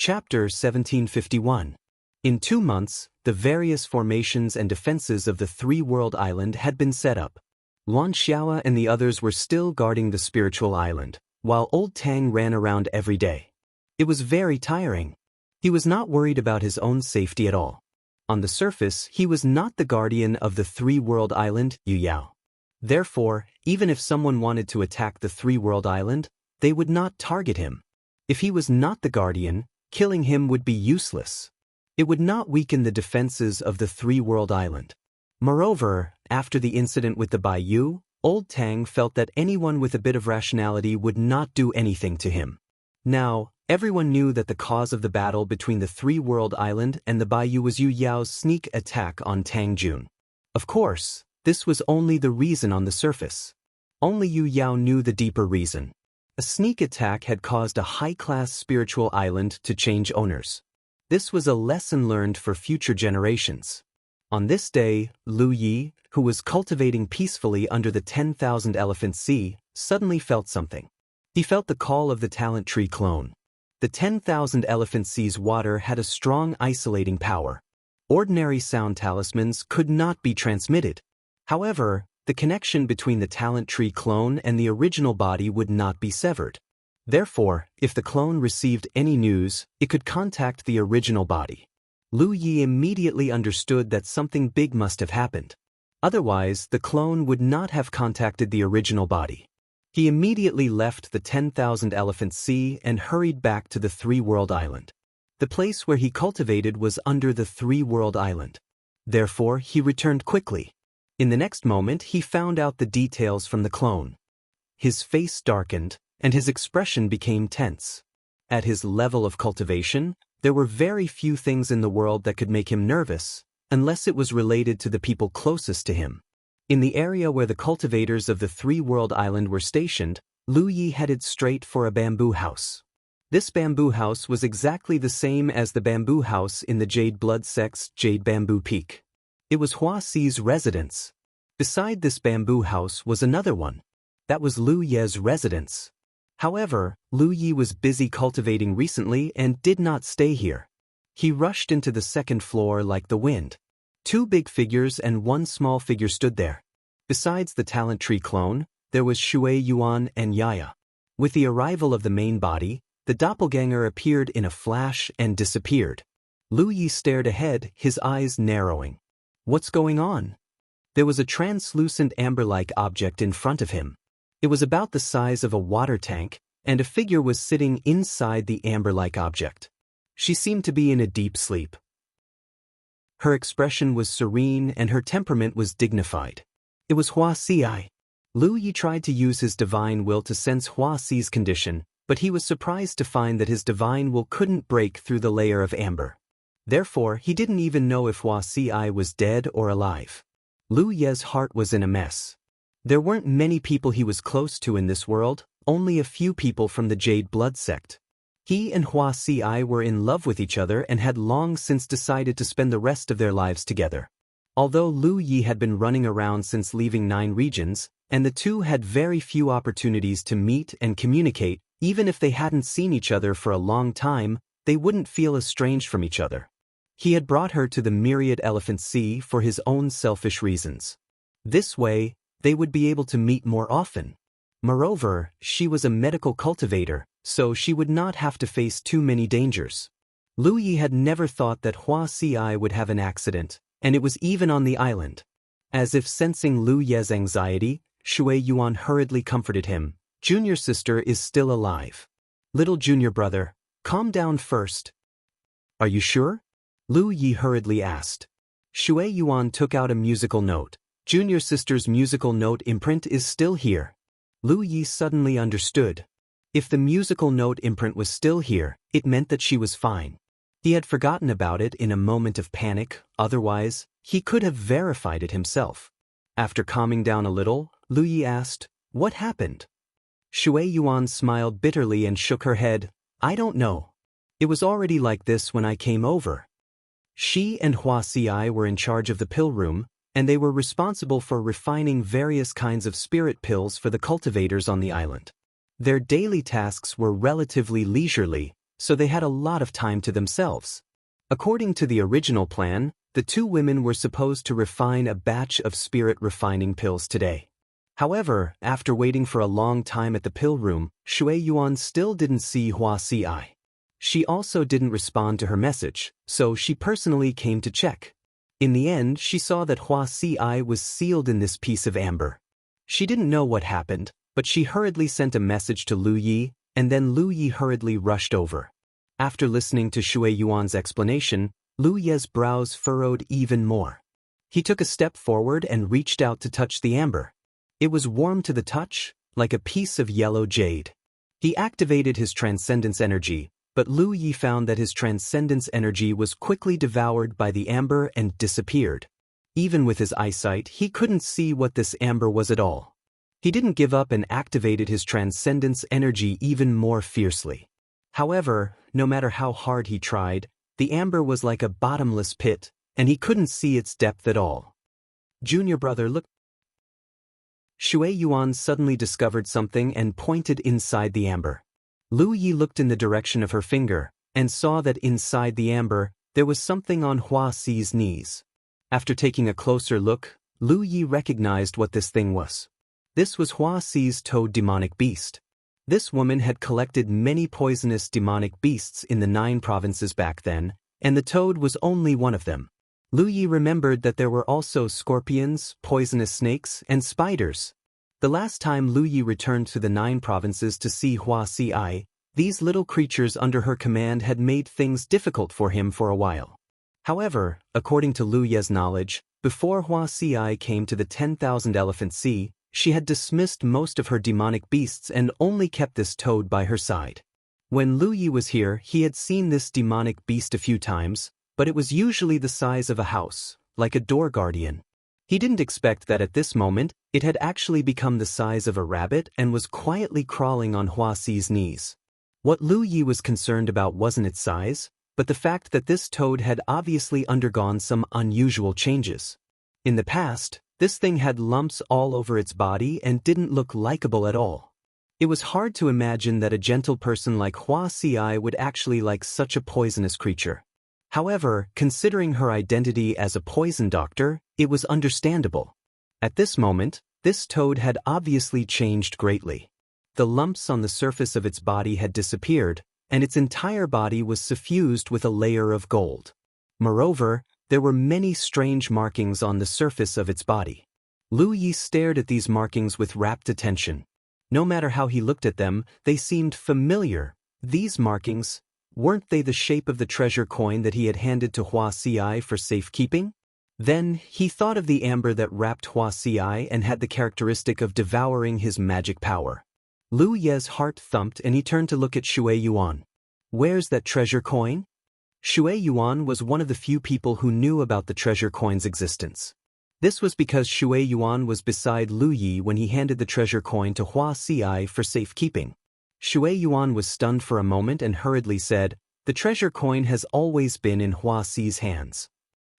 Chapter 1751. In 2 months, the various formations and defenses of the three-world island had been set up. Luan Xiao and the others were still guarding the spiritual island, while Old Tang ran around every day. It was very tiring. He was not worried about his own safety at all. On the surface, he was not the guardian of the three-world island, Yu Yao. Therefore, even if someone wanted to attack the three-world island, they would not target him. If he was not the guardian, killing him would be useless. It would not weaken the defenses of the three-world island. Moreover, after the incident with the Baiyu, Old Tang felt that anyone with a bit of rationality would not do anything to him. Now, everyone knew that the cause of the battle between the three-world island and the Baiyu was Yu Yao's sneak attack on Tang Jun. Of course, this was only the reason on the surface. Only Yu Yao knew the deeper reason. A sneak attack had caused a high-class spiritual island to change owners. This was a lesson learned for future generations. On this day, Lu Yi, who was cultivating peacefully under the 10,000 Elephant Sea, suddenly felt something. He felt the call of the talent tree clone. The 10,000 Elephant Sea's water had a strong isolating power. Ordinary sound talismans could not be transmitted. However, the connection between the talent tree clone and the original body would not be severed. Therefore, if the clone received any news, it could contact the original body. Lu Yi immediately understood that something big must have happened. Otherwise, the clone would not have contacted the original body. He immediately left the 10,000 Elephant Sea and hurried back to the three-world island. The place where he cultivated was under the three-world island. Therefore, he returned quickly. In the next moment, he found out the details from the clone. His face darkened, and his expression became tense. At his level of cultivation, there were very few things in the world that could make him nervous, unless it was related to the people closest to him. In the area where the cultivators of the three-world island were stationed, Lu Yi headed straight for a bamboo house. This bamboo house was exactly the same as the bamboo house in the Jade Blood Sect's Jade Bamboo Peak. It was Hua Xi's residence. Beside this bamboo house was another one. That was Lu Ye's residence. However, Lu Yi was busy cultivating recently and did not stay here. He rushed into the second floor like the wind. 2 big figures and 1 small figure stood there. Besides the talent tree clone, there was Shui Yuan and Yaya. With the arrival of the main body, the doppelganger appeared in a flash and disappeared. Lu Yi stared ahead, his eyes narrowing. What's going on? There was a translucent amber-like object in front of him. It was about the size of a water tank, and a figure was sitting inside the amber-like object. She seemed to be in a deep sleep. Her expression was serene and her temperament was dignified. It was Hua Xi. Lu Yi tried to use his divine will to sense Hua Xi's condition, but he was surprised to find that his divine will couldn't break through the layer of amber. Therefore, he didn't even know if Hua Xi was dead or alive. Lu Ye's heart was in a mess. There weren't many people he was close to in this world, only a few people from the Jade Blood Sect. He and Hua Xi were in love with each other and had long since decided to spend the rest of their lives together. Although Lu Yi had been running around since leaving 9 regions, and the two had very few opportunities to meet and communicate, even if they hadn't seen each other for a long time, they wouldn't feel estranged from each other. He had brought her to the Myriad Elephant Sea for his own selfish reasons. This way, they would be able to meet more often. Moreover, she was a medical cultivator, so she would not have to face too many dangers. Lu Yi had never thought that Hua Xi would have an accident, and it was even on the island. As if sensing Lu Ye's anxiety, Shui Yuan hurriedly comforted him. Junior sister is still alive. Little junior brother, calm down first. Are you sure? Lu Yi hurriedly asked. Shui Yuan took out a musical note. Junior sister's musical note imprint is still here. Lu Yi suddenly understood. If the musical note imprint was still here, it meant that she was fine. He had forgotten about it in a moment of panic, otherwise, he could have verified it himself. After calming down a little, Lu Yi asked, "What happened?" Shui Yuan smiled bitterly and shook her head. "I don't know. It was already like this when I came over." She and Hua Xi were in charge of the pill room, and they were responsible for refining various kinds of spirit pills for the cultivators on the island. Their daily tasks were relatively leisurely, so they had a lot of time to themselves. According to the original plan, the two women were supposed to refine a batch of spirit refining pills today. However, after waiting for a long time at the pill room, Shui Yuan still didn't see Hua Xi. She also didn't respond to her message, so she personally came to check. In the end, she saw that Hua Xi was sealed in this piece of amber. She didn't know what happened, but she hurriedly sent a message to Lu Yi, and then Lu Yi hurriedly rushed over. After listening to Shui Yuan's explanation, Lu Ye's brows furrowed even more. He took a step forward and reached out to touch the amber. It was warm to the touch, like a piece of yellow jade. He activated his transcendence energy, but Lu Yi found that his transcendence energy was quickly devoured by the amber and disappeared. Even with his eyesight, he couldn't see what this amber was at all. He didn't give up and activated his transcendence energy even more fiercely. However, no matter how hard he tried, the amber was like a bottomless pit, and he couldn't see its depth at all. Junior brother, look. Shui Yuan suddenly discovered something and pointed inside the amber. Lu Yi looked in the direction of her finger, and saw that inside the amber, there was something on Hua Xi's knees. After taking a closer look, Lu Yi recognized what this thing was. This was Hua Xi's toad demonic beast. This woman had collected many poisonous demonic beasts in the 9 provinces back then, and the toad was only one of them. Lu Yi remembered that there were also scorpions, poisonous snakes, and spiders. The last time Lu Yi returned to the 9 provinces to see Hua Xi, these little creatures under her command had made things difficult for him for a while. However, according to Lu Ye's knowledge, before Hua Xi came to the 10,000 Elephant Sea, she had dismissed most of her demonic beasts and only kept this toad by her side. When Lu Yi was here, he had seen this demonic beast a few times, but it was usually the size of a house, like a door guardian. He didn't expect that at this moment, it had actually become the size of a rabbit and was quietly crawling on Hua Xi's knees. What Lu Yi was concerned about wasn't its size, but the fact that this toad had obviously undergone some unusual changes. In the past, this thing had lumps all over its body and didn't look likable at all. It was hard to imagine that a gentle person like Hua Xi would actually like such a poisonous creature. However, considering her identity as a poison doctor, it was understandable. At this moment, this toad had obviously changed greatly. The lumps on the surface of its body had disappeared, and its entire body was suffused with a layer of gold. Moreover, there were many strange markings on the surface of its body. Lu Yi stared at these markings with rapt attention. No matter how he looked at them, they seemed familiar. These markings, weren't they the shape of the treasure coin that he had handed to Hua Xi for safekeeping? Then, he thought of the amber that wrapped Hua Xi and had the characteristic of devouring his magic power. Lu Ye's heart thumped and he turned to look at Shui Yuan. Where's that treasure coin? Shui Yuan was one of the few people who knew about the treasure coin's existence. This was because Shui Yuan was beside Lu Yi when he handed the treasure coin to Hua Xi for safekeeping. Shui Yuan was stunned for a moment and hurriedly said, "The treasure coin has always been in Hua Xi's hands."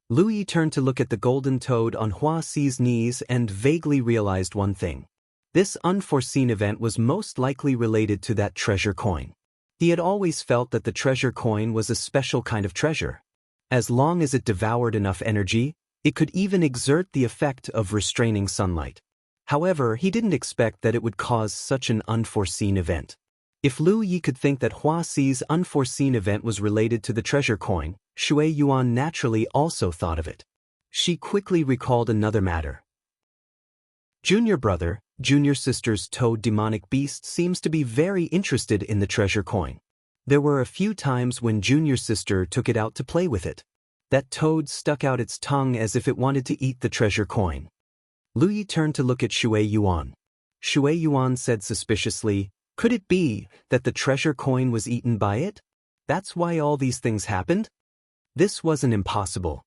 Lu Yi turned to look at the golden toad on Hua Xi's knees and vaguely realized one thing. This unforeseen event was most likely related to that treasure coin. He had always felt that the treasure coin was a special kind of treasure. As long as it devoured enough energy, it could even exert the effect of restraining sunlight. However, he didn't expect that it would cause such an unforeseen event. If Lu Yi could think that Hua Xi's unforeseen event was related to the treasure coin, Shui Yuan naturally also thought of it. She quickly recalled another matter. Junior brother, junior sister's toad demonic beast seems to be very interested in the treasure coin. There were a few times when junior sister took it out to play with it. That toad stuck out its tongue as if it wanted to eat the treasure coin. Lu Yi turned to look at Shui Yuan. Shui Yuan said suspiciously, "Could it be that the treasure coin was eaten by it? That's why all these things happened?" This wasn't impossible.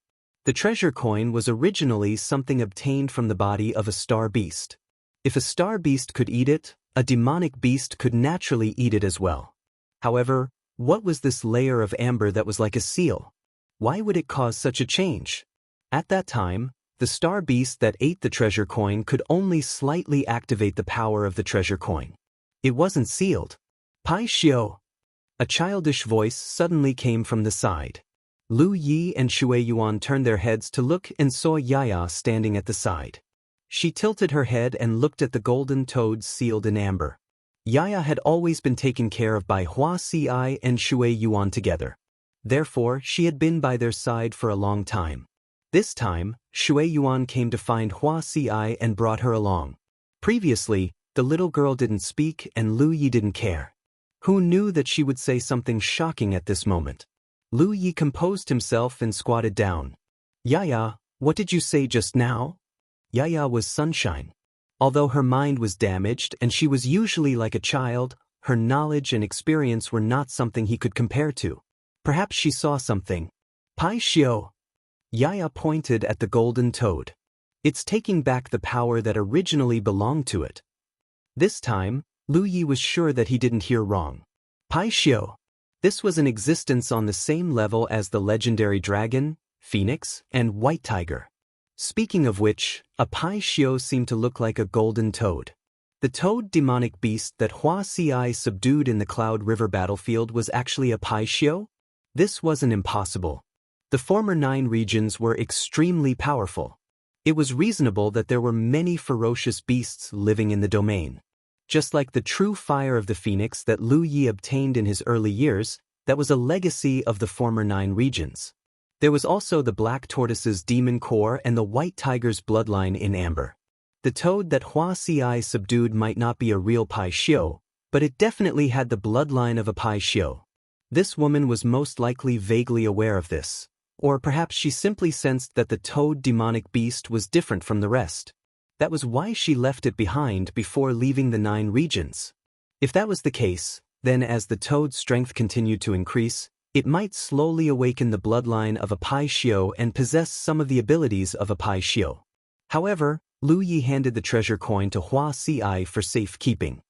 The treasure coin was originally something obtained from the body of a star beast. If a star beast could eat it, a demonic beast could naturally eat it as well. However, what was this layer of amber that was like a seal? Why would it cause such a change? At that time, the star beast that ate the treasure coin could only slightly activate the power of the treasure coin. It wasn't sealed. Pai Xiu. A childish voice suddenly came from the side. Lu Yi and Shui Yuan turned their heads to look and saw Yaya standing at the side. She tilted her head and looked at the golden toads sealed in amber. Yaya had always been taken care of by Hua Ci and Shui Yuan together. Therefore, she had been by their side for a long time. This time, Shui Yuan came to find Hua Ci and brought her along. Previously, the little girl didn't speak and Lu Yi didn't care. Who knew that she would say something shocking at this moment? Lu Yi composed himself and squatted down. Yaya, what did you say just now? Yaya was sunshine. Although her mind was damaged and she was usually like a child, her knowledge and experience were not something he could compare to. Perhaps she saw something. Pai Xiu. Yaya pointed at the golden toad. It's taking back the power that originally belonged to it. This time, Lu Yi was sure that he didn't hear wrong. Pai Xiu. This was an existence on the same level as the legendary dragon, phoenix, and white tiger. Speaking of which, a Pai Xiu seemed to look like a golden toad. The toad demonic beast that Hua Ci subdued in the Cloud River battlefield was actually a Pai Xiu? This wasn't impossible. The former 9 regions were extremely powerful. It was reasonable that there were many ferocious beasts living in the domain. Just like the true fire of the phoenix that Lu Yi obtained in his early years, that was a legacy of the former 9 regions. There was also the black tortoise's demon core and the white tiger's bloodline in amber. The toad that Hua Ci subdued might not be a real Pai Xiu, but it definitely had the bloodline of a Pai Xiu. This woman was most likely vaguely aware of this, or perhaps she simply sensed that the toad demonic beast was different from the rest. That was why she left it behind before leaving the 9 regions. If that was the case, then as the toad's strength continued to increase, it might slowly awaken the bloodline of a Pai Xiu and possess some of the abilities of a Pai Xiu. However, Lu Yi handed the treasure coin to Hua Ci for safekeeping.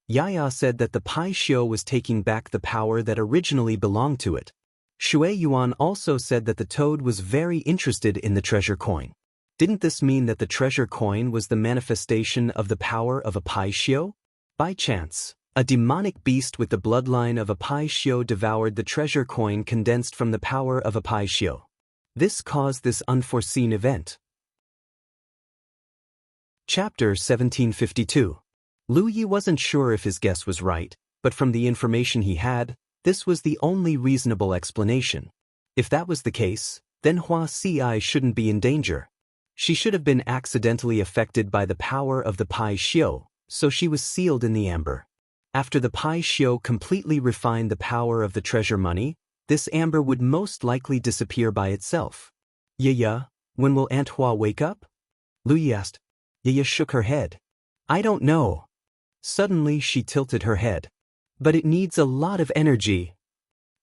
Yaya said that the Pai Xiu was taking back the power that originally belonged to it. Shui Yuan also said that the toad was very interested in the treasure coin. Didn't this mean that the treasure coin was the manifestation of the power of a Pai Xiu? By chance, a demonic beast with the bloodline of a Pai Xiu devoured the treasure coin condensed from the power of a Pai Xiu. This caused this unforeseen event. Chapter 1752. Lu Yi wasn't sure if his guess was right, but from the information he had, this was the only reasonable explanation. If that was the case, then Hua Ci shouldn't be in danger. She should have been accidentally affected by the power of the Pai Xiu, so she was sealed in the amber. After the Pai Xiu completely refined the power of the treasure money, this amber would most likely disappear by itself. Yaya, when will Aunt Hua wake up? Lu Yi asked. Yaya shook her head. I don't know. Suddenly she tilted her head. But it needs a lot of energy.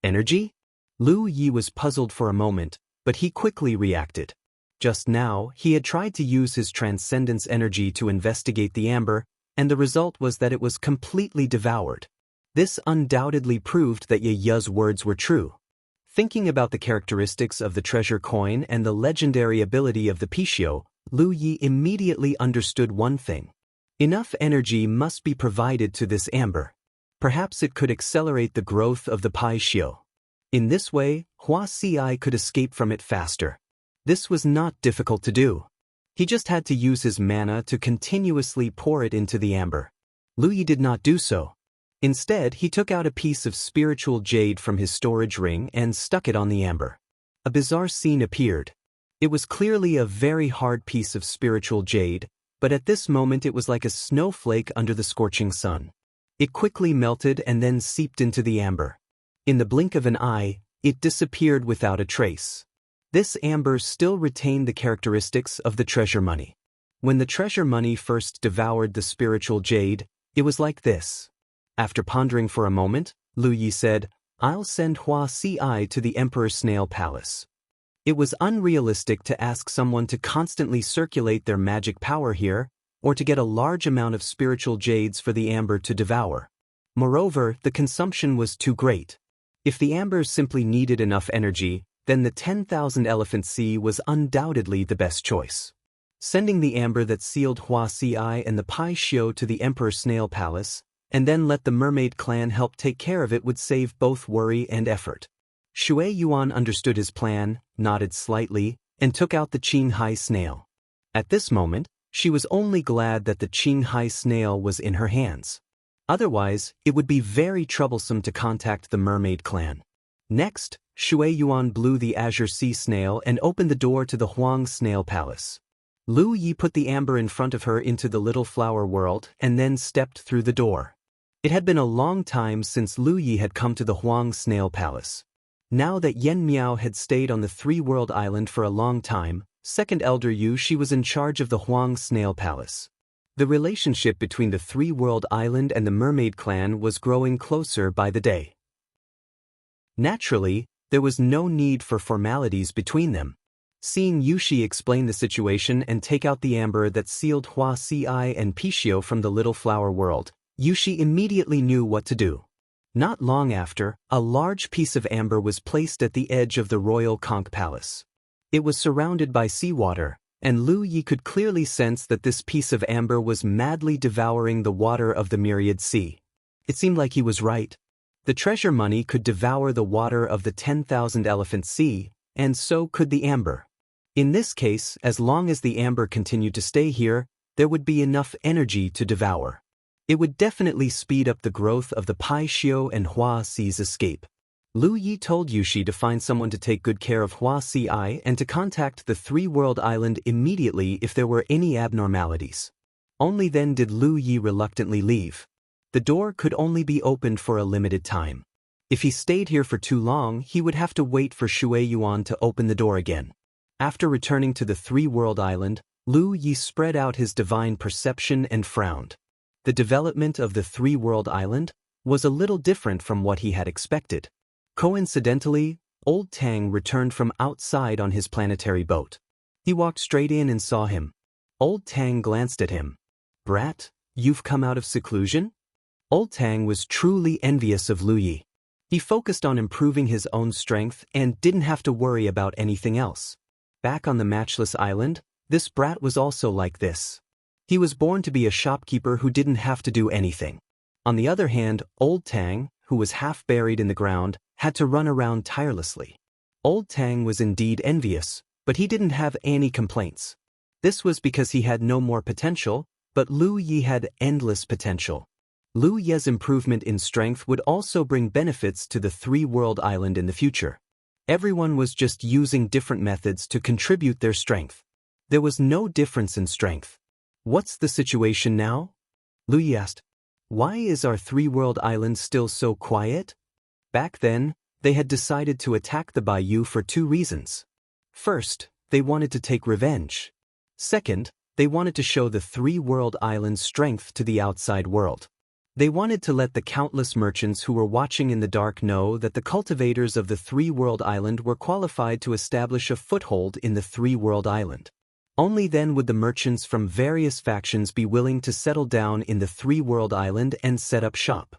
Energy? Lu Yi was puzzled for a moment, but he quickly reacted. Just now, he had tried to use his transcendence energy to investigate the amber, and the result was that it was completely devoured. This undoubtedly proved that Yaya's words were true. Thinking about the characteristics of the treasure coin and the legendary ability of the Pai Xiu, Lu Yi immediately understood one thing. Enough energy must be provided to this amber. Perhaps it could accelerate the growth of the Pai Xiu. In this way, Hua Ci could escape from it faster. This was not difficult to do. He just had to use his mana to continuously pour it into the amber. Lu Yi did not do so. Instead, he took out a piece of spiritual jade from his storage ring and stuck it on the amber. A bizarre scene appeared. It was clearly a very hard piece of spiritual jade, but at this moment it was like a snowflake under the scorching sun. It quickly melted and then seeped into the amber. In the blink of an eye, it disappeared without a trace. This amber still retained the characteristics of the treasure money. When the treasure money first devoured the spiritual jade, it was like this. After pondering for a moment, Lu Yi said, I'll send Hua Ci to the Emperor Snail Palace. It was unrealistic to ask someone to constantly circulate their magic power here, or to get a large amount of spiritual jades for the amber to devour. Moreover, the consumption was too great. If the amber simply needed enough energy, then the 10,000 Elephant Sea was undoubtedly the best choice. Sending the amber that sealed Hua Ci and the Pai Xiu to the Emperor Snail Palace, and then let the mermaid clan help take care of it would save both worry and effort. Shui Yuan understood his plan, nodded slightly, and took out the Qinghai snail. At this moment, she was only glad that the Qinghai snail was in her hands. Otherwise, it would be very troublesome to contact the mermaid clan. Next, Shui Yuan blew the azure sea snail and opened the door to the Huang snail palace. Lu Yi put the amber in front of her into the little flower world and then stepped through the door. It had been a long time since Lu Yi had come to the Huang snail palace. Now that Yen Miao had stayed on the three-world island for a long time, second elder Yu Shi was in charge of the Huang snail palace. The relationship between the three-world island and the mermaid clan was growing closer by the day. Naturally, there was no need for formalities between them. Seeing Yu Shi explain the situation and take out the amber that sealed Hua Si and Pishio from the little flower world, Yu Shi immediately knew what to do. Not long after, a large piece of amber was placed at the edge of the royal conch palace. It was surrounded by seawater, and Lu Yi could clearly sense that this piece of amber was madly devouring the water of the myriad sea. It seemed like he was right. The treasure money could devour the water of the 10,000 elephant sea, and so could the amber. In this case, as long as the amber continued to stay here, there would be enough energy to devour. It would definitely speed up the growth of the Pai Xiu and Hua Si's escape. Lu Yi told Yu Shi to find someone to take good care of Hua Si and to contact the three-world island immediately if there were any abnormalities. Only then did Lu Yi reluctantly leave. The door could only be opened for a limited time. If he stayed here for too long, he would have to wait for Shui Yuan to open the door again. After returning to the three-world island, Lu Yi spread out his divine perception and frowned. The development of the three-world island was a little different from what he had expected. Coincidentally, Old Tang returned from outside on his planetary boat. He walked straight in and saw him. Old Tang glanced at him. "Brat, you've come out of seclusion?" Old Tang was truly envious of Lu Yi. He focused on improving his own strength and didn't have to worry about anything else. Back on the Matchless Island, this brat was also like this. He was born to be a shopkeeper who didn't have to do anything. On the other hand, Old Tang, who was half buried in the ground, had to run around tirelessly. Old Tang was indeed envious, but he didn't have any complaints. This was because he had no more potential, but Lu Yi had endless potential. Lu Yi's improvement in strength would also bring benefits to the three-world island in the future. Everyone was just using different methods to contribute their strength. There was no difference in strength. "What's the situation now?" Lu Yi asked. "Why is our three-world island still so quiet?" Back then, they had decided to attack the bayou for two reasons. First, they wanted to take revenge. Second, they wanted to show the three-world island's strength to the outside world. They wanted to let the countless merchants who were watching in the dark know that the cultivators of the three-world island were qualified to establish a foothold in the three-world island. Only then would the merchants from various factions be willing to settle down in the three-world island and set up shop.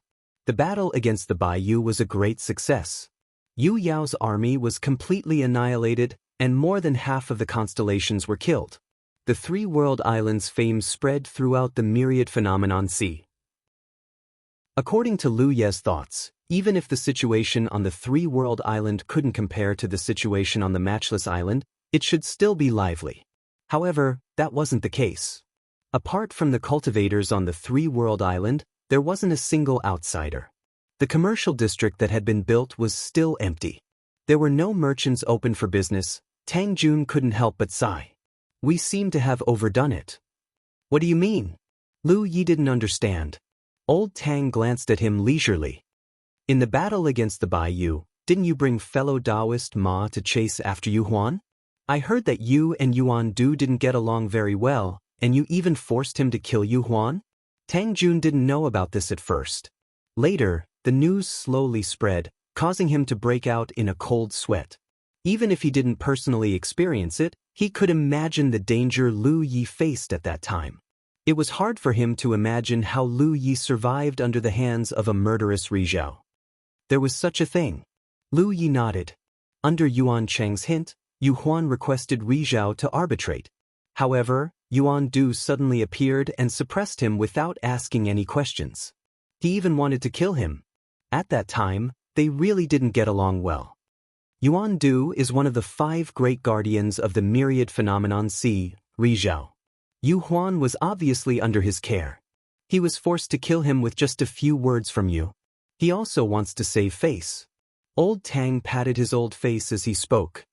The battle against the bayou was a great success. Yu Yao's army was completely annihilated, and more than half of the constellations were killed. The three-world island's fame spread throughout the myriad phenomenon sea. According to Lu Ye's thoughts, even if the situation on the three-world island couldn't compare to the situation on the Matchless Island, it should still be lively. However, that wasn't the case. Apart from the cultivators on the three-world island, there wasn't a single outsider. The commercial district that had been built was still empty. There were no merchants open for business. Tang Jun couldn't help but sigh. "We seem to have overdone it." "What do you mean?" Lu Yi didn't understand. Old Tang glanced at him leisurely. "In the battle against the bayou, didn't you bring fellow Taoist Ma to chase after Yu Huan? I heard that you and Yuan Du didn't get along very well, and you even forced him to kill Yu Huan?" Tang Jun didn't know about this at first. Later, the news slowly spread, causing him to break out in a cold sweat. Even if he didn't personally experience it, he could imagine the danger Lu Yi faced at that time. It was hard for him to imagine how Lu Yi survived under the hands of a murderous Rizhao. There was such a thing. Lu Yi nodded. Under Yuan Cheng's hint, Yu Huan requested Rizhao to arbitrate. However, Yuan Du suddenly appeared and suppressed him without asking any questions. He even wanted to kill him. At that time, they really didn't get along well. Yuan Du is one of the 5 great guardians of the myriad phenomenon Xi, Rizhao. Yu Huan was obviously under his care. He was forced to kill him with just a few words from you. He also wants to save face. Old Tang patted his old face as he spoke.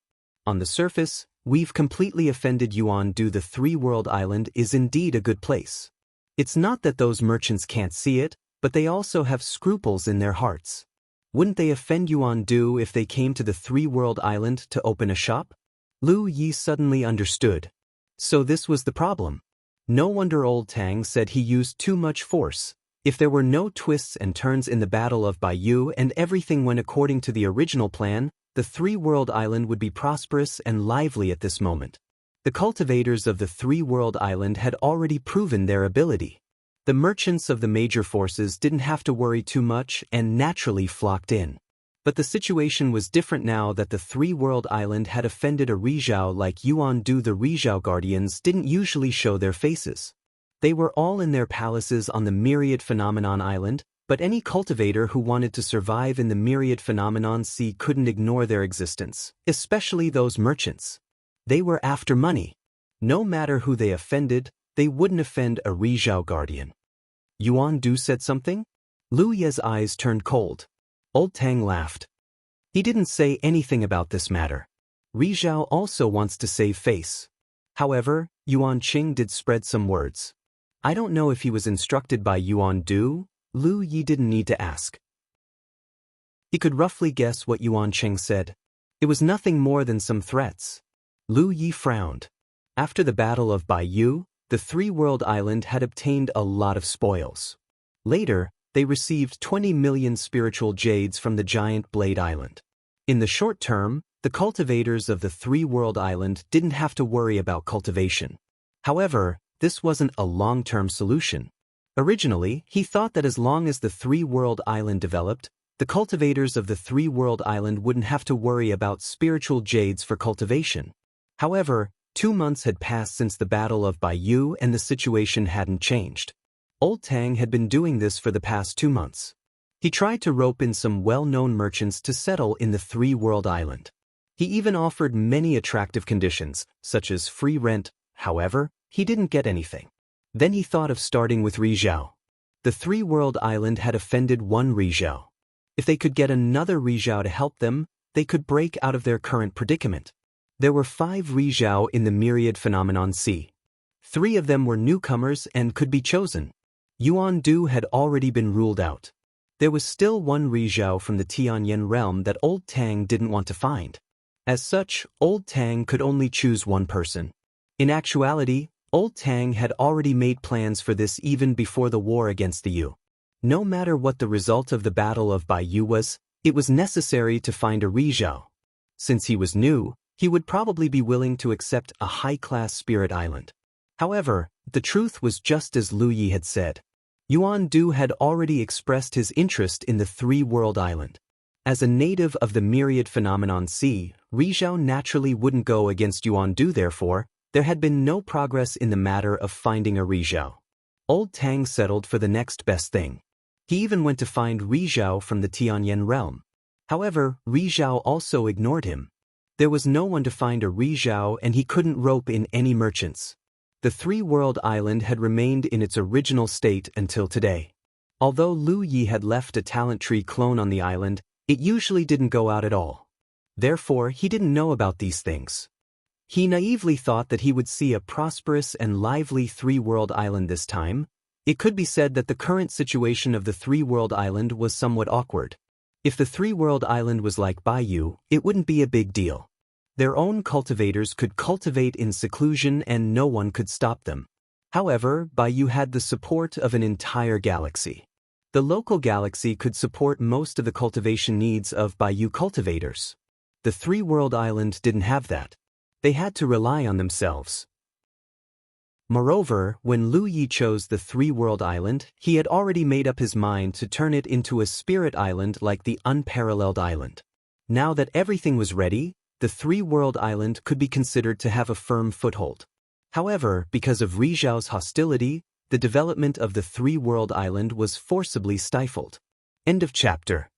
On the surface, we've completely offended Yuan Du. The 3-world island is indeed a good place. It's not that those merchants can't see it, but they also have scruples in their hearts. Wouldn't they offend Yuan Du if they came to the 3-world island to open a shop? Lu Yi suddenly understood. So this was the problem. No wonder Old Tang said he used too much force. If there were no twists and turns in the Battle of Baiyu and everything went according to the original plan, the 3-world island would be prosperous and lively at this moment. The cultivators of the 3-world island had already proven their ability. The merchants of the major forces didn't have to worry too much and naturally flocked in. But the situation was different now that the 3-world island had offended a Rizhao like Yuan Du. The Rizhao guardians didn't usually show their faces. They were all in their palaces on the Myriad Phenomenon Island, but any cultivator who wanted to survive in the Myriad Phenomenon Sea couldn't ignore their existence, especially those merchants. They were after money. No matter who they offended, they wouldn't offend a Rizhao guardian. Yuan Du said something? Lu Ye's eyes turned cold. Old Tang laughed. He didn't say anything about this matter. Rizhao also wants to save face. However, Yuan Qing did spread some words. I don't know if he was instructed by Yuan Du. Lu Yi didn't need to ask. He could roughly guess what Yuan Qing said. It was nothing more than some threats. Lu Yi frowned. After the Battle of Baiyu, the 3-world island had obtained a lot of spoils. Later, they received 20 million spiritual jades from the giant Blade Island. In the short term, the cultivators of the 3-world island didn't have to worry about cultivation. However, this wasn't a long-term solution. Originally, he thought that as long as the 3-world island developed, the cultivators of the 3-world island wouldn't have to worry about spiritual jades for cultivation. However, 2 months had passed since the Battle of Baiyu and the situation hadn't changed. Old Tang had been doing this for the past 2 months. He tried to rope in some well-known merchants to settle in the 3-world island. He even offered many attractive conditions, such as free rent. However, he didn't get anything. Then he thought of starting with Rizhao. The 3-world island had offended one Rizhao. If they could get another Rizhao to help them, they could break out of their current predicament. There were 5 Rizhao in the Myriad Phenomenon Sea. 3 of them were newcomers and could be chosen. Yuan Du had already been ruled out. There was still one Rizhao from the Tianyan realm that Old Tang didn't want to find. As such, Old Tang could only choose one person. In actuality, Old Tang had already made plans for this even before the war against the Yu. No matter what the result of the Battle of Baiyu was, it was necessary to find a Rizhao. Since he was new, he would probably be willing to accept a high-class spirit island. However, the truth was just as Lu Yi had said. Yuan Du had already expressed his interest in the 3-world island. As a native of the Myriad Phenomenon Sea, Rizhao naturally wouldn't go against Yuan Du. Therefore, there had been no progress in the matter of finding a Rizhao. Old Tang settled for the next best thing. He even went to find Rizhao from the Tianyan realm. However, Rizhao also ignored him. There was no one to find a Rizhao and he couldn't rope in any merchants. The 3-world island had remained in its original state until today. Although Lu Yi had left a talent tree clone on the island, it usually didn't go out at all. Therefore, he didn't know about these things. He naively thought that he would see a prosperous and lively 3-world island this time. It could be said that the current situation of the 3-world island was somewhat awkward. If the 3-world island was like Baiyu, it wouldn't be a big deal. Their own cultivators could cultivate in seclusion and no one could stop them. However, Baiyu had the support of an entire galaxy. The local galaxy could support most of the cultivation needs of Baiyu cultivators. The 3-world island didn't have that. They had to rely on themselves. Moreover, when Lu Yi chose the 3-world island, he had already made up his mind to turn it into a spirit island like the unparalleled island. Now that everything was ready, the 3-world island could be considered to have a firm foothold. However, because of Rizhao's hostility, the development of the three-world island was forcibly stifled. End of chapter.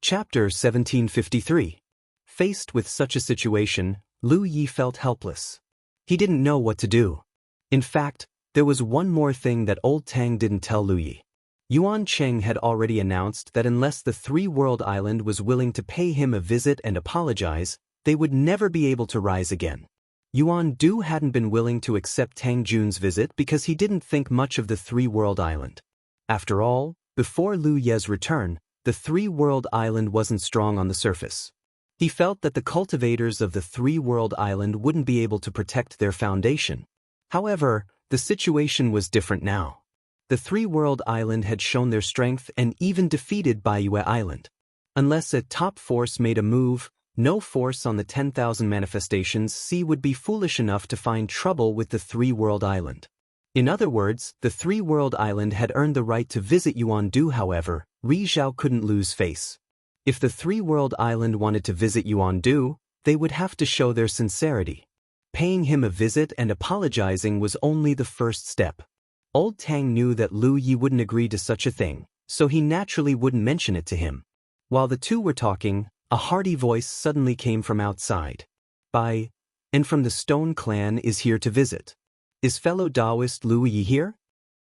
Chapter 1753. Faced with such a situation, Lu Yi felt helpless. He didn't know what to do. In fact, there was one more thing that old Tang didn't tell Lu Yi. Yuan Cheng had already announced that unless the three-world island was willing to pay him a visit and apologize, they would never be able to rise again. Yuan Du hadn't been willing to accept Tang Jun's visit because he didn't think much of the three-world island. After all, before Lu Ye's return, the three-world island wasn't strong on the surface. He felt that the cultivators of the three-world island wouldn't be able to protect their foundation. However, the situation was different now. The three-world island had shown their strength and even defeated Baiyue Island. Unless a top force made a move, no force on the 10,000 manifestations sea would be foolish enough to find trouble with the three-world island. In other words, the three-world island had earned the right to visit Yuan Du. However, Ri Zhao couldn't lose face. If the three-world island wanted to visit Yuan Du, they would have to show their sincerity. Paying him a visit and apologizing was only the first step. Old Tang knew that Lu Yi wouldn't agree to such a thing, so he naturally wouldn't mention it to him. While the two were talking, a hearty voice suddenly came from outside. And from the Stone Clan is here to visit. Is fellow Taoist Lu Yi here?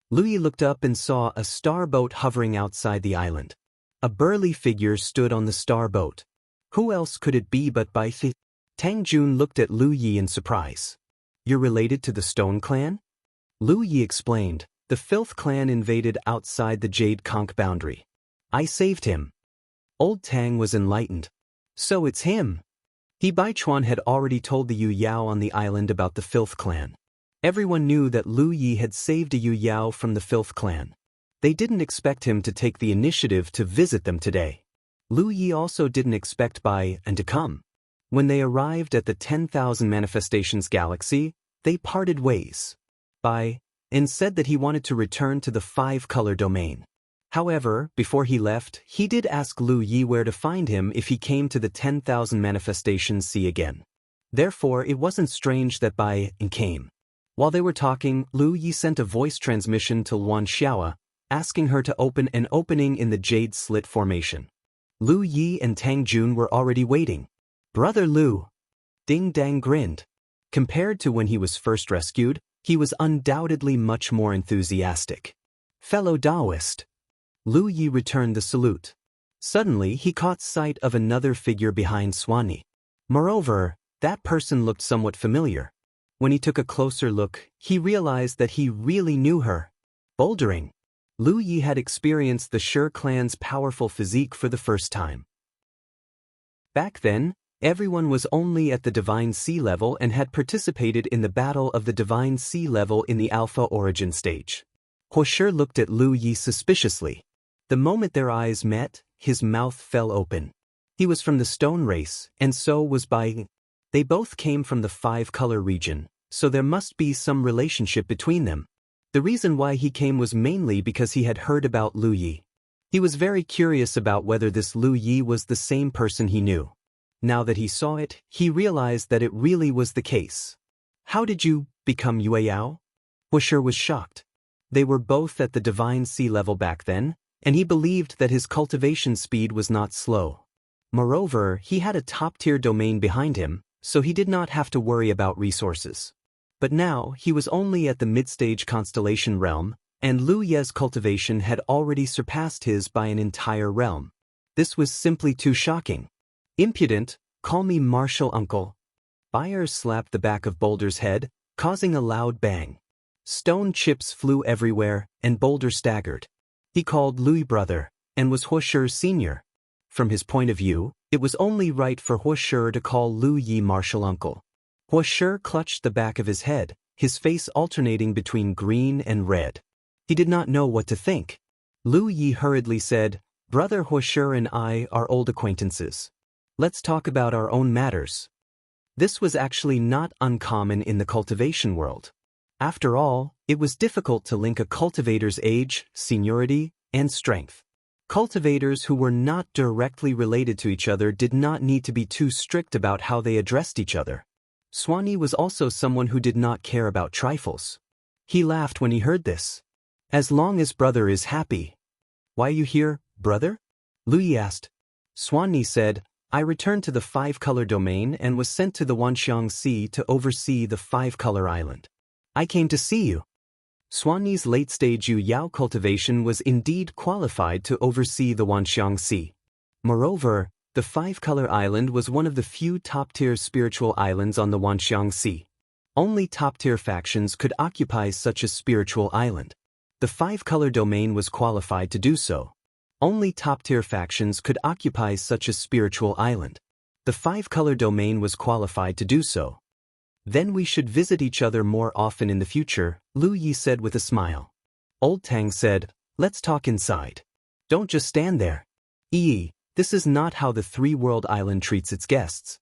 Lu Yi looked up and saw a star boat hovering outside the island. A burly figure stood on the star boat. Who else could it be but Bai Thi? Tang Jun looked at Lu Yi in surprise. You're related to the Stone Clan? Lu Yi explained, the Filth Clan invaded outside the Jade Conch boundary. I saved him. Old Tang was enlightened. So it's him. He Baichuan had already told the Yu Yao on the island about the Filth Clan. Everyone knew that Lu Yi had saved a Yu Yao from the Filth Clan. They didn't expect him to take the initiative to visit them today. Lu Yi also didn't expect Bai and to come. When they arrived at the 10,000 manifestations galaxy, they parted ways. Bai and said that he wanted to return to the 5-color domain. However, before he left, he did ask Lu Yi where to find him if he came to the 10,000 manifestations sea again. Therefore, it wasn't strange that Bai came. While they were talking, Lu Yi sent a voice transmission to Luan Xiaoa, asking her to open an opening in the Jade Slit formation. Lu Yi and Tang Jun were already waiting. Brother Lu. Ding Dang grinned. Compared to when he was first rescued, he was undoubtedly much more enthusiastic. Fellow Taoist. Lu Yi returned the salute. Suddenly, he caught sight of another figure behind Swanee. Moreover, that person looked somewhat familiar. When he took a closer look, he realized that he really knew her. Bouldering. Lu Yi had experienced the Shi clan's powerful physique for the first time. Back then, everyone was only at the Divine Sea level and had participated in the Battle of the Divine Sea level in the Alpha Origin stage. Huoshi looked at Lu Yi suspiciously. The moment their eyes met, his mouth fell open. He was from the Stone Race, and so was Bai. They both came from the 5-color region, so there must be some relationship between them. The reason why he came was mainly because he had heard about Lu Yi. He was very curious about whether this Lu Yi was the same person he knew. Now that he saw it, he realized that it really was the case. How did you become Yue Yao? Huoshi was shocked. They were both at the Divine Sea level back then, and he believed that his cultivation speed was not slow. Moreover, he had a top-tier domain behind him, so he did not have to worry about resources. But now, he was only at the mid-stage constellation realm, and Lu Ye's cultivation had already surpassed his by an entire realm. This was simply too shocking. Impudent, call me Martial Uncle. Fire slapped the back of Boulder's head, causing a loud bang. Stone chips flew everywhere, and Boulder staggered. He called Lu Yi brother, and was Huoshi's senior. From his point of view, it was only right for Huoshi to call Lu Yi Martial Uncle. Huoshi clutched the back of his head, his face alternating between green and red. He did not know what to think. Lu Yi hurriedly said, Brother Huoshi and I are old acquaintances. Let's talk about our own matters. This was actually not uncommon in the cultivation world. After all, it was difficult to link a cultivator's age, seniority, and strength. Cultivators who were not directly related to each other did not need to be too strict about how they addressed each other. Swanee was also someone who did not care about trifles. He laughed when he heard this. As long as brother is happy. Why are you here, brother? Lu Yi asked. Swanee said, I returned to the five-color domain and was sent to the Wanxiang Sea to oversee the five-color island. I came to see you. Swanee's late-stage Yu Yao cultivation was indeed qualified to oversee the Wanxiang Sea. Moreover, the five-color island was one of the few top-tier spiritual islands on the Wanxiang Sea. Only top-tier factions could occupy such a spiritual island. The five-color domain was qualified to do so. Only top-tier factions could occupy such a spiritual island. The five-color domain was qualified to do so. Then we should visit each other more often in the future, Lu Yi said with a smile. Old Tang said, let's talk inside. Don't just stand there. Yi, this is not how the three-world island treats its guests.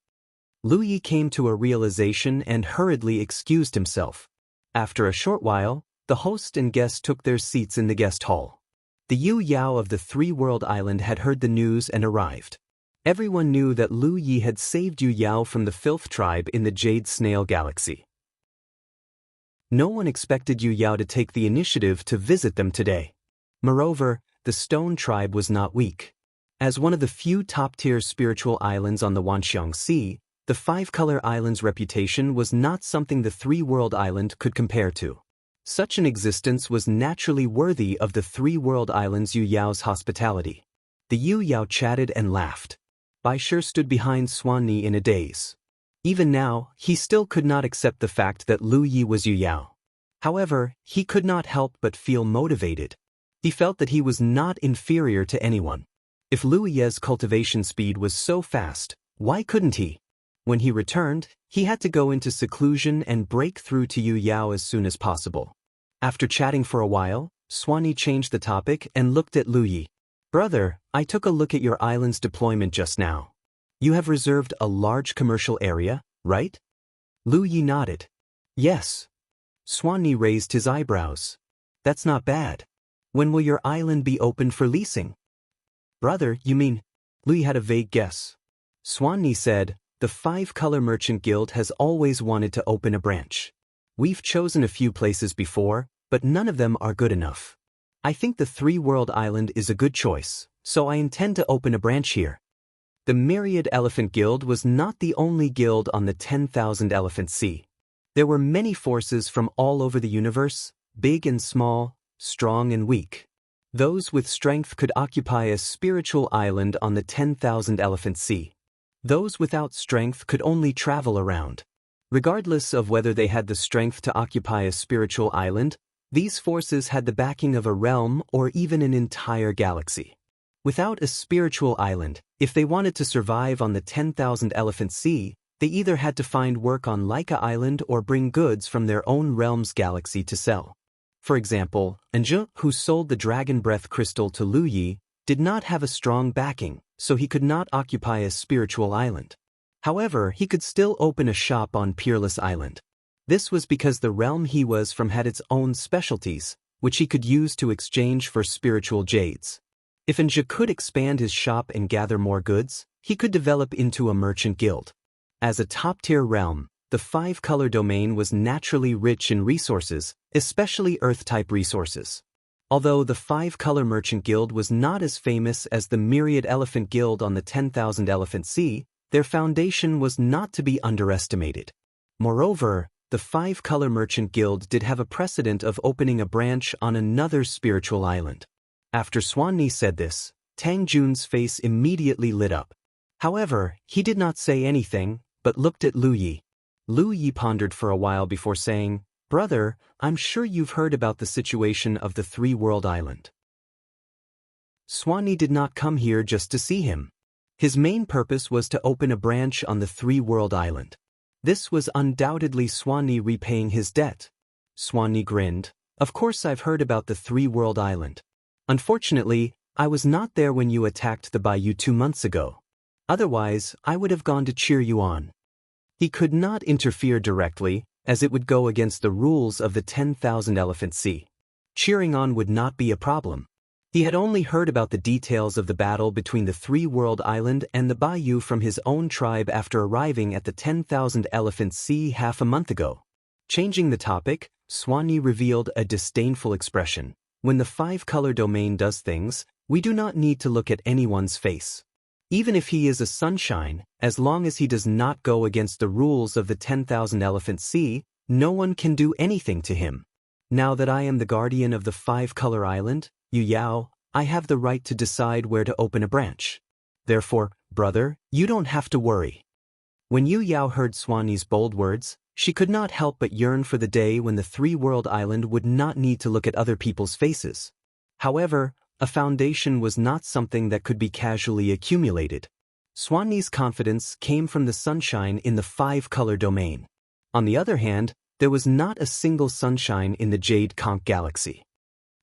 Lu Yi came to a realization and hurriedly excused himself. After a short while, the host and guest took their seats in the guest hall. The Yu Yao of the three-world island had heard the news and arrived. Everyone knew that Lu Yi had saved Yu Yao from the filth tribe in the Jade Snail Galaxy. No one expected Yu Yao to take the initiative to visit them today. Moreover, the Stone tribe was not weak. As one of the few top-tier spiritual islands on the Wanxiang Sea, the five-color island's reputation was not something the three-world island could compare to. Such an existence was naturally worthy of the three-world island's Yu Yao's hospitality. The Yu Yao chatted and laughed. Bai Shi stood behind Swanee in a daze. Even now, he still could not accept the fact that Lu Yi was Yu Yao. However, he could not help but feel motivated. He felt that he was not inferior to anyone. If Lu Yi's cultivation speed was so fast, why couldn't he? When he returned, he had to go into seclusion and break through to Yu Yao as soon as possible. After chatting for a while, Swanee changed the topic and looked at Lu Yi. Brother, I took a look at your island's deployment just now. You have reserved a large commercial area, right? Lu Yi nodded. Yes. Swanee raised his eyebrows. That's not bad. When will your island be open for leasing? Brother, you mean? Lu Yi had a vague guess. Swanee said, the Five-Color Merchant Guild has always wanted to open a branch. We've chosen a few places before, but none of them are good enough. I think the three-world island is a good choice, so I intend to open a branch here. The Myriad Elephant Guild was not the only guild on the 10,000 Elephant Sea. There were many forces from all over the universe, big and small, strong and weak. Those with strength could occupy a spiritual island on the 10,000 Elephant Sea. Those without strength could only travel around. Regardless of whether they had the strength to occupy a spiritual island, these forces had the backing of a realm or even an entire galaxy. Without a spiritual island, if they wanted to survive on the 10,000 Elephant Sea, they either had to find work on Laika Island or bring goods from their own realm's galaxy to sell. For example, Anju, who sold the Dragon Breath Crystal to Lu Yi, did not have a strong backing, so he could not occupy a spiritual island. However, he could still open a shop on Peerless Island. This was because the realm he was from had its own specialties, which he could use to exchange for spiritual jades. If Anju could expand his shop and gather more goods, he could develop into a merchant guild. As a top-tier realm, the five-color domain was naturally rich in resources, especially Earth-type resources. Although the five-color merchant guild was not as famous as the Myriad Elephant Guild on the 10,000 Elephant Sea, their foundation was not to be underestimated. Moreover, the five-color merchant guild did have a precedent of opening a branch on another spiritual island. After Swanee said this, Tang Jun's face immediately lit up. However, he did not say anything, but looked at Lu Yi. Lu Yi pondered for a while before saying, Brother, I'm sure you've heard about the situation of the three-world island. Swanee did not come here just to see him. His main purpose was to open a branch on the three-world island. This was undoubtedly Swanee repaying his debt. Swanee grinned. Of course I've heard about the three-world island. Unfortunately, I was not there when you attacked the bayou 2 months ago. Otherwise, I would have gone to cheer you on. He could not interfere directly, as it would go against the rules of the 10,000 Elephant Sea. Cheering on would not be a problem. He had only heard about the details of the battle between the Three-World Island and the Bayou from his own tribe after arriving at the 10,000 Elephant Sea half a month ago. Changing the topic, Swanee revealed a disdainful expression. When the five-color domain does things, we do not need to look at anyone's face. Even if he is a sunshine, as long as he does not go against the rules of the 10,000 Elephant Sea, no one can do anything to him. Now that I am the guardian of the five-color island, Yu Yao, I have the right to decide where to open a branch. Therefore, brother, you don't have to worry. When Yu Yao heard Swanee's bold words, she could not help but yearn for the day when the Three-World Island would not need to look at other people's faces. However, a foundation was not something that could be casually accumulated. Swanee's confidence came from the sunshine in the five-color domain. On the other hand, there was not a single sunshine in the Jade Conch galaxy.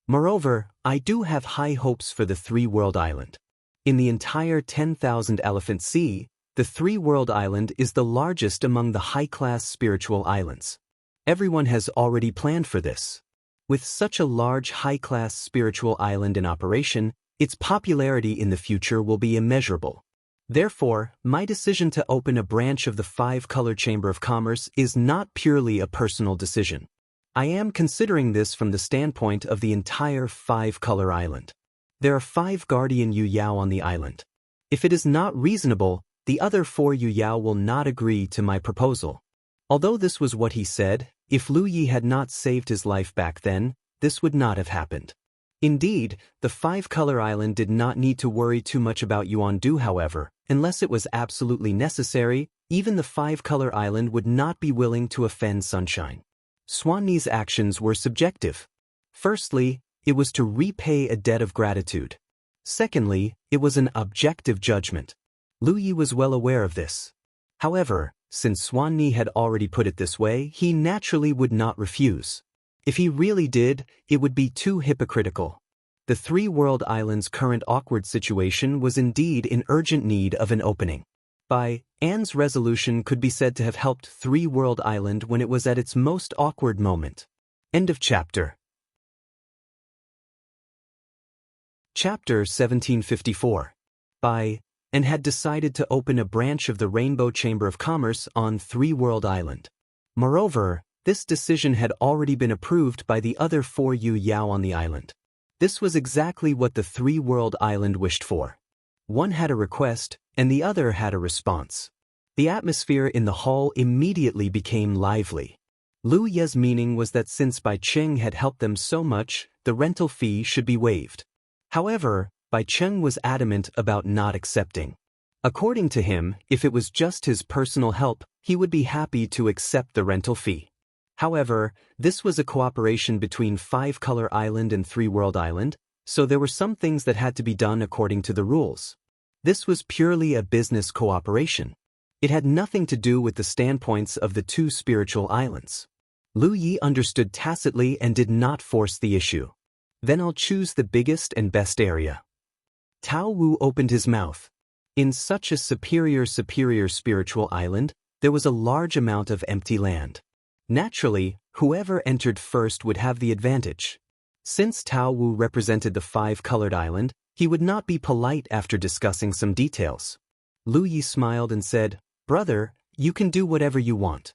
Moreover, I do have high hopes for the Three-World Island. In the entire 10,000 Elephant Sea, the Three-World Island is the largest among the high-class spiritual islands. Everyone has already planned for this. With such a large high-class spiritual island in operation, its popularity in the future will be immeasurable. Therefore, my decision to open a branch of the five-color Chamber of Commerce is not purely a personal decision. I am considering this from the standpoint of the entire five-color island. There are 5 guardian Yu Yao on the island. If it is not reasonable, the other 4 Yu Yao will not agree to my proposal. Although this was what he said, if Lu Yi had not saved his life back then, this would not have happened. Indeed, the five-color island did not need to worry too much about Yuandu. However, unless it was absolutely necessary, even the five-color island would not be willing to offend Sunshine. Swanee's actions were subjective. Firstly, it was to repay a debt of gratitude. Secondly, it was an objective judgment. Lu Yi was well aware of this. However, since Swanee had already put it this way, he naturally would not refuse. If he really did, it would be too hypocritical. The Three-World Island's current awkward situation was indeed in urgent need of an opening. Anne's resolution could be said to have helped Three-World Island when it was at its most awkward moment. End of chapter. Chapter 1754. And had decided to open a branch of the Rainbow Chamber of Commerce on Three-World Island. Moreover, this decision had already been approved by the other 4 Yu Yao on the island. This was exactly what the Three-World Island wished for. One had a request, and the other had a response. The atmosphere in the hall immediately became lively. Lu Ye's meaning was that since Bai Cheng had helped them so much, the rental fee should be waived. However, Bai Cheng was adamant about not accepting. According to him, if it was just his personal help, he would be happy to accept the rental fee. However, this was a cooperation between Five-Color Island and Three-World Island, so there were some things that had to be done according to the rules. This was purely a business cooperation. It had nothing to do with the standpoints of the 2 spiritual islands. Lu Yi understood tacitly and did not force the issue. Then I'll choose the biggest and best area. Tao Wu opened his mouth. In such a superior spiritual island, there was a large amount of empty land. Naturally, whoever entered first would have the advantage. Since Tao Wu represented the five-colored island, he would not be polite after discussing some details. Lu Yi smiled and said, "Brother, you can do whatever you want."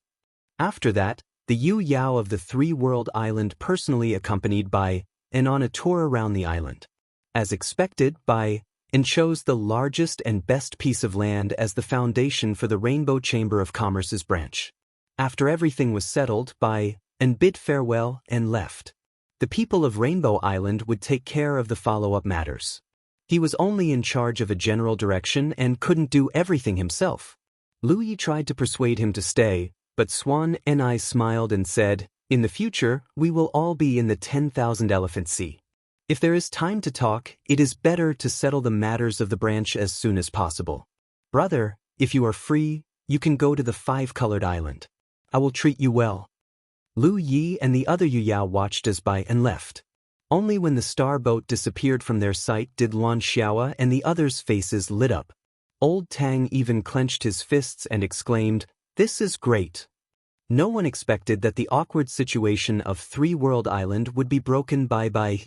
After that, the Yu Yao of the Three-World Island personally accompanied Bai and on a tour around the island. As expected, Bai and chose the largest and best piece of land as the foundation for the Rainbow Chamber of Commerce's branch. After everything was settled, Bai and bid farewell and left. The people of Rainbow Island would take care of the follow-up matters. He was only in charge of a general direction and couldn't do everything himself. Lu Yi tried to persuade him to stay, but Swan and I smiled and said, "In the future, we will all be in the 10,000 Elephant Sea. If there is time to talk, it is better to settle the matters of the branch as soon as possible. Brother, if you are free, you can go to the five-colored island. I will treat you well." Lu Yi and the other Yu Yao watched as Bai and left. Only when the star boat disappeared from their sight did Luan Xiaoa and the others' faces lit up. Old Tang even clenched his fists and exclaimed, "This is great." No one expected that the awkward situation of Three-World Island would be broken by Bai.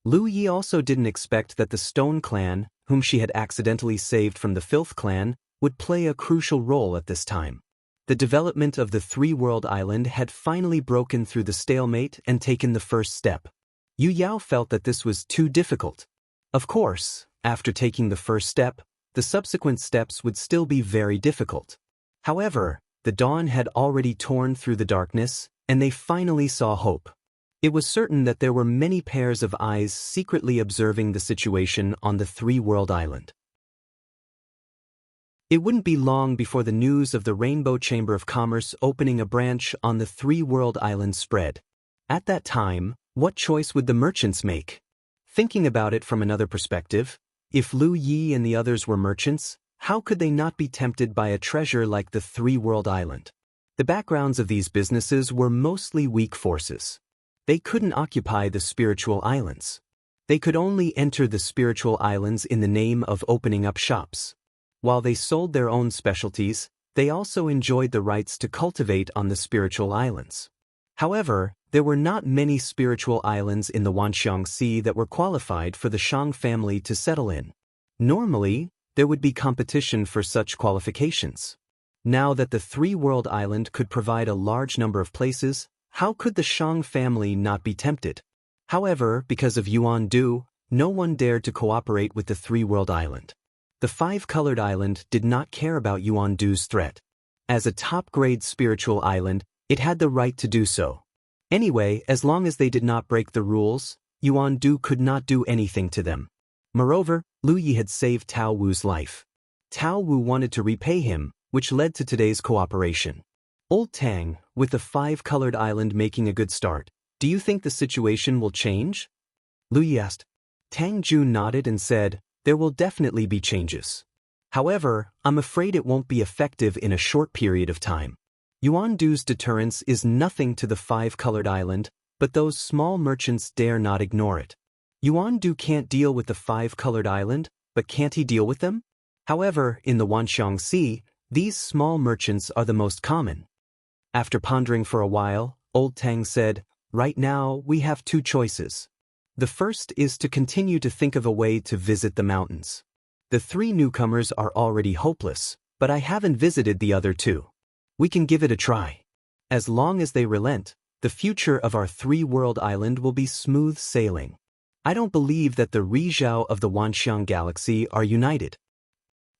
Lu Yi also didn't expect that the Stone Clan, whom she had accidentally saved from the Filth Clan, would play a crucial role at this time. The development of the three-world island had finally broken through the stalemate and taken the first step. Yu Yao felt that this was too difficult. Of course, after taking the first step, the subsequent steps would still be very difficult. However, the dawn had already torn through the darkness, and they finally saw hope. It was certain that there were many pairs of eyes secretly observing the situation on the three-world island. It wouldn't be long before the news of the Rainbow Chamber of Commerce opening a branch on the three-world island spread. At that time, what choice would the merchants make? Thinking about it from another perspective, if Lu Yi and the others were merchants, how could they not be tempted by a treasure like the three-world island? The backgrounds of these businesses were mostly weak forces. They couldn't occupy the spiritual islands. They could only enter the spiritual islands in the name of opening up shops. While they sold their own specialties, they also enjoyed the rights to cultivate on the spiritual islands. However, there were not many spiritual islands in the Wanxiang Sea that were qualified for the Shang family to settle in. Normally, there would be competition for such qualifications. Now that the three-world island could provide a large number of places, how could the Shang family not be tempted? However, because of Yuan Du, no one dared to cooperate with the three-world island. The five-colored island did not care about Yuan Du's threat. As a top-grade spiritual island, it had the right to do so. Anyway, as long as they did not break the rules, Yuan Du could not do anything to them. Moreover, Lu Yi had saved Tao Wu's life. Tao Wu wanted to repay him, which led to today's cooperation. Old Tang, with the five-colored island making a good start, do you think the situation will change? Lu Yi asked. Tang Jun nodded and said, there will definitely be changes. However, I'm afraid it won't be effective in a short period of time. Yuan Du's deterrence is nothing to the five-colored island, but those small merchants dare not ignore it. Yuan Du can't deal with the five-colored island, but can't he deal with them? However, in the Wanxiang Sea, these small merchants are the most common. After pondering for a while, Old Tang said, right now we have two choices. The first is to continue to think of a way to visit the mountains. The three newcomers are already hopeless, but I haven't visited the other two. We can give it a try. As long as they relent, the future of our three-world island will be smooth sailing. I don't believe that the Rizhao of the Wanxiang galaxy are united.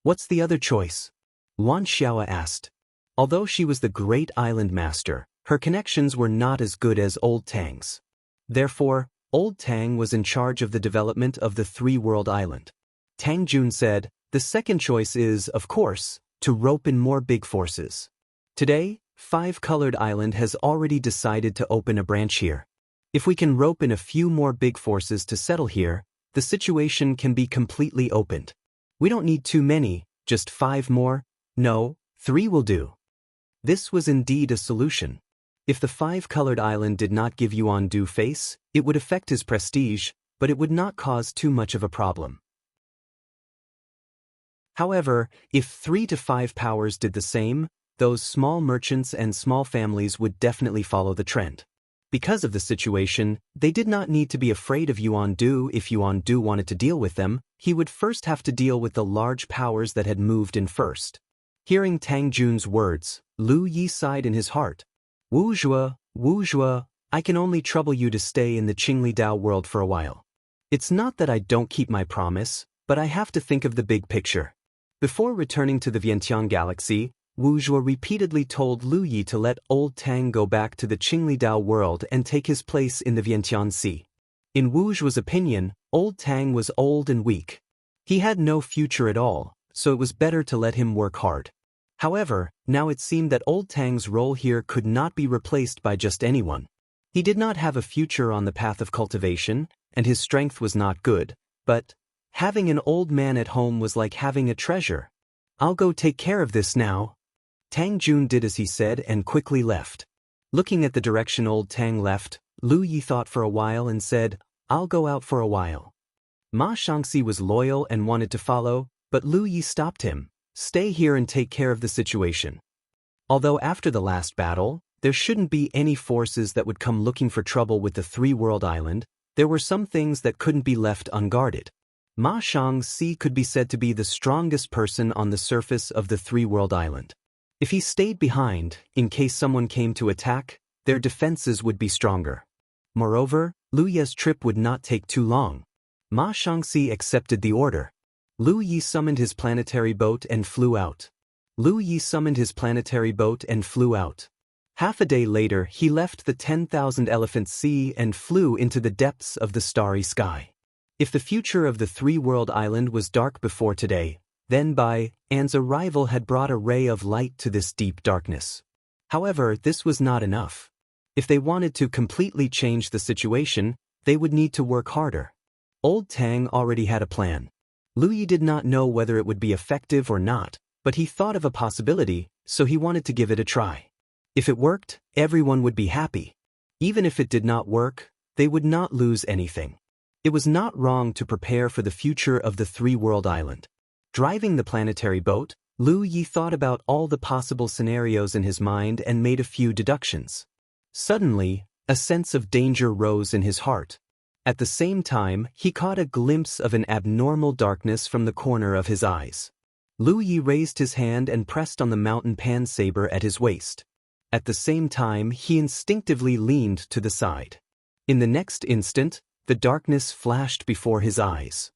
What's the other choice? Wan Xiao asked. Although she was the great island master, her connections were not as good as Old Tang's. Therefore, Old Tang was in charge of the development of the three-world island. Tang Jun said, the second choice is, of course, to rope in more big forces. Today, Five-Colored Island has already decided to open a branch here. If we can rope in a few more big forces to settle here, the situation can be completely opened. We don't need too many, just 5 more. No, 3 will do. This was indeed a solution. If the Five-Colored Island did not give Yuan Du face, it would affect his prestige, but it would not cause too much of a problem. However, if 3 to 5 powers did the same, those small merchants and small families would definitely follow the trend. Because of the situation, they did not need to be afraid of Yuan Du. If Yuan Du wanted to deal with them, he would first have to deal with the large powers that had moved in first. Hearing Tang Jun's words, Lu Yi sighed in his heart. Wu Zhuo, I can only trouble you to stay in the Qingli Dao world for a while. It's not that I don't keep my promise, but I have to think of the big picture. Before returning to the Vientiane galaxy, Wu Zhuo repeatedly told Lu Yi to let Old Tang go back to the Qingli Dao world and take his place in the Vientiane Sea. In Wu Zhuo's opinion, Old Tang was old and weak. He had no future at all, so it was better to let him work hard. However, now it seemed that Old Tang's role here could not be replaced by just anyone. He did not have a future on the path of cultivation, and his strength was not good, but having an old man at home was like having a treasure. I'll go take care of this now. Tang Jun did as he said and quickly left. Looking at the direction Old Tang left, Lu Yi thought for a while and said, I'll go out for a while. Ma Shangxi was loyal and wanted to follow, but Lu Yi stopped him. Stay here and take care of the situation. Although after the last battle, there shouldn't be any forces that would come looking for trouble with the three-world island, There were some things that couldn't be left unguarded. Ma Shangxi could be said to be the strongest person on the surface of the three-world island. If he stayed behind, in case someone came to attack, their defenses would be stronger. Moreover, Lu Ye's trip would not take too long. Ma Shangxi accepted the order. Lu Yi summoned his planetary boat and flew out. Half a day later, he left the 10,000 Elephant Sea and flew into the depths of the starry sky. If the future of the three-world island was dark before today, then Bai An's arrival had brought a ray of light to this deep darkness. However, this was not enough. If they wanted to completely change the situation, they would need to work harder. Old Tang already had a plan. Lu Yi did not know whether it would be effective or not, but he thought of a possibility, so he wanted to give it a try. If it worked, everyone would be happy. Even if it did not work, they would not lose anything. It was not wrong to prepare for the future of the three-world island. Driving the planetary boat, Lu Yi thought about all the possible scenarios in his mind and made a few deductions. Suddenly, a sense of danger rose in his heart. At the same time, he caught a glimpse of an abnormal darkness from the corner of his eyes. Lu Yi raised his hand and pressed on the mountain pan saber at his waist. At the same time, he instinctively leaned to the side. In the next instant, the darkness flashed before his eyes.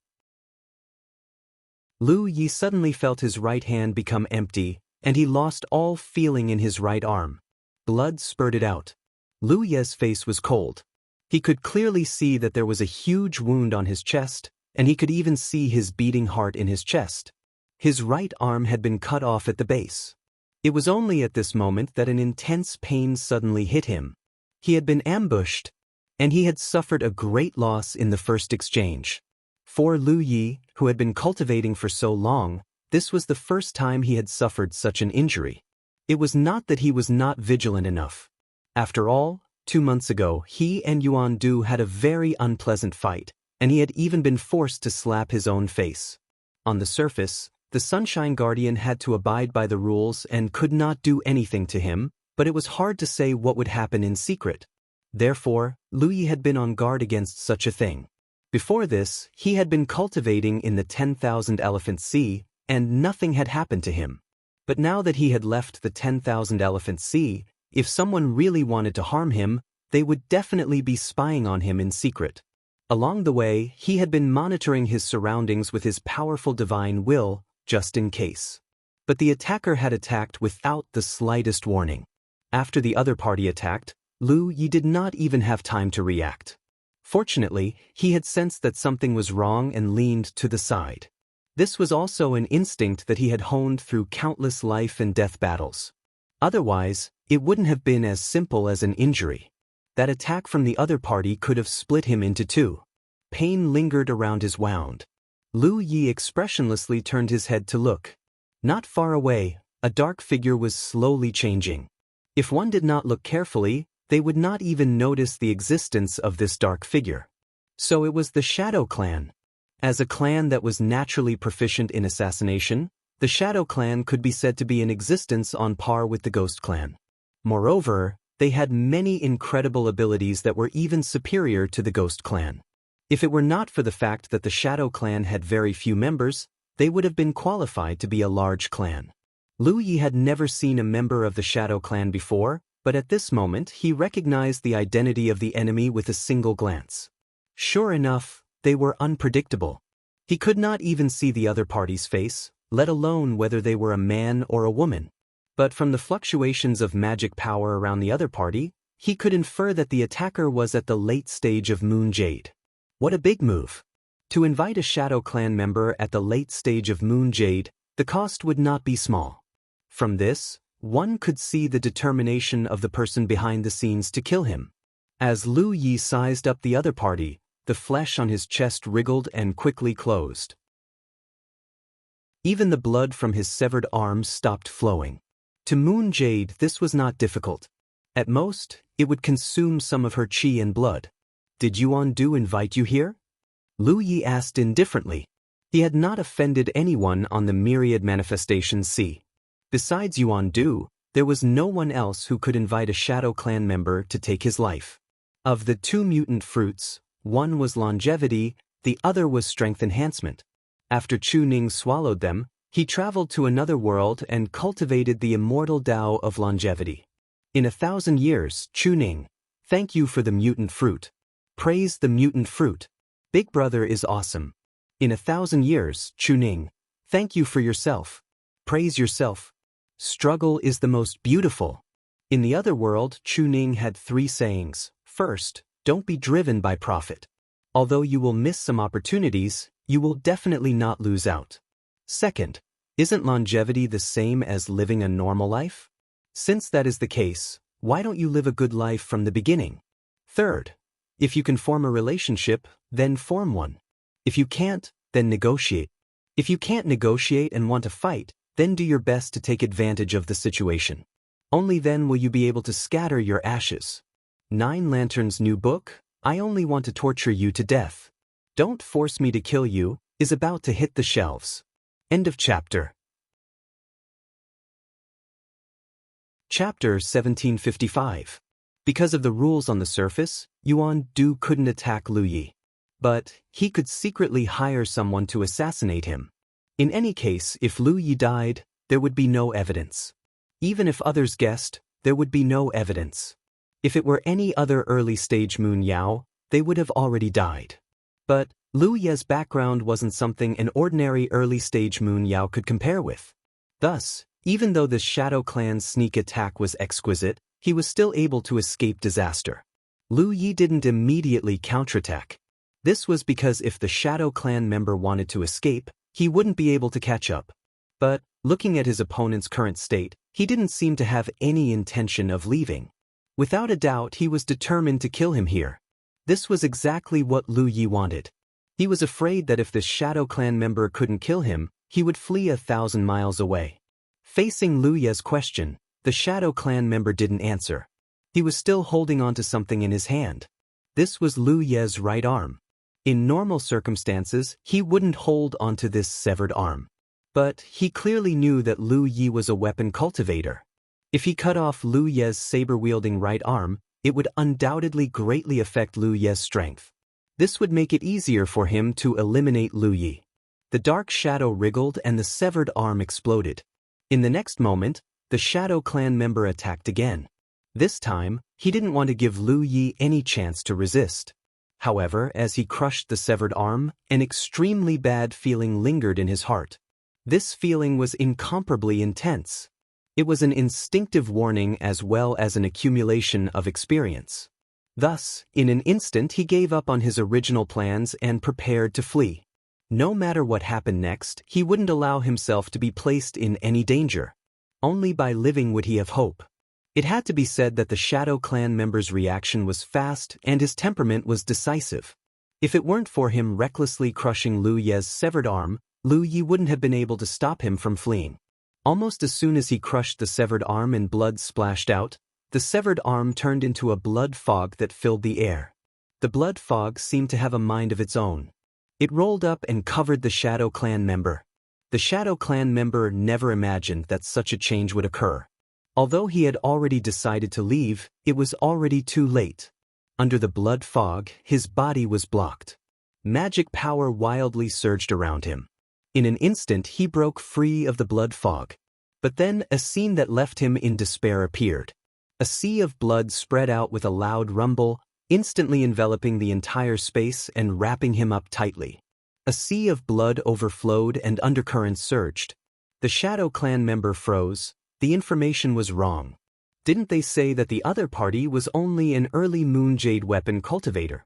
Lu Yi suddenly felt his right hand become empty, and he lost all feeling in his right arm. Blood spurted out. Lu Ye's face was cold. He could clearly see that there was a huge wound on his chest, and he could even see his beating heart in his chest. His right arm had been cut off at the base. It was only at this moment that an intense pain suddenly hit him. He had been ambushed, and he had suffered a great loss in the first exchange. For Lu Yi, who had been cultivating for so long, this was the first time he had suffered such an injury. It was not that he was not vigilant enough. After all, 2 months ago, he and Yuan Du had a very unpleasant fight, and he had even been forced to slap his own face. On the surface, the Sunshine Guardian had to abide by the rules and could not do anything to him, but it was hard to say what would happen in secret. Therefore, Lu Yi had been on guard against such a thing. Before this, he had been cultivating in the 10,000 Elephant Sea, and nothing had happened to him. But now that he had left the 10,000 Elephant Sea, if someone really wanted to harm him, they would definitely be spying on him in secret. Along the way, he had been monitoring his surroundings with his powerful divine will, just in case. But the attacker had attacked without the slightest warning. After the other party attacked, Lu Yi did not even have time to react. Fortunately, he had sensed that something was wrong and leaned to the side. This was also an instinct that he had honed through countless life and death battles. Otherwise, it wouldn't have been as simple as an injury. That attack from the other party could have split him into two. Pain lingered around his wound. Lu Yi expressionlessly turned his head to look. Not far away, a dark figure was slowly changing. If one did not look carefully, they would not even notice the existence of this dark figure. So it was the Shadow Clan. As a clan that was naturally proficient in assassination, the Shadow Clan could be said to be in existence on par with the Ghost Clan. Moreover, they had many incredible abilities that were even superior to the Ghost Clan. If it were not for the fact that the Shadow Clan had very few members, they would have been qualified to be a large clan. Lu Yi had never seen a member of the Shadow Clan before, but at this moment he recognized the identity of the enemy with a single glance. Sure enough, they were unpredictable. He could not even see the other party's face, let alone whether they were a man or a woman. But from the fluctuations of magic power around the other party, he could infer that the attacker was at the late stage of Moon Jade. What a big move! To invite a Shadow Clan member at the late stage of Moon Jade, the cost would not be small. From this, one could see the determination of the person behind the scenes to kill him. As Lu Yi sized up the other party, the flesh on his chest wriggled and quickly closed. Even the blood from his severed arms stopped flowing. To Moon Jade, this was not difficult. At most, it would consume some of her qi and blood. Did Yuan Du invite you here? Lu Yi asked indifferently. He had not offended anyone on the myriad manifestations sea. Besides Yuan Du, there was no one else who could invite a Shadow Clan member to take his life. Of the 2 mutant fruits, One was longevity, the other was strength enhancement. After Chu Ning swallowed them, he traveled to another world and cultivated the immortal Tao of longevity. In 1,000 years, Chu Ning, thank you for the mutant fruit. Praise the mutant fruit. Big Brother is awesome. In 1,000 years, Chu Ning, thank you for yourself. Praise yourself. Struggle is the most beautiful. In the other world, Chu Ning had 3 sayings. First, don't be driven by profit. Although you will miss some opportunities, you will definitely not lose out. Second, isn't longevity the same as living a normal life? Since that is the case, why don't you live a good life from the beginning? Third, if you can form a relationship, then form one. If you can't, then negotiate. If you can't negotiate and want to fight, then do your best to take advantage of the situation. Only then will you be able to scatter your ashes. 9 Lanterns' new book, I Only Want to Torture You to Death. Don't Force Me to Kill You, is about to hit the shelves. End of chapter. Chapter 1755. Because of the rules on the surface, Yuan Du couldn't attack Lu Yi. But he could secretly hire someone to assassinate him. In any case, if Lu Yi died, there would be no evidence. Even if others guessed, there would be no evidence. If it were any other early-stage Moon Yao, they would have already died. But Lu Ye's background wasn't something an ordinary early-stage Moon Yao could compare with. Thus, even though the Shadow Clan's sneak attack was exquisite, he was still able to escape disaster. Lu Yi didn't immediately counterattack. This was because if the Shadow Clan member wanted to escape, he wouldn't be able to catch up. But, looking at his opponent's current state, he didn't seem to have any intention of leaving. Without a doubt, he was determined to kill him here. This was exactly what Lu Yi wanted. He was afraid that if this Shadow Clan member couldn't kill him, he would flee 1,000 miles away. Facing Lu Ye's question, the Shadow Clan member didn't answer. He was still holding on to something in his hand. This was Lu Ye's right arm. In normal circumstances, he wouldn't hold onto this severed arm. But he clearly knew that Lu Yi was a weapon cultivator. If he cut off Lu Ye's saber-wielding right arm, it would undoubtedly greatly affect Lu Ye's strength. This would make it easier for him to eliminate Lu Yi. The dark shadow wriggled and the severed arm exploded. In the next moment, the Shadow Clan member attacked again. This time, he didn't want to give Lu Yi any chance to resist. However, as he crushed the severed arm, an extremely bad feeling lingered in his heart. This feeling was incomparably intense. It was an instinctive warning as well as an accumulation of experience. Thus, in an instant he gave up on his original plans and prepared to flee. No matter what happened next, he wouldn't allow himself to be placed in any danger. Only by living would he have hope. It had to be said that the Shadow Clan member's reaction was fast and his temperament was decisive. If it weren't for him recklessly crushing Lu Ye's severed arm, Lu Yi wouldn't have been able to stop him from fleeing. Almost as soon as he crushed the severed arm and blood splashed out, the severed arm turned into a blood fog that filled the air. The blood fog seemed to have a mind of its own. It rolled up and covered the Shadow Clan member. The Shadow Clan member never imagined that such a change would occur. Although he had already decided to leave, it was already too late. Under the blood fog, his body was blocked. Magic power wildly surged around him. In an instant he broke free of the blood fog. But then a scene that left him in despair appeared. A sea of blood spread out with a loud rumble, instantly enveloping the entire space and wrapping him up tightly. A sea of blood overflowed and undercurrents surged. The Shadow Clan member froze. The information was wrong. Didn't they say that the other party was only an early Moon Jade weapon cultivator?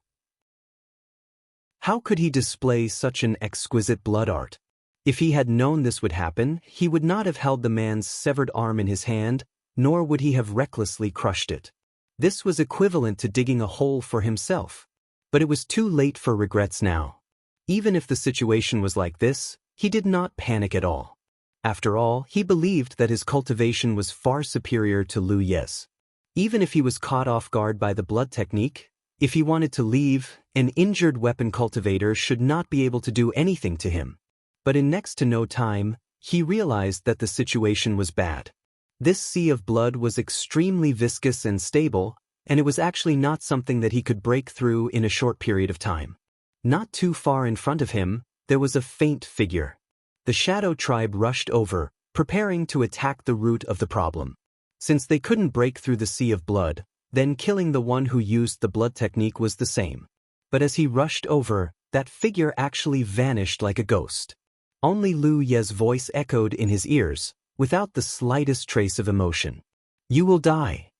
How could he display such an exquisite blood art? If he had known this would happen, he would not have held the man's severed arm in his hand, nor would he have recklessly crushed it. This was equivalent to digging a hole for himself. But it was too late for regrets now. Even if the situation was like this, he did not panic at all. After all, he believed that his cultivation was far superior to Lu Ye's. Even if he was caught off guard by the blood technique, if he wanted to leave, an injured weapon cultivator should not be able to do anything to him. But in next to no time, he realized that the situation was bad. This sea of blood was extremely viscous and stable, and it was actually not something that he could break through in a short period of time. Not too far in front of him, there was a faint figure. The Shadow Tribe rushed over, preparing to attack the root of the problem. Since they couldn't break through the sea of blood, then killing the one who used the blood technique was the same. But as he rushed over, that figure actually vanished like a ghost. Only Lu Ye's voice echoed in his ears, without the slightest trace of emotion. "You will die.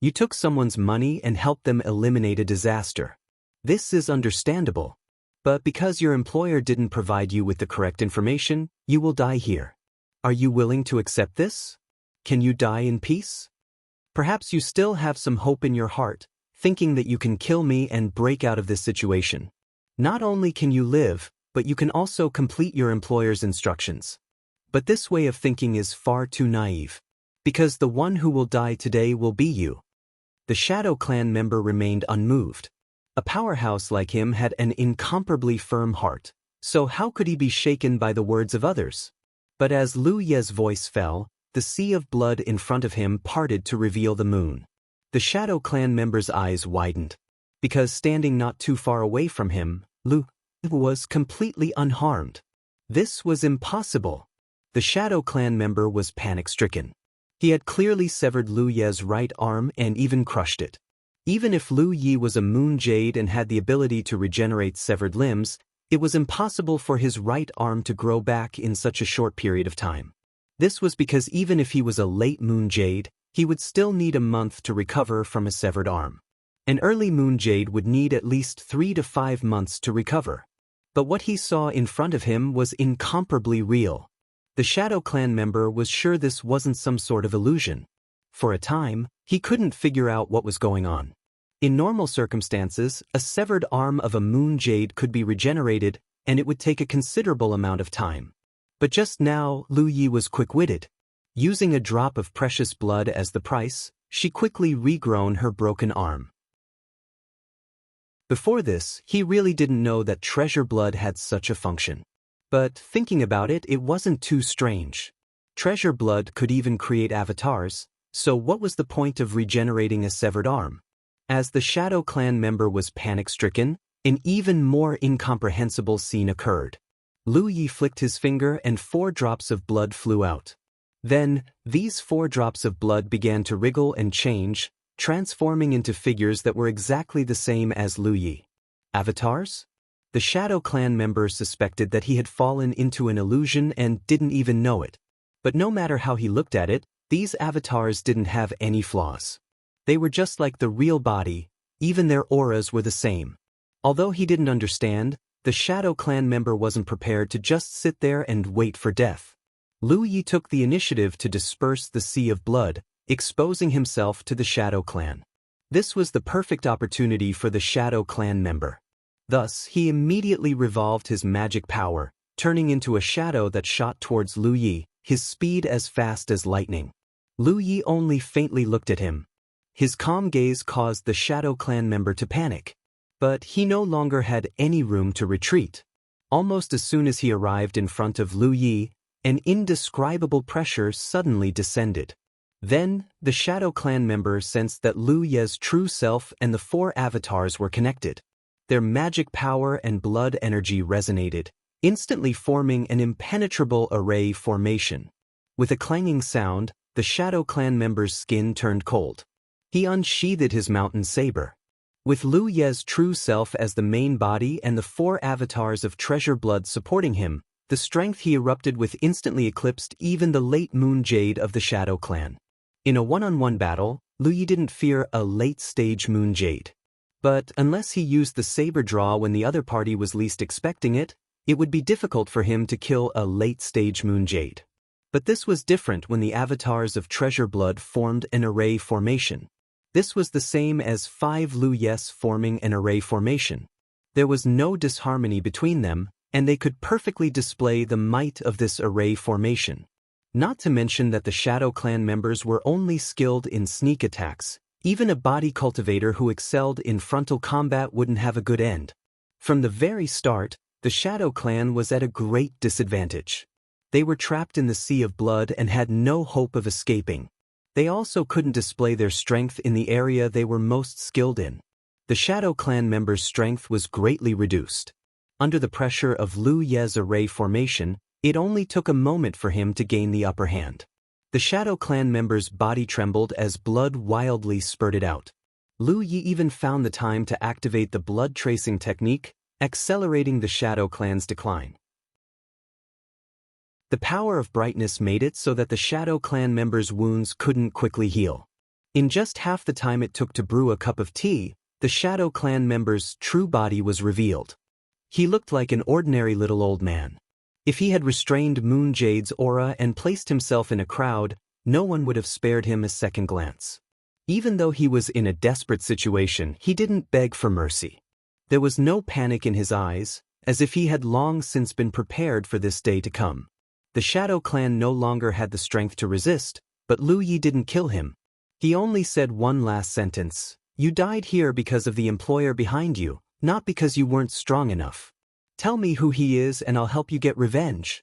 You took someone's money and helped them eliminate a disaster. This is understandable. But because your employer didn't provide you with the correct information, you will die here. Are you willing to accept this? Can you die in peace? Perhaps you still have some hope in your heart, thinking that you can kill me and break out of this situation. Not only can you live, but you can also complete your employer's instructions. But this way of thinking is far too naive. Because the one who will die today will be you." The Shadow Clan member remained unmoved. A powerhouse like him had an incomparably firm heart, so how could he be shaken by the words of others? But as Lu Ye's voice fell, the sea of blood in front of him parted to reveal the moon. The Shadow Clan member's eyes widened. Because standing not too far away from him, Lu was completely unharmed. This was impossible. The Shadow Clan member was panic-stricken. He had clearly severed Lu Ye's right arm and even crushed it. Even if Lu Yi was a moon jade and had the ability to regenerate severed limbs, it was impossible for his right arm to grow back in such a short period of time. This was because even if he was a late moon jade, he would still need a month to recover from a severed arm. An early moon jade would need at least 3 to 5 months to recover. But what he saw in front of him was incomparably real. The Shadow Clan member was sure this wasn't some sort of illusion. For a time, he couldn't figure out what was going on. In normal circumstances, a severed arm of a moon jade could be regenerated, and it would take a considerable amount of time. But just now, Lu Yi was quick-witted. Using a drop of precious blood as the price, she quickly regrown her broken arm. Before this, he really didn't know that treasure blood had such a function. But thinking about it, it wasn't too strange. Treasure blood could even create avatars, so what was the point of regenerating a severed arm? As the Shadow Clan member was panic-stricken, an even more incomprehensible scene occurred. Lu Yi flicked his finger and 4 drops of blood flew out. Then, these 4 drops of blood began to wriggle and change, transforming into figures that were exactly the same as Lu Yi. Avatars? The Shadow Clan member suspected that he had fallen into an illusion and didn't even know it. But no matter how he looked at it, these avatars didn't have any flaws. They were just like the real body, even their auras were the same. Although he didn't understand, the Shadow Clan member wasn't prepared to just sit there and wait for death. Lu Yi took the initiative to disperse the sea of blood, exposing himself to the Shadow Clan. This was the perfect opportunity for the Shadow Clan member. Thus, he immediately revolved his magic power, turning into a shadow that shot towards Lu Yi, his speed as fast as lightning. Lu Yi only faintly looked at him. His calm gaze caused the Shadow Clan member to panic. But he no longer had any room to retreat. Almost as soon as he arrived in front of Lu Yi, an indescribable pressure suddenly descended. Then, the Shadow Clan member sensed that Lu Ye's true self and the 4 avatars were connected. Their magic power and blood energy resonated, instantly forming an impenetrable array formation. With a clanging sound, the Shadow Clan member's skin turned cold. He unsheathed his mountain saber. With Lu Ye's true self as the main body and the 4 avatars of treasure blood supporting him, the strength he erupted with instantly eclipsed even the late moon jade of the Shadow Clan. In a one-on-one battle, Lu Yi didn't fear a late-stage moon jade. But unless he used the saber draw when the other party was least expecting it, it would be difficult for him to kill a late-stage moon jade. But this was different when the avatars of treasure blood formed an array formation. This was the same as 5 Lu Yes forming an array formation. There was no disharmony between them, and they could perfectly display the might of this array formation. Not to mention that the Shadow Clan members were only skilled in sneak attacks. Even a body cultivator who excelled in frontal combat wouldn't have a good end. From the very start, the Shadow Clan was at a great disadvantage. They were trapped in the sea of blood and had no hope of escaping. They also couldn't display their strength in the area they were most skilled in. The Shadow Clan members' strength was greatly reduced. Under the pressure of Lu Ye's array formation, it only took a moment for him to gain the upper hand. The Shadow Clan member's body trembled as blood wildly spurted out. Lu Yi even found the time to activate the blood tracing technique, accelerating the Shadow Clan's decline. The power of brightness made it so that the Shadow Clan members' wounds couldn't quickly heal. In just half the time it took to brew a cup of tea, the Shadow Clan member's true body was revealed. He looked like an ordinary little old man. If he had restrained Moon Jade's aura and placed himself in a crowd, no one would have spared him a second glance. Even though he was in a desperate situation, he didn't beg for mercy. There was no panic in his eyes, as if he had long since been prepared for this day to come. The Shadow Clan no longer had the strength to resist, but Lu Yi didn't kill him. He only said one last sentence: "You died here because of the employer behind you, not because you weren't strong enough. Tell me who he is and I'll help you get revenge."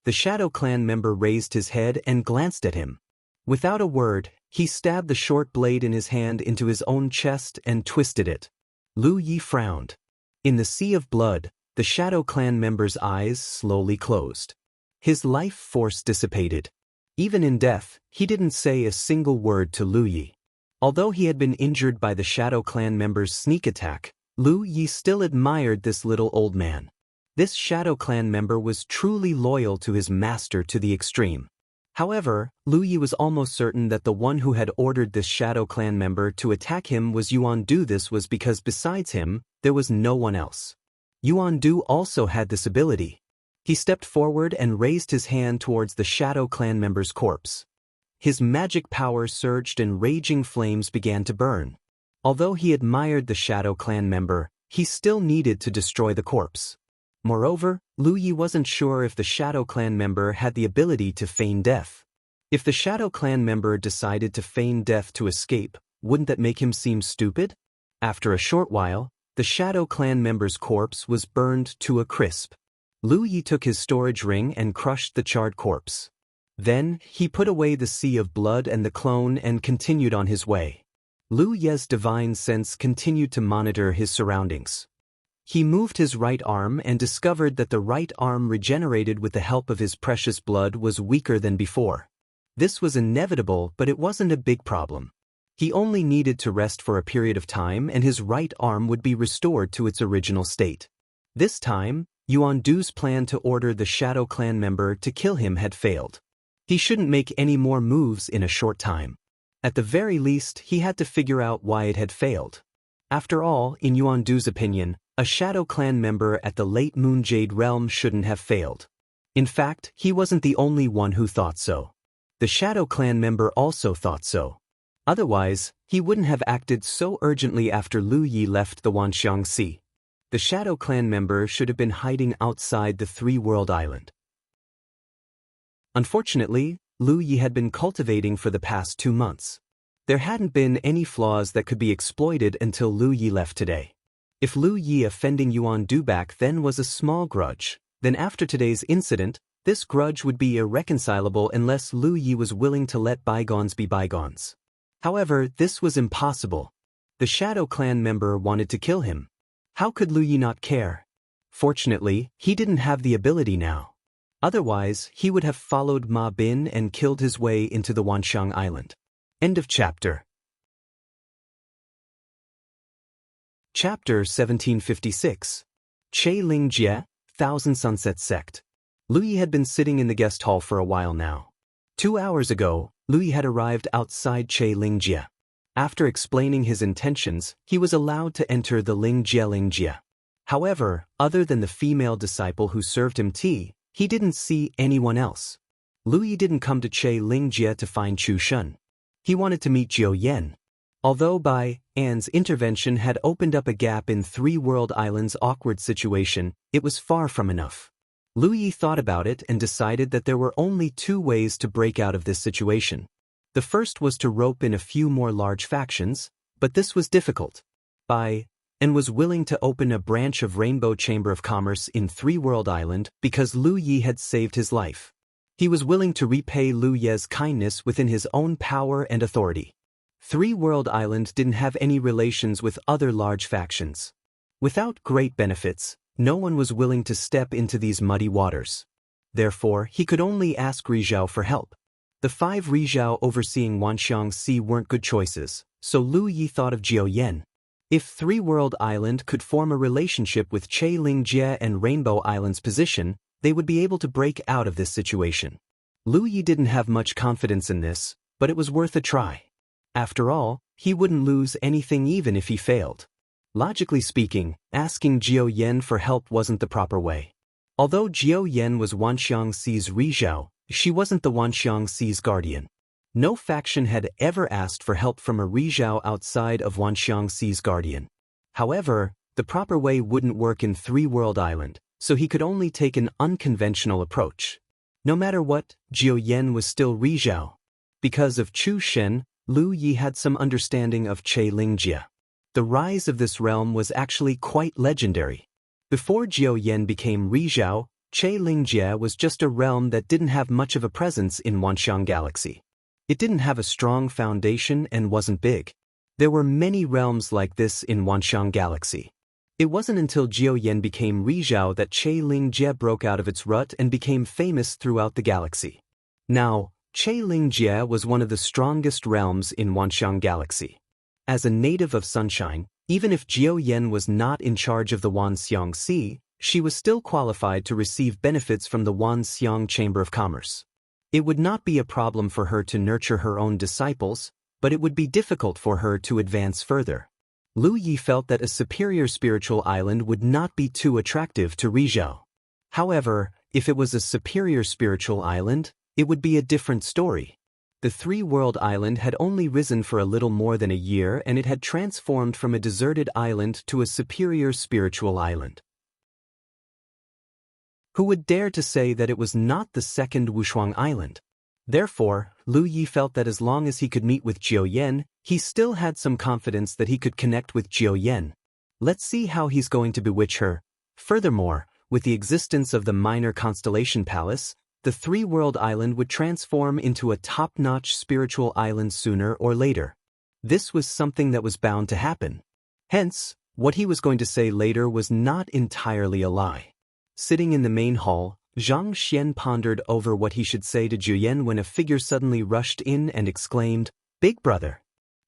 The Shadow Clan member raised his head and glanced at him. Without a word, he stabbed the short blade in his hand into his own chest and twisted it. Lu Yi frowned. In the sea of blood, the Shadow Clan member's eyes slowly closed. His life force dissipated. Even in death, he didn't say a single word to Lu Yi. Although he had been injured by the Shadow Clan member's sneak attack, Lu Yi still admired this little old man. This Shadow Clan member was truly loyal to his master to the extreme. However, Lu Yi was almost certain that the one who had ordered this Shadow Clan member to attack him was Yuan Du. This was because besides him, there was no one else. Yuan Du also had this ability. He stepped forward and raised his hand towards the Shadow Clan member's corpse. His magic power surged and raging flames began to burn. Although he admired the Shadow Clan member, he still needed to destroy the corpse. Moreover, Lu Yi wasn't sure if the Shadow Clan member had the ability to feign death. If the Shadow Clan member decided to feign death to escape, wouldn't that make him seem stupid? After a short while, the Shadow Clan member's corpse was burned to a crisp. Lu Yi took his storage ring and crushed the charred corpse. Then, he put away the sea of blood and the clone and continued on his way. Lu Ye's divine sense continued to monitor his surroundings. He moved his right arm and discovered that the right arm regenerated with the help of his precious blood was weaker than before. This was inevitable, but it wasn't a big problem. He only needed to rest for a period of time and his right arm would be restored to its original state. This time, Yuan Du's plan to order the Shadow Clan member to kill him had failed. He shouldn't make any more moves in a short time. At the very least, he had to figure out why it had failed. After all, in Yuan Du's opinion, a Shadow Clan member at the late Moon Jade realm shouldn't have failed. In fact, he wasn't the only one who thought so. The Shadow Clan member also thought so. Otherwise, he wouldn't have acted so urgently after Lu Yi left the Wanxiang Sea. The Shadow Clan member should have been hiding outside the Three-World Island. Unfortunately, Lu Yi had been cultivating for the past 2 months. There hadn't been any flaws that could be exploited until Lu Yi left today. If Lu Yi offending Yuan Du back then was a small grudge, then after today's incident, this grudge would be irreconcilable unless Lu Yi was willing to let bygones be bygones. However, this was impossible. The Shadow Clan member wanted to kill him. How could Lu Yi not care? Fortunately, he didn't have the ability now. Otherwise, he would have followed Ma Bin and killed his way into the Wanxiang Island. End of chapter. Chapter 1756. Che Ling Jie, Thousand Sunset Sect. Lu Yi had been sitting in the guest hall for a while now. 2 hours ago, Lu Yi had arrived outside Che Ling Jie. After explaining his intentions, he was allowed to enter the Ling Jie. However, other than the female disciple who served him tea, he didn't see anyone else. Lu Yi didn't come to Che Ling Jie to find Chu Shun. He wanted to meet Jiu Yen. Although Bai An's intervention had opened up a gap in Three-World Island's awkward situation, it was far from enough. Lu Yi thought about it and decided that there were only 2 ways to break out of this situation. The first was to rope in a few more large factions, but this was difficult. Bai An was willing to open a branch of Rainbow Chamber of Commerce in Three-World Island because Lu Yi had saved his life. He was willing to repay Lu Ye's kindness within his own power and authority. Three World Island didn't have any relations with other large factions. Without great benefits, no one was willing to step into these muddy waters. Therefore, he could only ask Rizhao for help. The 5 Rizhao overseeing Wanxiang Sea weren't good choices, so Lu Yi thought of Jiao Yan. If Three World Island could form a relationship with Che Lingjie and Rainbow Island's position, they would be able to break out of this situation. Lu Yi didn't have much confidence in this, but it was worth a try. After all, he wouldn't lose anything even if he failed. Logically speaking, asking Jiao Yan for help wasn't the proper way. Although Jiao Yan was Wanxiang Sea's Rizhao, she wasn't the Wanxiang Sea's guardian. No faction had ever asked for help from a Rizhao outside of Wanxiang Sea's guardian. However, the proper way wouldn't work in Three World Island, so he could only take an unconventional approach. No matter what, Jiao Yan was still Rizhao. Because of Chu Shen, Lu Yi had some understanding of Che Lingjie. The rise of this realm was actually quite legendary. Before Jiao Yan became Rizhao, Che Lingjie was just a realm that didn't have much of a presence in Wanxiang Galaxy. It didn't have a strong foundation and wasn't big. There were many realms like this in Wanxiang Galaxy. It wasn't until Jiao Yan became Rizhao that Che Lingjie broke out of its rut and became famous throughout the galaxy. Now, Che Lingjie was one of the strongest realms in Wanxiang Galaxy. As a native of Sunshine, even if Jiao Yan was not in charge of the Wanxiang Sea, she was still qualified to receive benefits from the Wanxiang Chamber of Commerce. It would not be a problem for her to nurture her own disciples, but it would be difficult for her to advance further. Lu Yi felt that a superior spiritual island would not be too attractive to Rizhao. However, if it was a superior spiritual island, it would be a different story. The Three World Island had only risen for a little more than a year and it had transformed from a deserted island to a superior spiritual island. Who would dare to say that it was not the second Wushuang Island? Therefore, Lu Yi felt that as long as he could meet with Jiao Yan, he still had some confidence that he could connect with Jiao Yan. Let's see how he's going to bewitch her. Furthermore, with the existence of the minor constellation palace, the Three World Island would transform into a top-notch spiritual island sooner or later. This was something that was bound to happen. Hence, what he was going to say later was not entirely a lie. Sitting in the main hall, Zhang Xian pondered over what he should say to Jiao Yan when a figure suddenly rushed in and exclaimed, "Big brother!"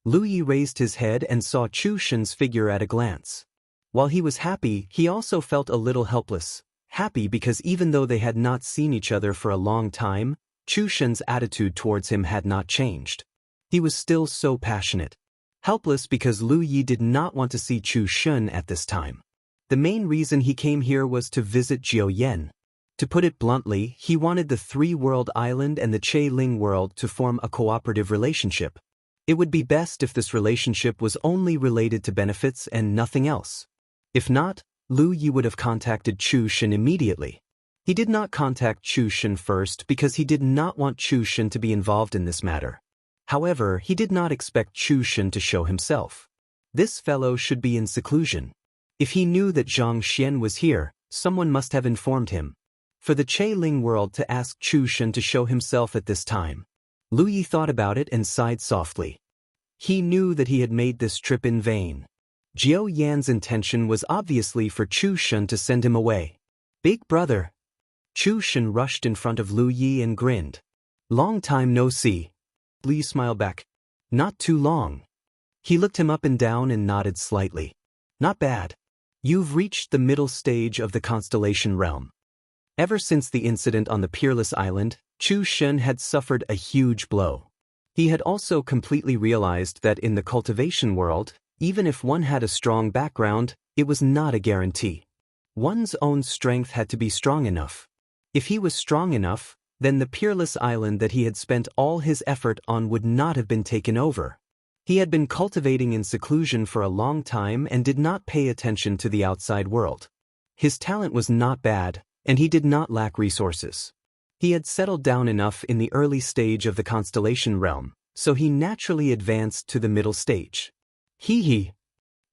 Lu Yi raised his head and saw Chu Shen's figure at a glance. While he was happy, he also felt a little helpless. Happy because even though they had not seen each other for a long time, Chu Shen's attitude towards him had not changed. He was still so passionate. Helpless because Lu Yi did not want to see Chu Shen at this time. The main reason he came here was to visit Jiao Yan. To put it bluntly, he wanted the Three World Island and the Che Ling world to form a cooperative relationship. It would be best if this relationship was only related to benefits and nothing else. If not, Lu Yi would have contacted Chu Shen immediately. He did not contact Chu Shen first because he did not want Chu Shen to be involved in this matter. However, he did not expect Chu Shen to show himself. This fellow should be in seclusion. If he knew that Zhang Xian was here, someone must have informed him. For the Che Ling world to ask Chu Shen to show himself at this time. Lu Yi thought about it and sighed softly. He knew that he had made this trip in vain. Jiao Yan's intention was obviously for Chu Shen to send him away. "Big brother." Chu Shen rushed in front of Lu Yi and grinned. "Long time no see." Lu Yi smiled back. "Not too long." He looked him up and down and nodded slightly. "Not bad. You've reached the middle stage of the constellation realm." Ever since the incident on the Peerless Island, Chu Shen had suffered a huge blow. He had also completely realized that in the cultivation world, even if one had a strong background, it was not a guarantee. One's own strength had to be strong enough. If he was strong enough, then the Peerless Island that he had spent all his effort on would not have been taken over. He had been cultivating in seclusion for a long time and did not pay attention to the outside world. His talent was not bad, and he did not lack resources. He had settled down enough in the early stage of the constellation realm, so he naturally advanced to the middle stage. Hee.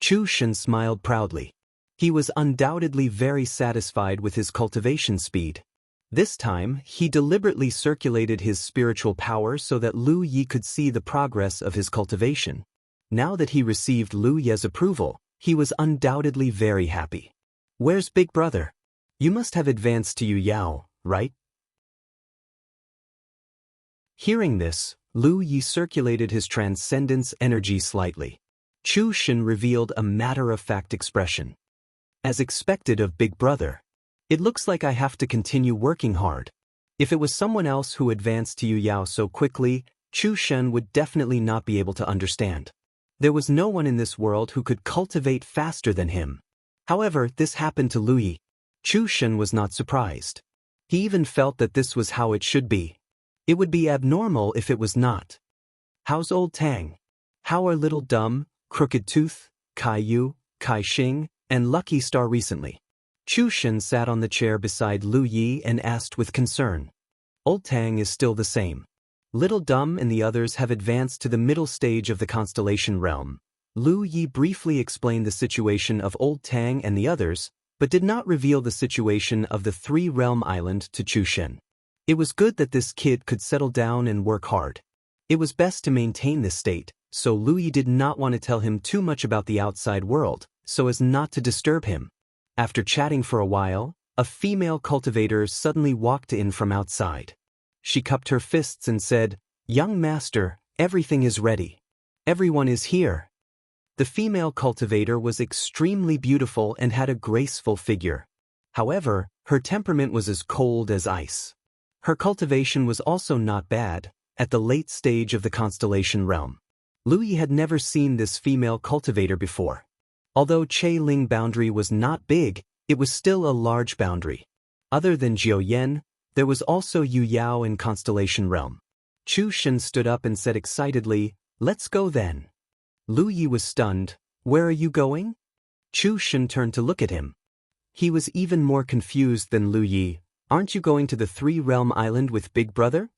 Chu Shen smiled proudly. He was undoubtedly very satisfied with his cultivation speed. This time, he deliberately circulated his spiritual power so that Lu Yi could see the progress of his cultivation. Now that he received Lu Ye's approval, he was undoubtedly very happy. "Where's Big Brother? You must have advanced to Yu Yao, right?" Hearing this, Lu Yi circulated his transcendence energy slightly. Chu Shen revealed a matter-of-fact expression. "As expected of Big Brother. It looks like I have to continue working hard. If it was someone else who advanced to Yu Yao so quickly, Chu Shen would definitely not be able to understand. There was no one in this world who could cultivate faster than him. However, this happened to Lu Yi. Chu Shen was not surprised. He even felt that this was how it should be. It would be abnormal if it was not. How's old Tang? How are Little Dumb, Crooked Tooth, Kai Yu, Kai Xing, and Lucky Star recently?" Chu Shen sat on the chair beside Lu Yi and asked with concern. "Old Tang is still the same. Little Dumb and the others have advanced to the middle stage of the constellation realm." Lu Yi briefly explained the situation of Old Tang and the others, but did not reveal the situation of the three-realm island to Chu Shen. It was good that this kid could settle down and work hard. It was best to maintain this state, so Lu Yi did not want to tell him too much about the outside world, so as not to disturb him. After chatting for a while, a female cultivator suddenly walked in from outside. She cupped her fists and said, "Young master, everything is ready. Everyone is here." The female cultivator was extremely beautiful and had a graceful figure. However, her temperament was as cold as ice. Her cultivation was also not bad, at the late stage of the constellation realm. Lu Yi had never seen this female cultivator before. Although Che Ling boundary was not big, it was still a large boundary. Other than Jiao Yan, there was also Yu Yao in constellation realm. Chu Shen stood up and said excitedly, "Let's go then." Lu Yi was stunned. "Where are you going?" Chu Shen turned to look at him. He was even more confused than Lu Yi. "Aren't you going to the three-realm island with Big Brother?"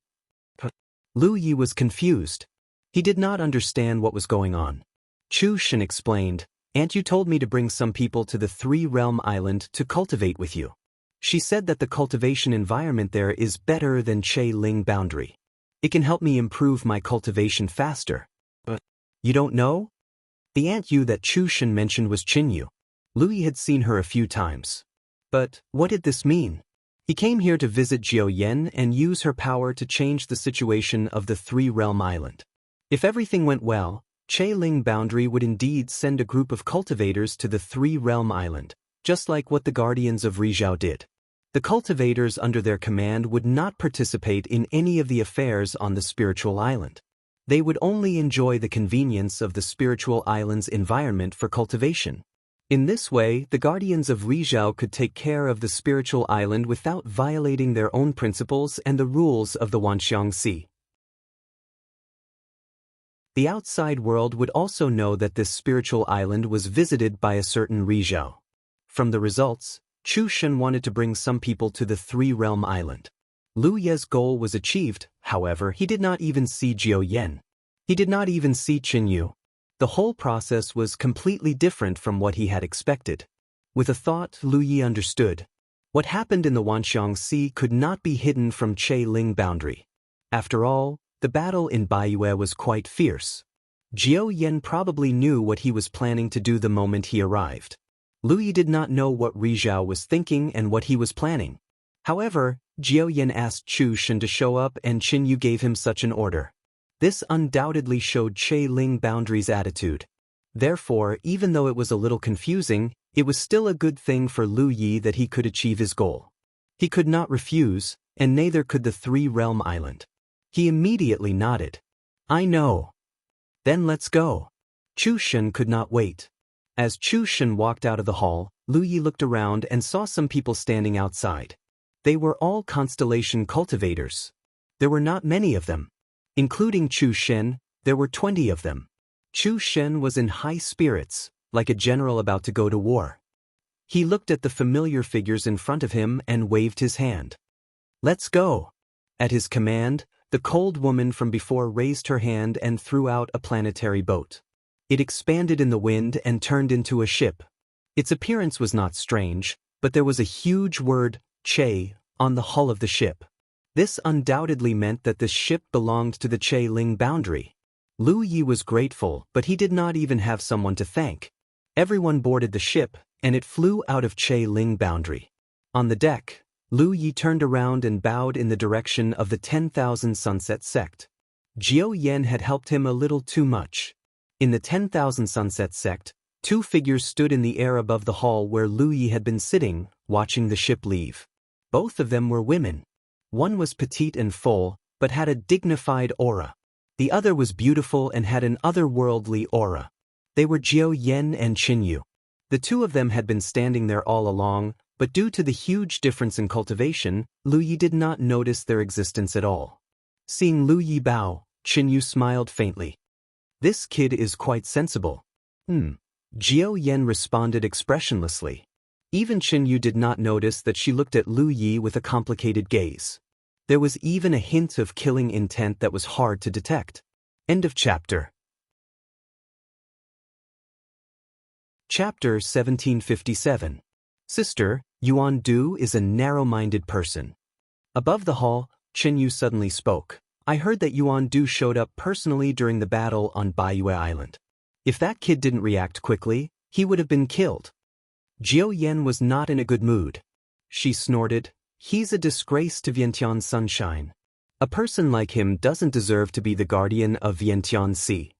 Lu Yi was confused. He did not understand what was going on. Chu Shen explained, "Aunt you told me to bring some people to the three-realm island to cultivate with you. She said that the cultivation environment there is better than Che Ling boundary. It can help me improve my cultivation faster." "But you don't know?" The Aunt Yu that Chu Shen mentioned was Qin Yu. Lu Yi had seen her a few times. But what did this mean? He came here to visit Jiao Yan and use her power to change the situation of the three-realm island. If everything went well, Che Ling boundary would indeed send a group of cultivators to the three-realm island, just like what the Guardians of Rizhao did. The cultivators under their command would not participate in any of the affairs on the spiritual island. They would only enjoy the convenience of the spiritual island's environment for cultivation. In this way, the Guardians of Rizhao could take care of the spiritual island without violating their own principles and the rules of the Wanxiang Sea. The outside world would also know that this spiritual island was visited by a certain Rizhao. From the results, Chu Shen wanted to bring some people to the three-realm island. Lu Ye's goal was achieved, however, he did not even see Jiao Yan. He did not even see Qin Yu. The whole process was completely different from what he had expected. With a thought, Lu Yi understood. What happened in the Wanxiang Sea could not be hidden from Che Ling boundary. After all, the battle in Baiyue was quite fierce. Jiao Yan probably knew what he was planning to do the moment he arrived. Lu Yi did not know what Rizhao was thinking and what he was planning. However, Jiao Yan asked Chu Shen to show up and Qin Yu gave him such an order. This undoubtedly showed Che Ling boundary's attitude. Therefore, even though it was a little confusing, it was still a good thing for Lu Yi that he could achieve his goal. He could not refuse, and neither could the three-realm island. He immediately nodded. "I know. Then let's go." Chu Shen could not wait. As Chu Shen walked out of the hall, Lu Yi looked around and saw some people standing outside. They were all constellation cultivators. There were not many of them. Including Chu Shen, there were 20 of them. Chu Shen was in high spirits, like a general about to go to war. He looked at the familiar figures in front of him and waved his hand. "Let's go." At his command, the cold woman from before raised her hand and threw out a planetary boat. It expanded in the wind and turned into a ship. Its appearance was not strange, but there was a huge word, Che, on the hull of the ship. This undoubtedly meant that this ship belonged to the Che Ling boundary. Lu Yi was grateful, but he did not even have someone to thank. Everyone boarded the ship, and it flew out of Che Ling boundary. On the deck, Lu Yi turned around and bowed in the direction of the 10,000 Sunset sect. Jiao Yan had helped him a little too much. In the 10,000 Sunset sect, two figures stood in the air above the hall where Lu Yi had been sitting, watching the ship leave. Both of them were women. One was petite and full, but had a dignified aura. The other was beautiful and had an otherworldly aura. They were Jiao Yan and Qin Yu. The two of them had been standing there all along, but due to the huge difference in cultivation, Lu Yi did not notice their existence at all. Seeing Lu Yi bow, Qin Yu smiled faintly. "This kid is quite sensible." Jiao Yan responded expressionlessly. Even Qin Yu did not notice that she looked at Lu Yi with a complicated gaze. There was even a hint of killing intent that was hard to detect. End of chapter. Chapter 1757. Sister, Yuan Du is a narrow-minded person. Above the hall, Qin Yu suddenly spoke. "I heard that Yuan Du showed up personally during the battle on Baiyue Island. If that kid didn't react quickly, he would have been killed." Jiao Yan was not in a good mood. She snorted, "He's a disgrace to Vientiane Sunshine. A person like him doesn't deserve to be the guardian of Vientiane Sea.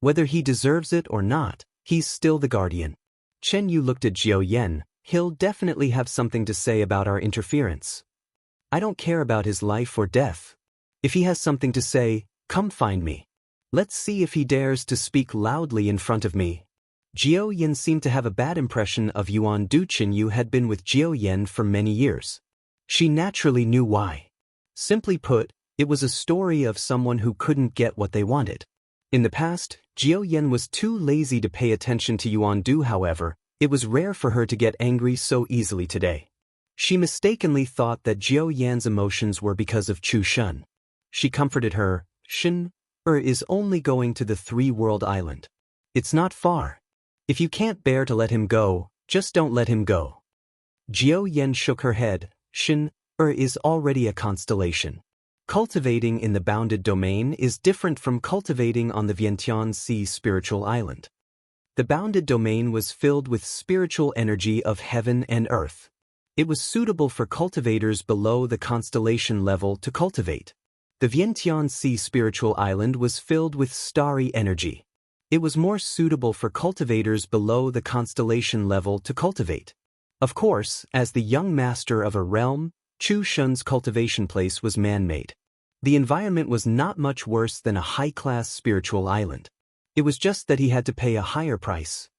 Whether he deserves it or not, he's still the guardian." Chen Yu looked at Jiao Yan. "He'll definitely have something to say about our interference. I don't care about his life or death. If he has something to say, come find me. Let's see if he dares to speak loudly in front of me." Jiao Yan seemed to have a bad impression of Yuan Du. Qin Yu had been with Jiao Yan for many years. She naturally knew why. Simply put, it was a story of someone who couldn't get what they wanted. In the past, Jiao Yan was too lazy to pay attention to Yuan Du. However, it was rare for her to get angry so easily today. She mistakenly thought that Jiao Yan's emotions were because of Chu Shun. She comforted her. "Shin is only going to the three-world island. It's not far. If you can't bear to let him go, just don't let him go." Jiao Yan shook her head. "Shin is already a constellation. Cultivating in the bounded domain is different from cultivating on the Vientiane Sea spiritual island. The bounded domain was filled with spiritual energy of heaven and earth. It was suitable for cultivators below the constellation level to cultivate. The Vientiane Sea spiritual island was filled with starry energy. It was more suitable for cultivators below the constellation level to cultivate. Of course, as the young master of a realm, Chu Shun's cultivation place was man-made. The environment was not much worse than a high-class spiritual island. It was just that he had to pay a higher price.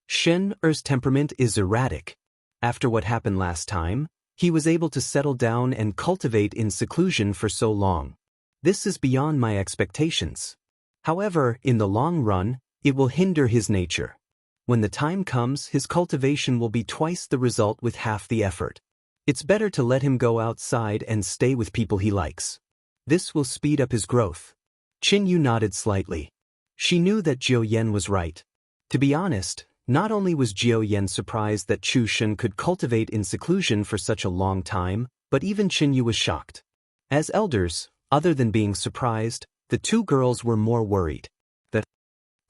Shen Er's temperament is erratic. After what happened last time, he was able to settle down and cultivate in seclusion for so long. This is beyond my expectations. However, in the long run, it will hinder his nature. When the time comes, his cultivation will be twice the result with half the effort. It's better to let him go outside and stay with people he likes. This will speed up his growth." Qin Yu nodded slightly. She knew that Jiao Yan was right. To be honest, not only was Jiao Yan surprised that Chu Shun could cultivate in seclusion for such a long time, but even Qin Yu was shocked. As elders, other than being surprised, the two girls were more worried.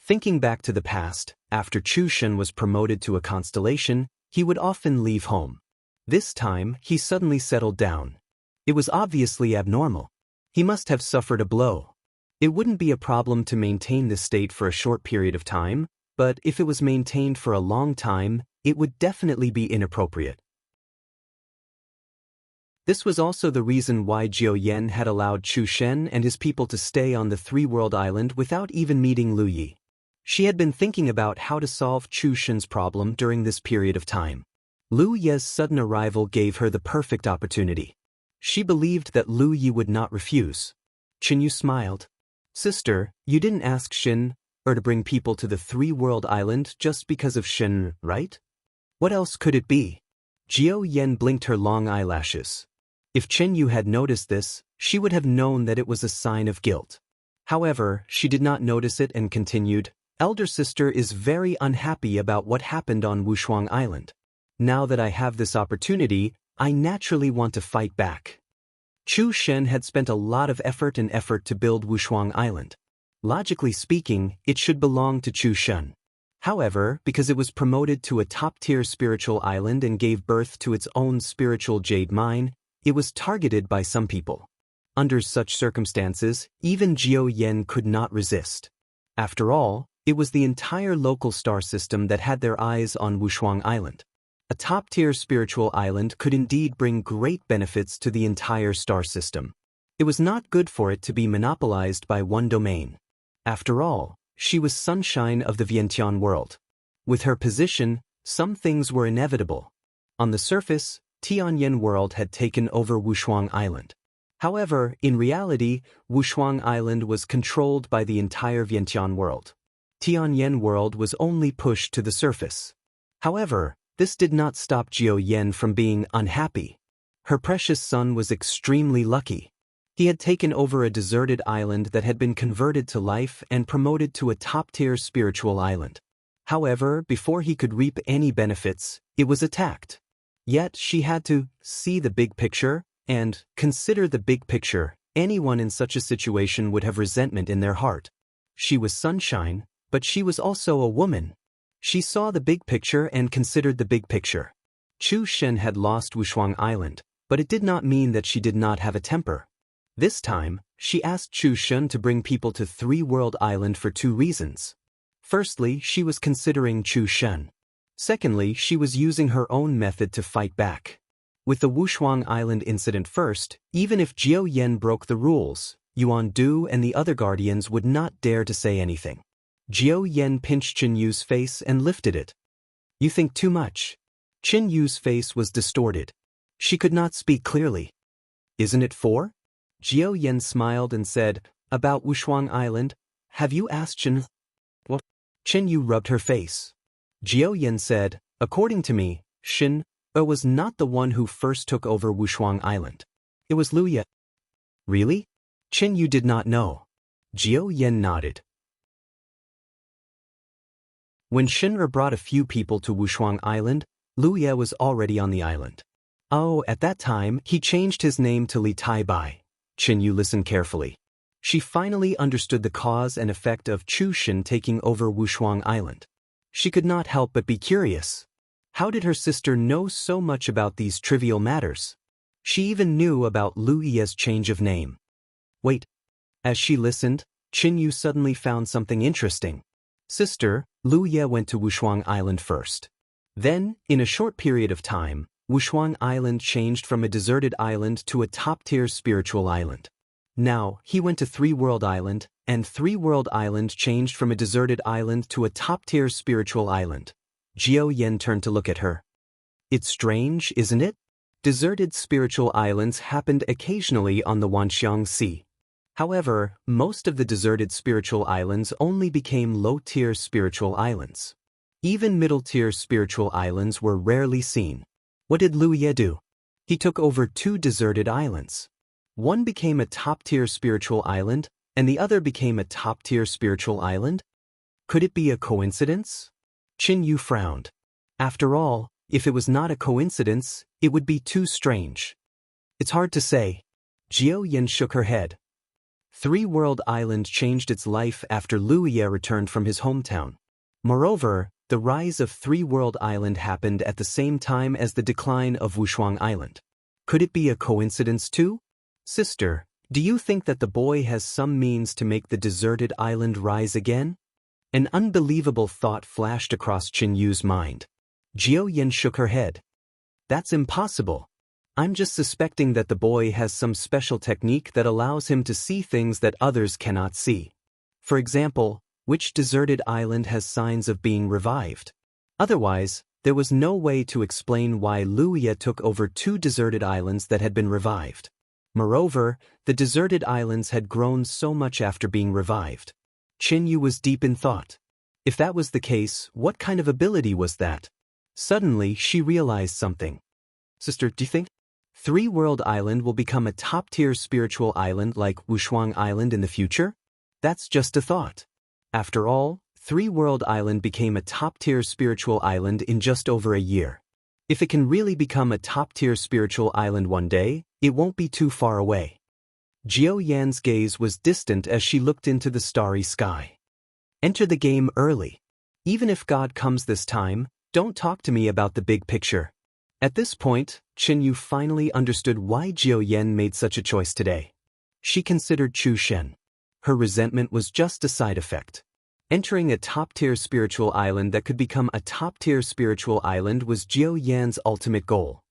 Thinking back to the past, after Chu Shun was promoted to a constellation, he would often leave home. This time, he suddenly settled down. It was obviously abnormal. He must have suffered a blow. It wouldn't be a problem to maintain this state for a short period of time, but if it was maintained for a long time, it would definitely be inappropriate. This was also the reason why Jiao Yan had allowed Chu Shen and his people to stay on the three-world island without even meeting Lu Yi. She had been thinking about how to solve Chu Shen's problem during this period of time. Lu Yi's sudden arrival gave her the perfect opportunity. She believed that Lu Yi would not refuse. Qin Yu smiled. "Sister, you didn't ask Shin to bring people to the three-world island just because of Shin, right? What else could it be?" Jiao Yan blinked her long eyelashes. If Qin Yu had noticed this, she would have known that it was a sign of guilt. However, she did not notice it and continued, "Elder sister is very unhappy about what happened on Wushuang Island. Now that I have this opportunity, I naturally want to fight back. Chu Shen had spent a lot of effort to build Wushuang Island. Logically speaking, it should belong to Chu Shen. However, because it was promoted to a top-tier spiritual island and gave birth to its own spiritual jade mine, it was targeted by some people. Under such circumstances, even Jiao Yen could not resist. After all, it was the entire local star system that had their eyes on Wushuang Island. A top-tier spiritual island could indeed bring great benefits to the entire star system. It was not good for it to be monopolized by one domain. After all, she was sunshine of the Vientiane world. With her position, some things were inevitable. On the surface, Tianyan world had taken over Wushuang Island. However, in reality, Wushuang Island was controlled by the entire Vientiane world. Tianyan world was only pushed to the surface. However, this did not stop Jiao Yen from being unhappy. Her precious son was extremely lucky. He had taken over a deserted island that had been converted to life and promoted to a top-tier spiritual island. However, before he could reap any benefits, it was attacked. Yet she had to see the big picture and consider the big picture. Anyone in such a situation would have resentment in their heart. She was sunshine, but she was also a woman. She saw the big picture and considered the big picture. Chu Shen had lost Wushuang Island, but it did not mean that she did not have a temper. This time, she asked Chu Shen to bring people to Three World Island for two reasons. Firstly, she was considering Chu Shen. Secondly, she was using her own method to fight back. With the Wushuang Island incident first, even if Jiao Yen broke the rules, Yuan Du and the other guardians would not dare to say anything. Jiao Yen pinched Qin Yu's face and lifted it. You think too much. Qin Yu's face was distorted. She could not speak clearly. Isn't it 4? Jiao Yen smiled and said, about Wushuang Island, have you asked Qin? What? Qin Yu rubbed her face. Jiao Yen said, according to me, Qin was not the one who first took over Wushuang Island. It was Lu Ye. Really? Qin Yu did not know. Jiao Yen nodded. When Shinra brought a few people to Wushuang Island, Lu Ye was already on the island. Oh, at that time, he changed his name to Li Tai Bai. Qin Yu listened carefully. She finally understood the cause and effect of Chu Shen taking over Wushuang Island. She could not help but be curious. How did her sister know so much about these trivial matters? She even knew about Lu Ye's change of name. Wait. As she listened, Qin Yu suddenly found something interesting. Sister, Lu Ye went to Wushuang Island first. Then, in a short period of time, Wushuang Island changed from a deserted island to a top-tier spiritual island. Now, he went to Three World Island, and Three World Island changed from a deserted island to a top-tier spiritual island. Jiao Yen turned to look at her. It's strange, isn't it? Deserted spiritual islands happened occasionally on the Wanxiang Sea. However, most of the deserted spiritual islands only became low-tier spiritual islands. Even middle-tier spiritual islands were rarely seen. What did Lu Ye do? He took over 2 deserted islands. One became a top-tier spiritual island, and the other became a top-tier spiritual island? Could it be a coincidence? Qin Yu frowned. After all, if it was not a coincidence, it would be too strange. It's hard to say. Jiao Yen shook her head. Three World Island changed its life after Lu Ye returned from his hometown. Moreover, the rise of Three World Island happened at the same time as the decline of Wushuang Island. Could it be a coincidence too? Sister, do you think that the boy has some means to make the deserted island rise again? An unbelievable thought flashed across Qin Yu's mind. Jiao Yen shook her head. That's impossible. I'm just suspecting that the boy has some special technique that allows him to see things that others cannot see. For example, which deserted island has signs of being revived? Otherwise, there was no way to explain why Lu Ye took over 2 deserted islands that had been revived. Moreover, the deserted islands had grown so much after being revived. Qin Yu was deep in thought. If that was the case, what kind of ability was that? Suddenly, she realized something. Sister, do you think Three World Island will become a top-tier spiritual island like Wushuang Island in the future? That's just a thought. After all, Three World Island became a top-tier spiritual island in just over a year. If it can really become a top-tier spiritual island one day, it won't be too far away. Jiao Yan's gaze was distant as she looked into the starry sky. Enter the game early. Even if God comes this time, don't talk to me about the big picture. At this point, Chen Yu finally understood why Jiao Yan made such a choice today. She considered Chu Shen. Her resentment was just a side effect. Entering a top-tier spiritual island that could become a top-tier spiritual island was Jiao Yan's ultimate goal.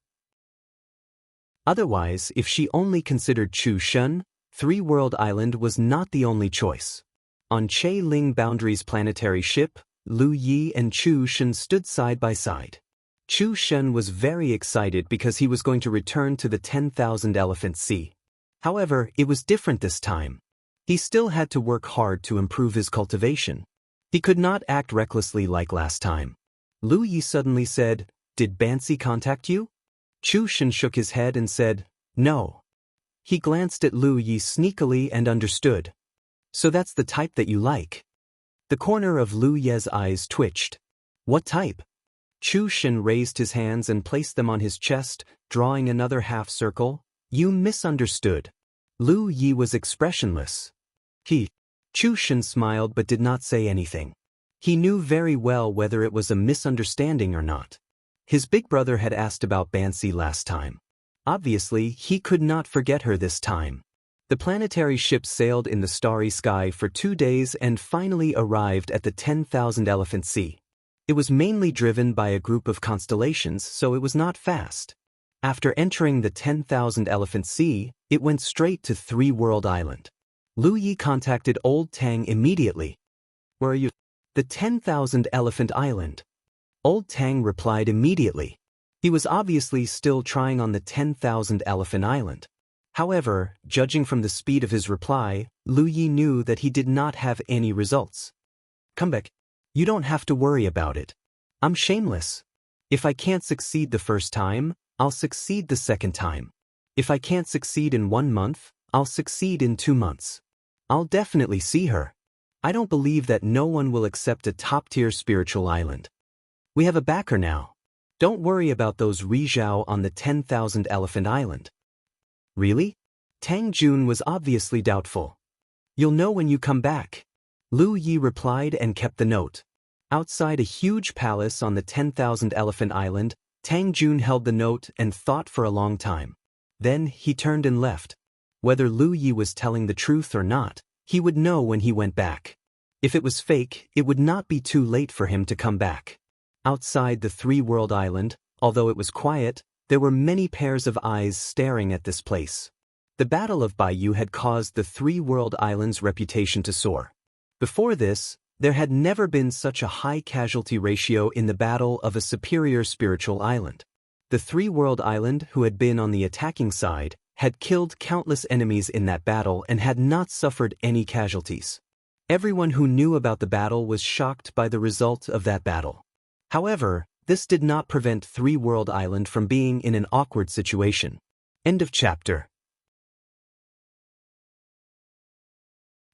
Otherwise, if she only considered Chu Shen, Three-World Island was not the only choice. On Che Ling Boundary's planetary ship, Lu Yi and Chu Shen stood side by side. Chu Shen was very excited because he was going to return to the 10,000 Elephant Sea. However, it was different this time. He still had to work hard to improve his cultivation. He could not act recklessly like last time. Lu Yi suddenly said, "Did Bansi contact you?" Chu Shen shook his head and said, "No." He glanced at Lu Yi sneakily and understood. "So that's the type that you like." The corner of Lu Ye's eyes twitched. "What type?" Chu Shen raised his hands and placed them on his chest, drawing another half circle. "You misunderstood." Lu Yi was expressionless. Chu Shen smiled but did not say anything. He knew very well whether it was a misunderstanding or not. His big brother had asked about Bansi last time. Obviously, he could not forget her this time. The planetary ship sailed in the starry sky for 2 days and finally arrived at the 10,000 Elephant Sea. It was mainly driven by a group of constellations, so it was not fast. After entering the 10,000 Elephant Sea, it went straight to Three-World Island. Lu Yi contacted Old Tang immediately. "Where are you?" "The 10,000 Elephant Island." Old Tang replied immediately. He was obviously still trying on the 10,000 Elephant Island. However, judging from the speed of his reply, Lu Yi knew that he did not have any results. "Come back. You don't have to worry about it. I'm shameless. If I can't succeed the first time, I'll succeed the second time. If I can't succeed in 1 month, I'll succeed in 2 months. I'll definitely see her. I don't believe that no one will accept a top-tier spiritual island. We have a backer now. Don't worry about those Rizhao on the 10,000 Elephant Island." "Really?" Tang Jun was obviously doubtful. "You'll know when you come back." Lu Yi replied and kept the note. Outside a huge palace on the 10,000 Elephant Island, Tang Jun held the note and thought for a long time. Then he turned and left. Whether Lu Yi was telling the truth or not, he would know when he went back. If it was fake, it would not be too late for him to come back. Outside the Three-World Island, although it was quiet, there were many pairs of eyes staring at this place. The Battle of Baiyu had caused the Three-World Island's reputation to soar. Before this, there had never been such a high casualty ratio in the battle of a superior spiritual island. The Three-World Island, who had been on the attacking side, had killed countless enemies in that battle and had not suffered any casualties. Everyone who knew about the battle was shocked by the result of that battle. However, this did not prevent Three-World Island from being in an awkward situation. End of chapter.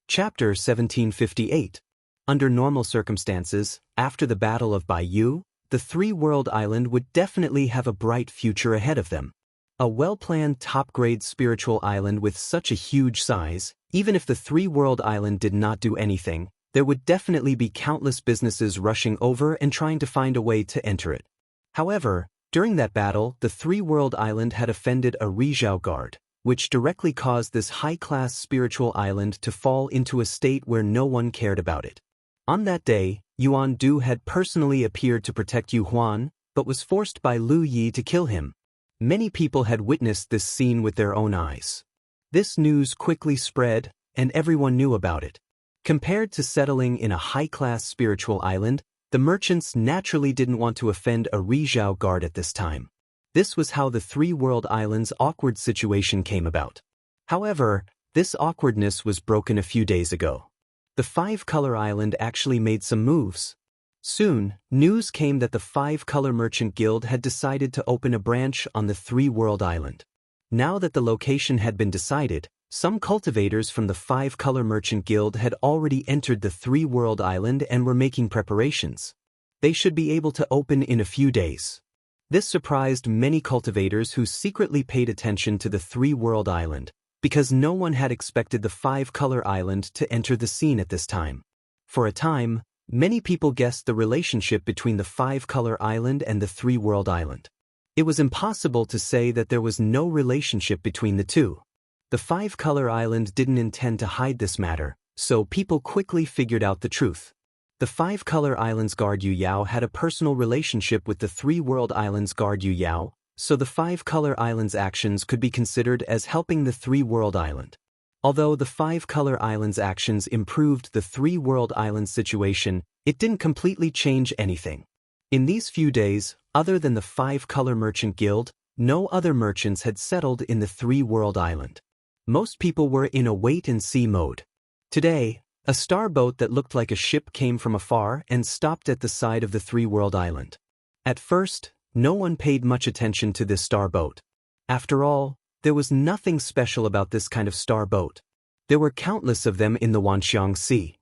Chapter 1758. Under normal circumstances, after the Battle of Baiyu, the Three-World Island would definitely have a bright future ahead of them. A well-planned top-grade spiritual island with such a huge size, even if the Three-World Island did not do anything, there would definitely be countless businesses rushing over and trying to find a way to enter it. However, during that battle, the Three-World Island had offended a Rizhao guard, which directly caused this high-class spiritual island to fall into a state where no one cared about it. On that day, Yuan Du had personally appeared to protect Yu Huan, but was forced by Lu Yi to kill him. Many people had witnessed this scene with their own eyes. This news quickly spread, and everyone knew about it. Compared to settling in a high-class spiritual island, the merchants naturally didn't want to offend a Rizhao guard at this time. This was how the Three-World Island's awkward situation came about. However, this awkwardness was broken a few days ago. The Five-Color Island actually made some moves. Soon, news came that the Five-Color Merchant Guild had decided to open a branch on the Three-World Island. Now that the location had been decided, some cultivators from the Five-Color Merchant Guild had already entered the Three-World Island and were making preparations. They should be able to open in a few days. This surprised many cultivators who secretly paid attention to the three-world island, because no one had expected the five-color island to enter the scene at this time. For a time, many people guessed the relationship between the five-color island and the three-world island. It was impossible to say that there was no relationship between the two. The five-color island didn't intend to hide this matter, so people quickly figured out the truth. The five-color island's guard Yu Yao had a personal relationship with the three-world island's guard Yu Yao, so the five-color island's actions could be considered as helping the three-world island. Although the five-color island's actions improved the three-world island's situation, it didn't completely change anything. In these few days, other than the five-color merchant guild, no other merchants had settled in the three-world island. Most people were in a wait-and-see mode. Today, a star boat that looked like a ship came from afar and stopped at the side of the three-world island. At first, no one paid much attention to this star boat. After all, there was nothing special about this kind of star boat. There were countless of them in the Wanxiang Sea.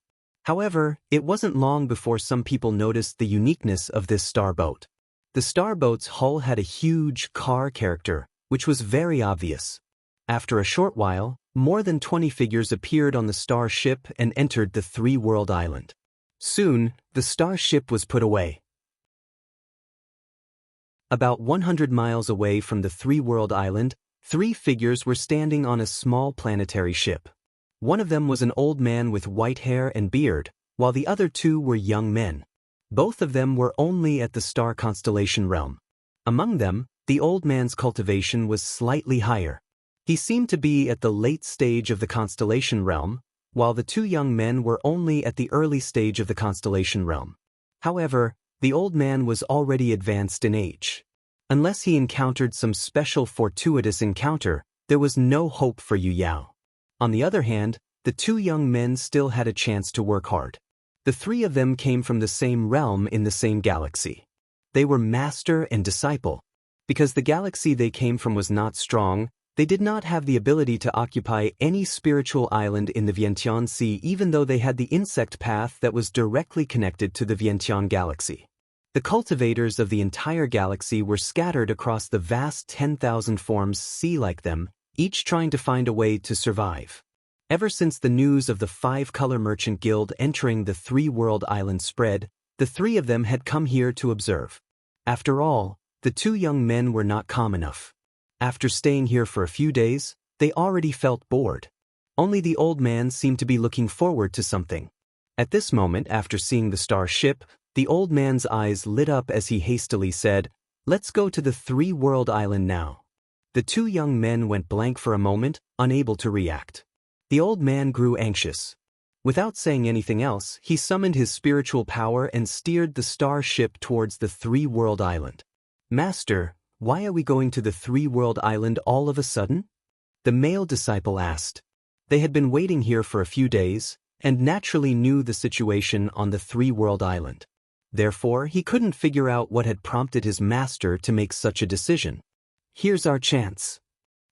However, it wasn't long before some people noticed the uniqueness of this star boat. The star boat's hull had a huge car character, which was very obvious. After a short while, more than 20 figures appeared on the star ship and entered the three-world island. Soon, the star ship was put away. About 100 miles away from the three-world island, 3 figures were standing on a small planetary ship. One of them was an old man with white hair and beard, while the other 2 were young men. Both of them were only at the star constellation realm. Among them, the old man's cultivation was slightly higher. He seemed to be at the late stage of the constellation realm, while the 2 young men were only at the early stage of the constellation realm. However, the old man was already advanced in age. Unless he encountered some special fortuitous encounter, there was no hope for Yu Yao. On the other hand, the 2 young men still had a chance to work hard. The 3 of them came from the same realm in the same galaxy. They were master and disciple. Because the galaxy they came from was not strong, they did not have the ability to occupy any spiritual island in the Vientiane Sea, even though they had the insect path that was directly connected to the Vientiane galaxy. The cultivators of the entire galaxy were scattered across the vast 10,000 forms sea like them, each trying to find a way to survive. Ever since the news of the 5-color merchant guild entering the three-world island spread, the 3 of them had come here to observe. After all, the 2 young men were not calm enough. After staying here for a few days, they already felt bored. Only the old man seemed to be looking forward to something. At this moment, after seeing the star ship, the old man's eyes lit up as he hastily said, "Let's go to the three-world island now." The 2 young men went blank for a moment, unable to react. The old man grew anxious. Without saying anything else, he summoned his spiritual power and steered the star ship towards the three-world island. "Master, why are we going to the three-world island all of a sudden?" the male disciple asked. They had been waiting here for a few days, and naturally knew the situation on the three-world island. Therefore, he couldn't figure out what had prompted his master to make such a decision. "Here's our chance."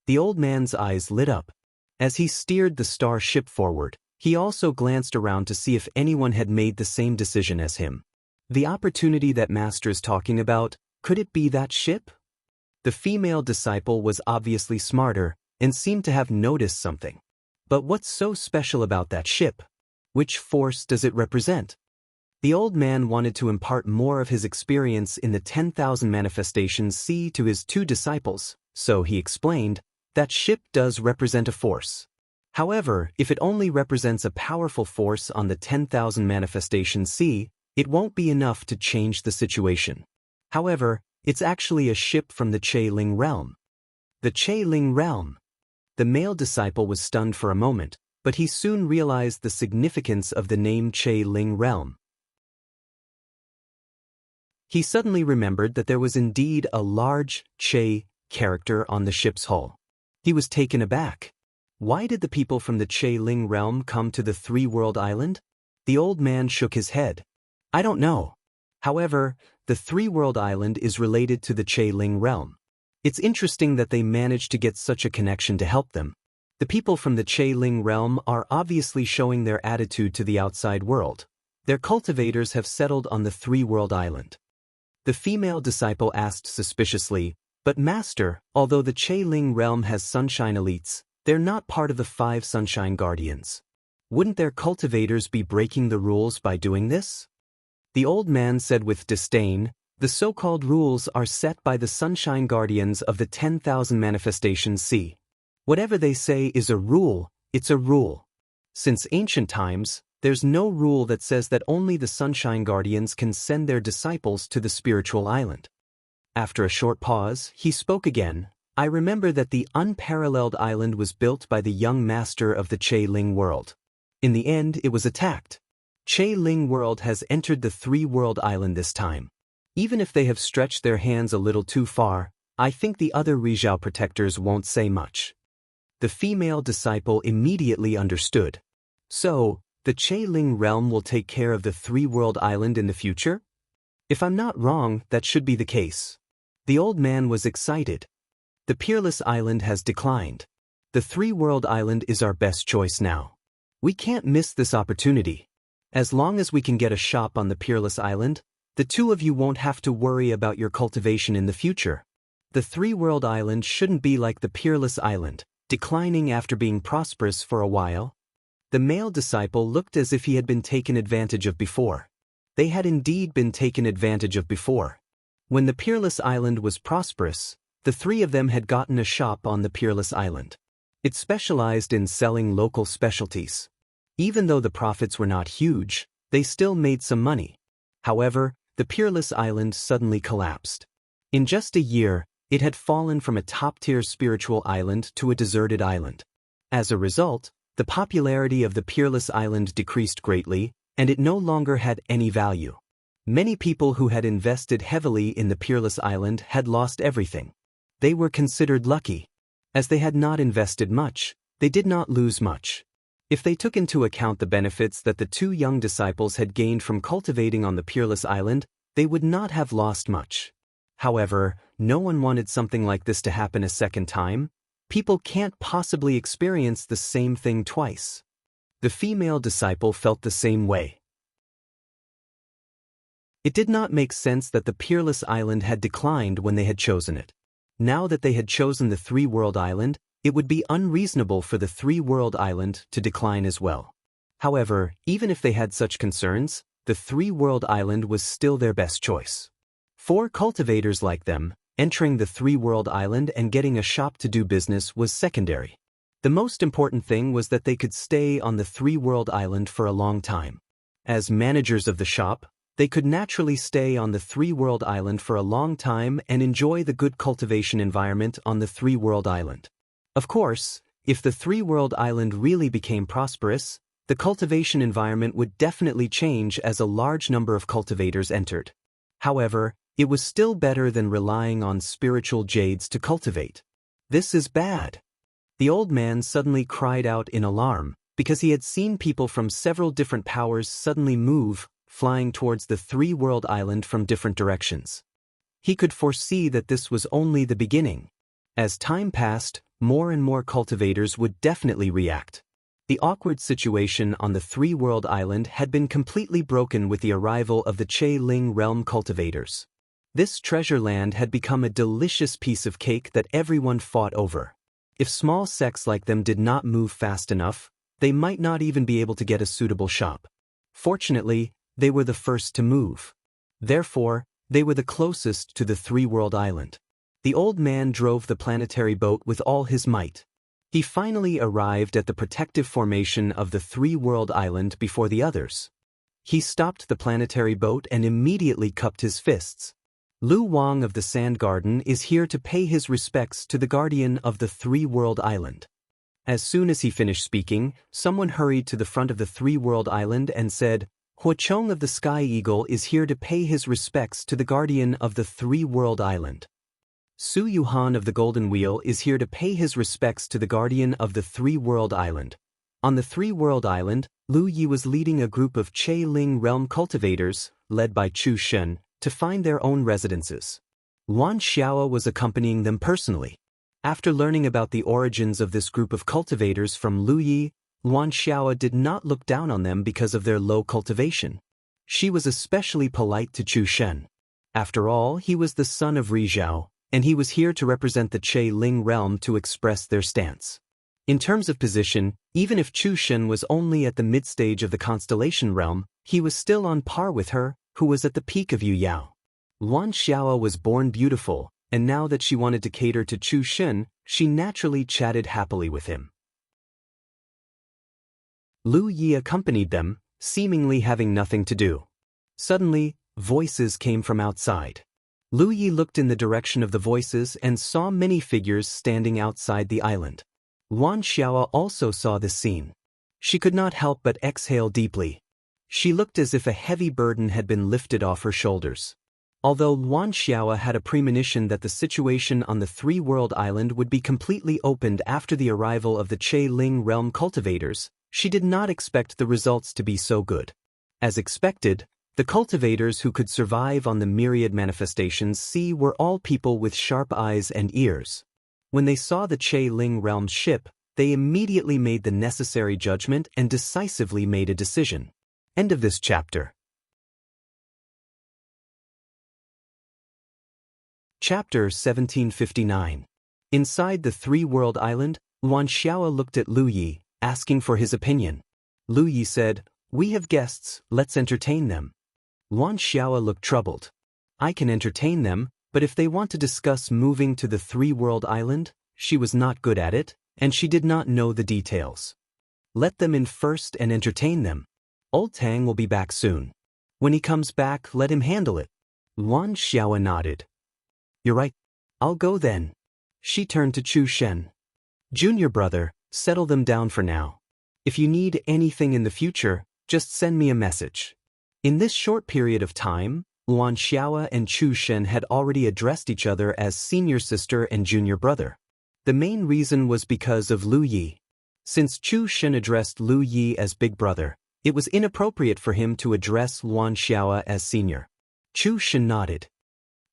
The old man's eyes lit up. As he steered the star ship forward, he also glanced around to see if anyone had made the same decision as him. The opportunity that master is talking about, could it be that ship? The female disciple was obviously smarter and seemed to have noticed something. But what's so special about that ship? Which force does it represent? The old man wanted to impart more of his experience in the 10,000 manifestations sea to his 2 disciples, so he explained, "That ship does represent a force. However, if it only represents a powerful force on the 10,000 manifestations sea, it won't be enough to change the situation. However, it's actually a ship from the Che Ling realm." The Che Ling realm. The male disciple was stunned for a moment, but he soon realized the significance of the name Che Ling realm. He suddenly remembered that there was indeed a large Che character on the ship's hull. He was taken aback. Why did the people from the Che Ling realm come to the three-world island? The old man shook his head. "I don't know. However, the three-world island is related to the Che Ling realm. It's interesting that they managed to get such a connection to help them. The people from the Che Ling realm are obviously showing their attitude to the outside world. Their cultivators have settled on the three-world island." The female disciple asked suspiciously, "But master, although the Ling realm has sunshine elites, they're not part of the 5 sunshine guardians. Wouldn't their cultivators be breaking the rules by doing this?" The old man said with disdain, "The so-called rules are set by the sunshine guardians of the 10,000 manifestations. See, whatever they say is a rule, it's a rule. Since ancient times, there's no rule that says that only the sunshine guardians can send their disciples to the spiritual island." After a short pause, he spoke again. "I remember that the unparalleled island was built by the young master of the Ling world. In the end, it was attacked. Ling world has entered the 3-world island this time. Even if they have stretched their hands a little too far, I think the other Rizhao protectors won't say much." The female disciple immediately understood. "So, the Ling realm will take care of the 3-world island in the future? If I'm not wrong, that should be the case." The old man was excited. "The Peerless Island has declined. The 3-world island is our best choice now. We can't miss this opportunity. As long as we can get a shop on the Peerless Island, the 2 of you won't have to worry about your cultivation in the future. The 3-world island shouldn't be like the Peerless Island, declining after being prosperous for a while." The male disciple looked as if he had been taken advantage of before. They had indeed been taken advantage of before. When the Peerless Island was prosperous, the 3 of them had gotten a shop on the Peerless Island. It specialized in selling local specialties. Even though the profits were not huge, they still made some money. However, the Peerless Island suddenly collapsed. In just a year, it had fallen from a top-tier spiritual island to a deserted island. As a result, the popularity of the Peerless Island decreased greatly, and it no longer had any value. Many people who had invested heavily in the Peerless Island had lost everything. They were considered lucky. As they had not invested much, they did not lose much. If they took into account the benefits that the 2 young disciples had gained from cultivating on the Peerless Island, they would not have lost much. However, no one wanted something like this to happen a second time. People can't possibly experience the same thing twice. The female disciple felt the same way. It did not make sense that the Peerless Island had declined when they had chosen it. Now that they had chosen the 3-world island, it would be unreasonable for the 3-world island to decline as well. However, even if they had such concerns, the 3-world island was still their best choice. For cultivators like them, entering the 3-world island and getting a shop to do business was secondary. The most important thing was that they could stay on the 3-world island for a long time. As managers of the shop, they could naturally stay on the 3-world island for a long time and enjoy the good cultivation environment on the 3-world island. Of course, if the 3-world island really became prosperous, the cultivation environment would definitely change as a large number of cultivators entered. However, it was still better than relying on spiritual jades to cultivate. "This is bad." The old man suddenly cried out in alarm, because he had seen people from several different powers suddenly move, flying towards the 3-world island from different directions. He could foresee that this was only the beginning. As time passed, more and more cultivators would definitely react. The awkward situation on the 3-world island had been completely broken with the arrival of the Ling realm cultivators. This treasure land had become a delicious piece of cake that everyone fought over. If small sects like them did not move fast enough, they might not even be able to get a suitable shop. Fortunately, they were the first to move. Therefore, they were the closest to the 3-world island. The old man drove the planetary boat with all his might. He finally arrived at the protective formation of the 3-world island before the others. He stopped the planetary boat and immediately cupped his fists. "Lu Wang of the Sand Garden is here to pay his respects to the guardian of the 3-world island." As soon as he finished speaking, someone hurried to the front of the 3-world island and said, "Hua Chong of the Sky Eagle is here to pay his respects to the guardian of the 3-world island. Su Yuhan of the Golden Wheel is here to pay his respects to the guardian of the 3-world island." On the 3-world island, Lu Yi was leading a group of Ling realm cultivators, led by Chu Shen, to find their own residences. Luan Xiao was accompanying them personally. After learning about the origins of this group of cultivators from Lu Yi, Luan Xiao did not look down on them because of their low cultivation. She was especially polite to Chu Shen. After all, he was the son of Rizhao, and he was here to represent the Che Ling realm to express their stance. In terms of position, even if Chu Shen was only at the mid-stage of the constellation realm, he was still on par with her, who was at the peak of Yu Yao. Luan Xiao was born beautiful, and now that she wanted to cater to Chu Shen, she naturally chatted happily with him. Lu Yi accompanied them, seemingly having nothing to do. Suddenly, voices came from outside. Lu Yi looked in the direction of the voices and saw many figures standing outside the island. Luan Xiao also saw this scene. She could not help but exhale deeply. She looked as if a heavy burden had been lifted off her shoulders. Although Luan Xiao had a premonition that the situation on the three-world island would be completely opened after the arrival of the Che Ling realm cultivators, she did not expect the results to be so good. As expected, the cultivators who could survive on the myriad manifestations sea were all people with sharp eyes and ears. When they saw the Che Ling realm's ship, they immediately made the necessary judgment and decisively made a decision. End of this chapter. Chapter 1759. Inside the three-world island, Luan Xiao looked at Lu Yi, asking for his opinion. Lu Yi said, "We have guests, let's entertain them." Luan Xiao looked troubled. "I can entertain them, but if they want to discuss moving to the three-world island," she was not good at it, and she did not know the details. "Let them in first and entertain them. Old Tang will be back soon. When he comes back, let him handle it." Luan Xiao nodded. "You're right. I'll go then." She turned to Chu Shen. "Junior brother, settle them down for now. If you need anything in the future, just send me a message." In this short period of time, Luan Xiao and Chu Shen had already addressed each other as senior sister and junior brother. The main reason was because of Lu Yi. Since Chu Shen addressed Lu Yi as big brother, it was inappropriate for him to address Luan Xiao as senior. Chu Shen nodded.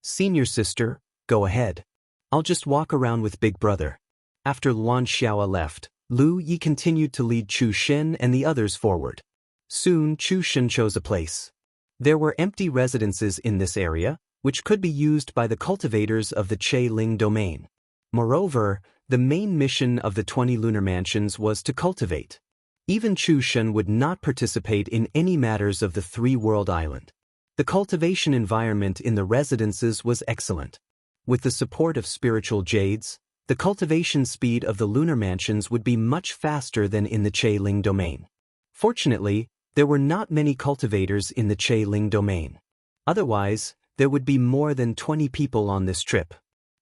"Senior sister, go ahead. I'll just walk around with big brother." After Luan Xiao left, Lu Yi continued to lead Chu Shen and the others forward. Soon Chu Shen chose a place. There were empty residences in this area, which could be used by the cultivators of the Che Ling domain. Moreover, the main mission of the 20 lunar mansions was to cultivate. Even Chu Shen would not participate in any matters of the three-world island. The cultivation environment in the residences was excellent. With the support of spiritual jades, the cultivation speed of the lunar mansions would be much faster than in the Che Ling domain. Fortunately, there were not many cultivators in the Che Ling domain. Otherwise, there would be more than 20 people on this trip.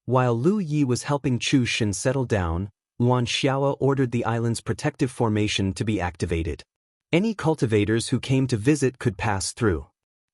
While Lu Yi was helping Chu Shen settle down, Luan Xiao ordered the island's protective formation to be activated. Any cultivators who came to visit could pass through.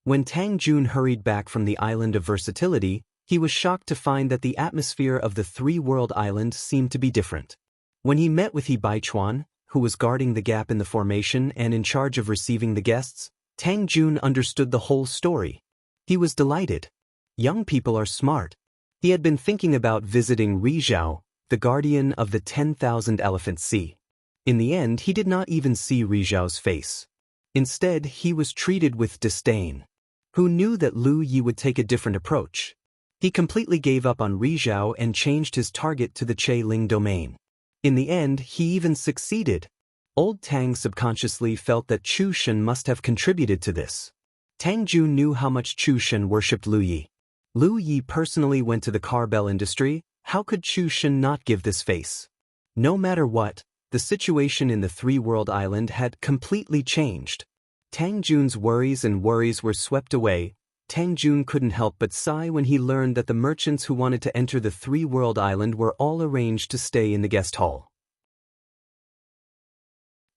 When Tang Jun hurried back from the island of versatility, he was shocked to find that the atmosphere of the three-world island seemed to be different. When he met with He Baichuan, who was guarding the gap in the formation and in charge of receiving the guests, Tang Jun understood the whole story. He was delighted. Young people are smart. He had been thinking about visiting Rizhao, the guardian of the 10,000 Elephant Sea. In the end, he did not even see Rizhao's face. Instead, he was treated with disdain. Who knew that Lu Yi would take a different approach? He completely gave up on Rizhao and changed his target to the Che Ling domain. In the end, he even succeeded. Old Tang subconsciously felt that Chu Shen must have contributed to this. Tang Jun knew how much Chu Shen worshipped Lu Yi. Lu Yi personally went to the car bell industry. How could Chu Shen not give this face? No matter what, the situation in the three-world island had completely changed. Tang Jun's worries were swept away. Tang Jun couldn't help but sigh when he learned that the merchants who wanted to enter the three-world island were all arranged to stay in the guest hall.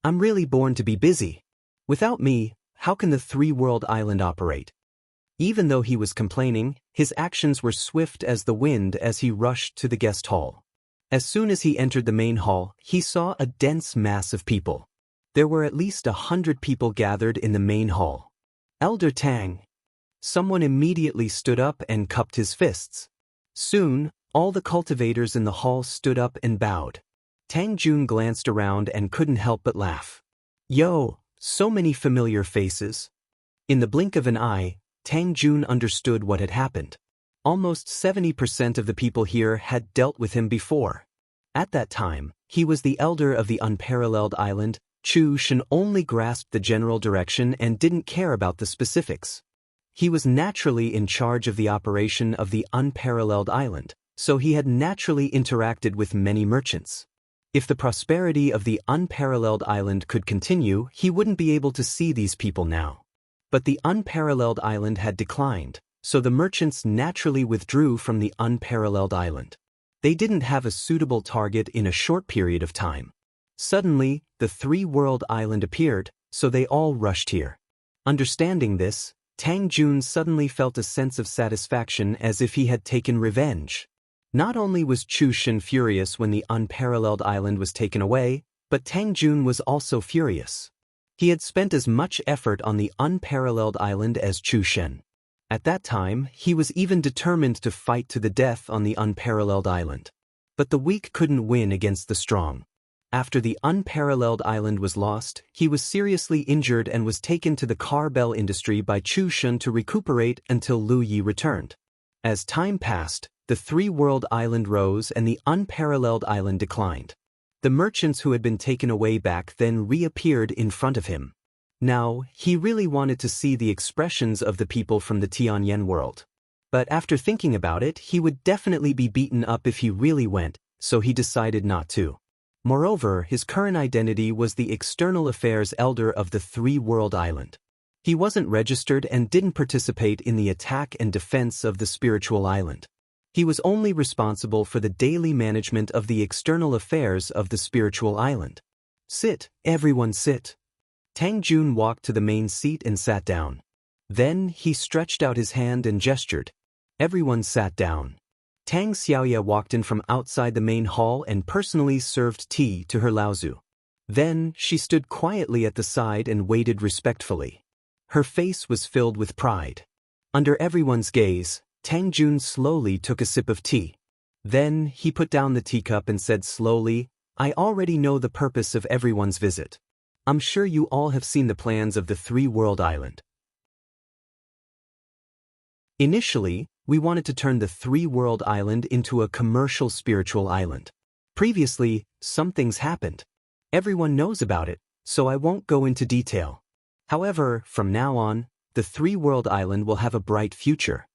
"I'm really born to be busy. Without me, how can the three-world island operate?" Even though he was complaining, his actions were swift as the wind as he rushed to the guest hall. As soon as he entered the main hall, he saw a dense mass of people. There were at least 100 people gathered in the main hall. "Elder Tang." Someone immediately stood up and cupped his fists. Soon, all the cultivators in the hall stood up and bowed. Tang Jun glanced around and couldn't help but laugh. Yo, so many familiar faces. In the blink of an eye, Tang Jun understood what had happened. Almost 70% of the people here had dealt with him before. At that time, he was the elder of the unparalleled island. Chu Shen only grasped the general direction and didn't care about the specifics. He was naturally in charge of the operation of the unparalleled island, so he had naturally interacted with many merchants. If the prosperity of the unparalleled island could continue, he wouldn't be able to see these people now. But the unparalleled island had declined, so the merchants naturally withdrew from the unparalleled island. They didn't have a suitable target in a short period of time. Suddenly, the three-world island appeared, so they all rushed here. Understanding this, Tang Jun suddenly felt a sense of satisfaction as if he had taken revenge. Not only was Chu Shen furious when the unparalleled island was taken away, but Tang Jun was also furious. He had spent as much effort on the unparalleled island as Chu Shen. At that time, he was even determined to fight to the death on the unparalleled island. But the weak couldn't win against the strong. After the unparalleled island was lost, he was seriously injured and was taken to the car bell industry by Chu Shen to recuperate until Lu Yi returned. As time passed, the three-world island rose and the unparalleled island declined. The merchants who had been taken away back then reappeared in front of him. Now, he really wanted to see the expressions of the people from the Tianyan world. But after thinking about it, he would definitely be beaten up if he really went, so he decided not to. Moreover, his current identity was the external affairs elder of the three-world island. He wasn't registered and didn't participate in the attack and defense of the spiritual island. He was only responsible for the daily management of the external affairs of the spiritual island. Sit, everyone sit. Tang Jun walked to the main seat and sat down. Then he stretched out his hand and gestured. Everyone sat down. Tang Xiaoya walked in from outside the main hall and personally served tea to her Laozu. Then she stood quietly at the side and waited respectfully. Her face was filled with pride. Under everyone's gaze, Tang Jun slowly took a sip of tea. Then he put down the teacup and said slowly, "I already know the purpose of everyone's visit. I'm sure you all have seen the plans of the three-world island. Initially, we wanted to turn the three-world island into a commercial spiritual island. Previously, some things happened. Everyone knows about it, so I won't go into detail. However, from now on, the three-world island will have a bright future.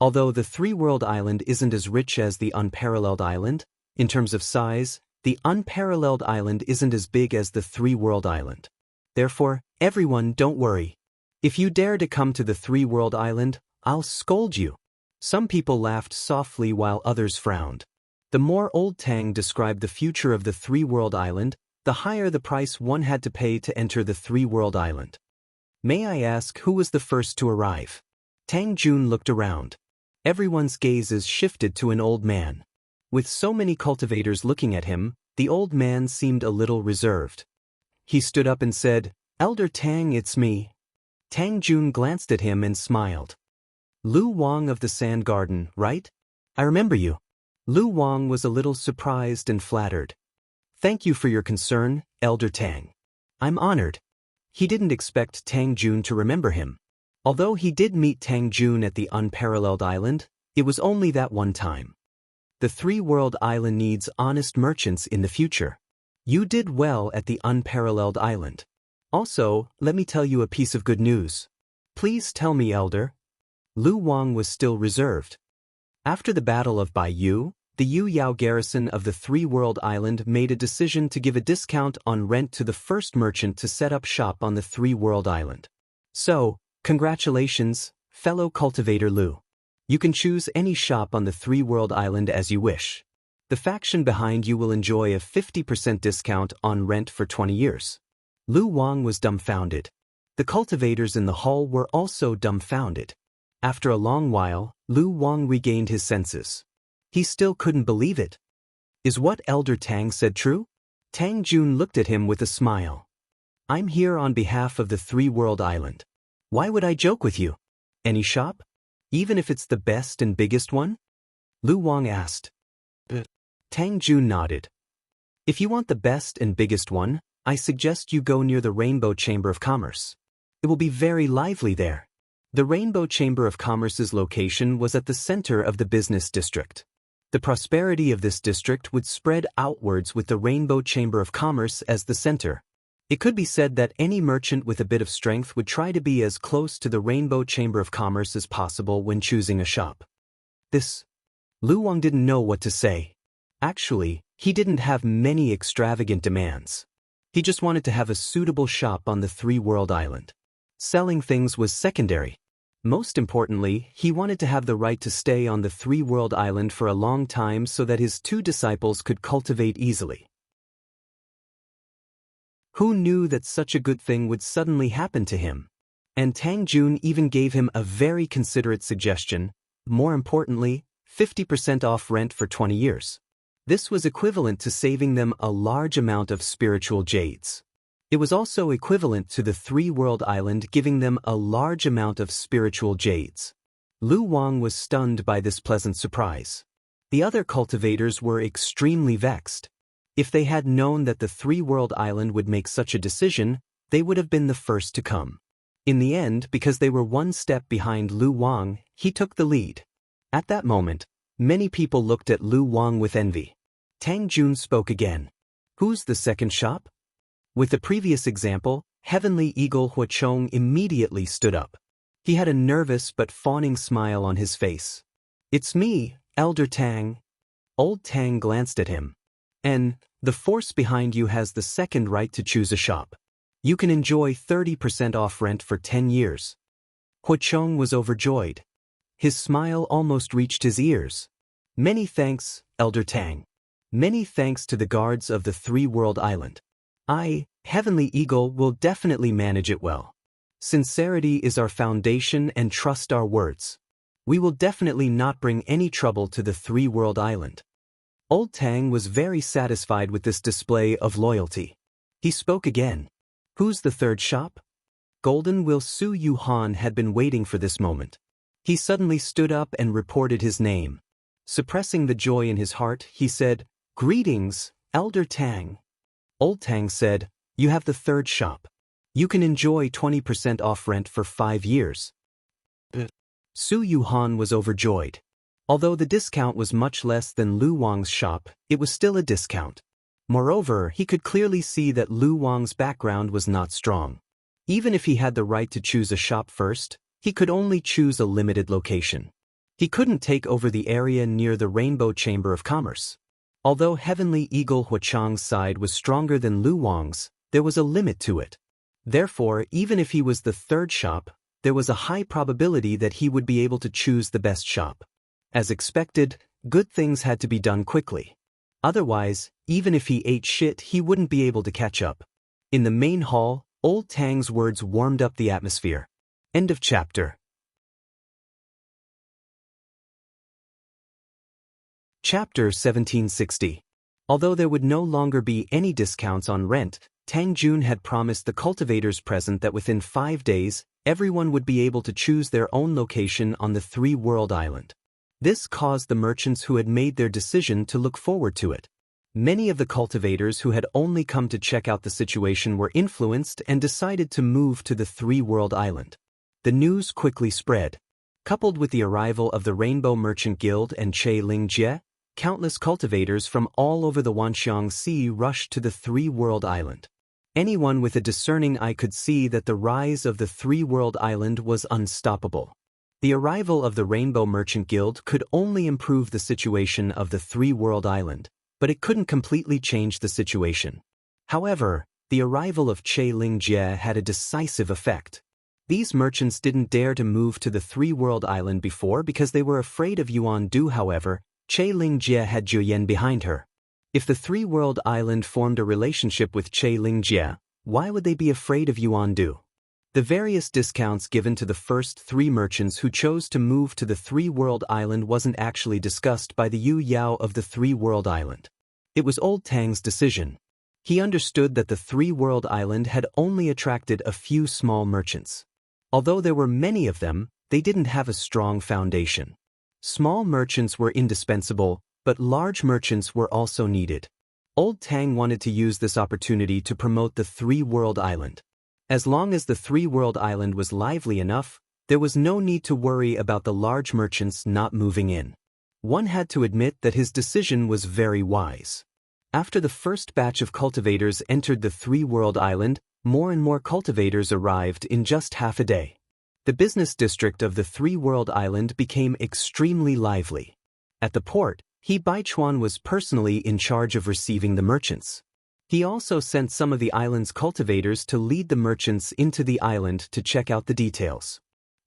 Although the three-world island isn't as rich as the unparalleled island, in terms of size, the unparalleled island isn't as big as the three-world island. Therefore, everyone don't worry. If you dare to come to the three-world island, I'll scold you." Some people laughed softly while others frowned. The more old Tang described the future of the three-world island, the higher the price one had to pay to enter the three-world island. "May I ask who was the first to arrive?" Tang Jun looked around. Everyone's gazes shifted to an old man. With so many cultivators looking at him, the old man seemed a little reserved. He stood up and said, "Elder Tang, it's me." Tang Jun glanced at him and smiled. "Lu Wang of the Sand Garden, right? I remember you." Lu Wang was a little surprised and flattered. "Thank you for your concern, Elder Tang. I'm honored." He didn't expect Tang Jun to remember him. Although he did meet Tang Jun at the unparalleled island, it was only that one time. The three-world island needs honest merchants in the future. You did well at the unparalleled island. Also, let me tell you a piece of good news. Please tell me, Elder. Lu Wang was still reserved. After the Battle of Baiyu, the Yu Yao garrison of the three-world island made a decision to give a discount on rent to the first merchant to set up shop on the three-world island. So, congratulations, fellow cultivator Lu. You can choose any shop on the three-world island as you wish. The faction behind you will enjoy a 50% discount on rent for 20 years. Lu Wang was dumbfounded. The cultivators in the hall were also dumbfounded. After a long while, Lu Wang regained his senses. He still couldn't believe it. Is what Elder Tang said true? Tang Jun looked at him with a smile. "I'm here on behalf of the three-world island. Why would I joke with you? Any shop? Even if it's the best and biggest one?" Lu Wang asked. Tang Jun nodded. "If you want the best and biggest one, I suggest you go near the Rainbow Chamber of Commerce. It will be very lively there. The Rainbow Chamber of Commerce's location was at the center of the business district. The prosperity of this district would spread outwards with the Rainbow Chamber of Commerce as the center. It could be said that any merchant with a bit of strength would try to be as close to the Rainbow Chamber of Commerce as possible when choosing a shop. Lu Wang didn't know what to say. Actually, he didn't have many extravagant demands. He just wanted to have a suitable shop on the Three-World Island. Selling things was secondary. Most importantly, he wanted to have the right to stay on the Three-World Island for a long time so that his 2 disciples could cultivate easily. Who knew that such a good thing would suddenly happen to him? And Tang Jun even gave him a very considerate suggestion, more importantly, 50% off rent for 20 years. This was equivalent to saving them a large amount of spiritual jades. It was also equivalent to the Three-World Island giving them a large amount of spiritual jades. Lu Wang was stunned by this pleasant surprise. The other cultivators were extremely vexed. If they had known that the Three-World Island would make such a decision, they would have been the first to come. In the end, because they were one step behind Lu Wang, he took the lead. At that moment, many people looked at Lu Wang with envy. Tang Jun spoke again. Who's the second shop? With the previous example, Heavenly Eagle Huachong immediately stood up. He had a nervous but fawning smile on his face. It's me, Elder Tang. Old Tang glanced at him. And the force behind you has the second right to choose a shop. You can enjoy 30% off rent for 10 years. Huachong was overjoyed. His smile almost reached his ears. Many thanks, Elder Tang. Many thanks to the guards of the Three-World Island. I, Heavenly Eagle, will definitely manage it well. Sincerity is our foundation and trust our words. We will definitely not bring any trouble to the Three-World Island. Old Tang was very satisfied with this display of loyalty. He spoke again. Who's the third shop? Golden Will Su Yuhan had been waiting for this moment. He suddenly stood up and reported his name. Suppressing the joy in his heart, he said, Greetings, Elder Tang. Old Tang said, You have the third shop. You can enjoy 20% off rent for 5 years. Su Yuhan was overjoyed. Although the discount was much less than Lu Wang's shop, it was still a discount. Moreover, he could clearly see that Lu Wang's background was not strong. Even if he had the right to choose a shop first, he could only choose a limited location. He couldn't take over the area near the Rainbow Chamber of Commerce. Although Heavenly Eagle Huachong's side was stronger than Lu Wang's, there was a limit to it. Therefore, even if he was the third shop, there was a high probability that he would be able to choose the best shop. As expected, good things had to be done quickly. Otherwise, even if he ate shit, he wouldn't be able to catch up. In the main hall, Old Tang's words warmed up the atmosphere. End of chapter. Chapter 1760. Although there would no longer be any discounts on rent, Tang Jun had promised the cultivators present that within 5 days, everyone would be able to choose their own location on the Three-World Island. This caused the merchants who had made their decision to look forward to it. Many of the cultivators who had only come to check out the situation were influenced and decided to move to the Three-World Island. The news quickly spread. Coupled with the arrival of the Rainbow Merchant Guild and Che Lingjie, countless cultivators from all over the Wanxiang Sea rushed to the Three-World Island. Anyone with a discerning eye could see that the rise of the Three-World Island was unstoppable. The arrival of the Rainbow Merchant Guild could only improve the situation of the Three-World Island, but it couldn't completely change the situation. However, the arrival of Che Lingjie had a decisive effect. These merchants didn't dare to move to the Three-World Island before because they were afraid of Yuan Du. However, Che Lingjie had Juyen behind her. If the Three-World Island formed a relationship with Che Lingjie, why would they be afraid of Yuan Du? The various discounts given to the first 3 merchants who chose to move to the Three-World Island wasn't actually discussed by the Yu Yao of the Three-World Island. It was Old Tang's decision. He understood that the Three-World Island had only attracted a few small merchants. Although there were many of them, they didn't have a strong foundation. Small merchants were indispensable, but large merchants were also needed. Old Tang wanted to use this opportunity to promote the Three-World Island. As long as the Three-World Island was lively enough, There was no need to worry about the large merchants not moving in. One had to admit that his decision was very wise. After the first batch of cultivators entered the three-world island, more and more cultivators arrived in just half a day. The business district of the three-world island became extremely lively. At the port, He Baichuan was personally in charge of receiving the merchants. He also sent some of the island's cultivators to lead the merchants into the island to check out the details.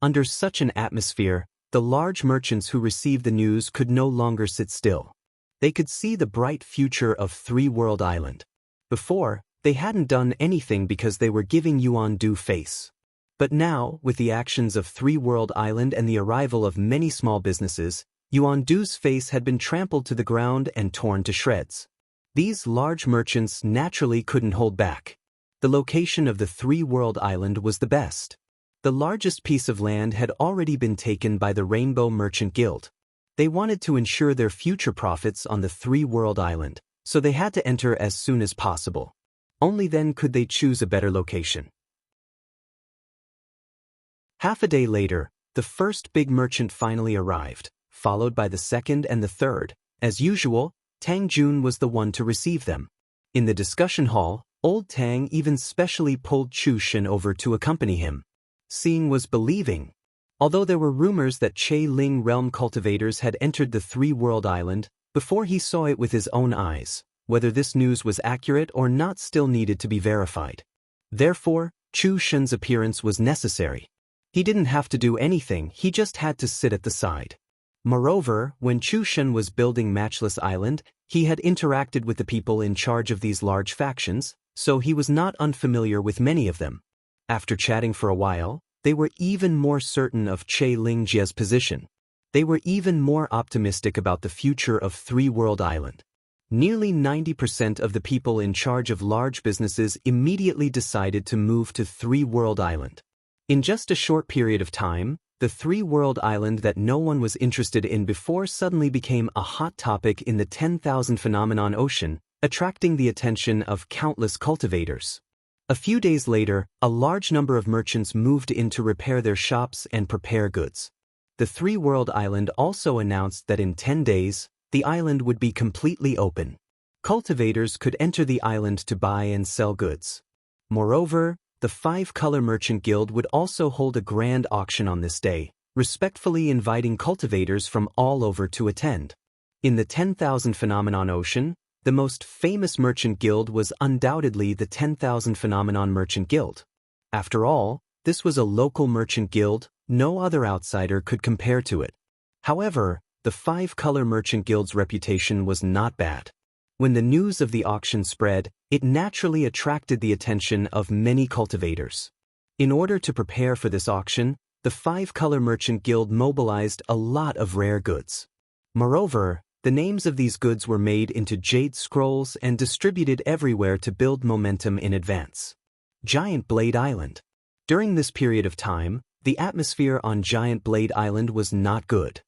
Under such an atmosphere, the large merchants who received the news could no longer sit still. They could see the bright future of Three-World Island. Before, they hadn't done anything because they were giving Yuan due face. But now, with the actions of Three-World Island and the arrival of many small businesses, Yuan Du's face had been trampled to the ground and torn to shreds. These large merchants naturally couldn't hold back. The location of the Three-World Island was the best. The largest piece of land had already been taken by the Rainbow Merchant Guild. They wanted to ensure their future profits on the Three-World Island, so they had to enter as soon as possible. Only then could they choose a better location. Half a day later, the first big merchant finally arrived, followed by the second and the third. As usual, Tang Jun was the one to receive them. In the discussion hall, old Tang even specially pulled Chu Shen over to accompany him. Seeing was believing. Although there were rumors that Che Ling realm cultivators had entered the Three-World Island, before he saw it with his own eyes, whether this news was accurate or not still needed to be verified. Therefore, Chu Shen's appearance was necessary. He didn't have to do anything, he just had to sit at the side. Moreover, when Chu Shen was building Matchless Island, he had interacted with the people in charge of these large factions, so he was not unfamiliar with many of them. After chatting for a while, they were even more certain of Che Lingjia's position. They were even more optimistic about the future of Three-World Island. Nearly 90% of the people in charge of large businesses immediately decided to move to Three-World Island. In just a short period of time, the Three-World Island that no one was interested in before suddenly became a hot topic in the 10,000 phenomenon ocean, attracting the attention of countless cultivators. A few days later, a large number of merchants moved in to repair their shops and prepare goods. The Three-World Island also announced that in 10 days, the island would be completely open. Cultivators could enter the island to buy and sell goods. Moreover, the Five-Color Merchant Guild would also hold a grand auction on this day, respectfully inviting cultivators from all over to attend. In the 10,000 phenomenon ocean, the most famous merchant guild was undoubtedly the 10,000 Phenomenon Merchant Guild. After all, this was a local merchant guild, no other outsider could compare to it. However, the Five-Color Merchant Guild's reputation was not bad. When the news of the auction spread, it naturally attracted the attention of many cultivators. In order to prepare for this auction, the Five-Color Merchant Guild mobilized a lot of rare goods. Moreover, the names of these goods were made into jade scrolls and distributed everywhere to build momentum in advance. Giant Blade Island. During this period of time, the atmosphere on Giant Blade Island was not good.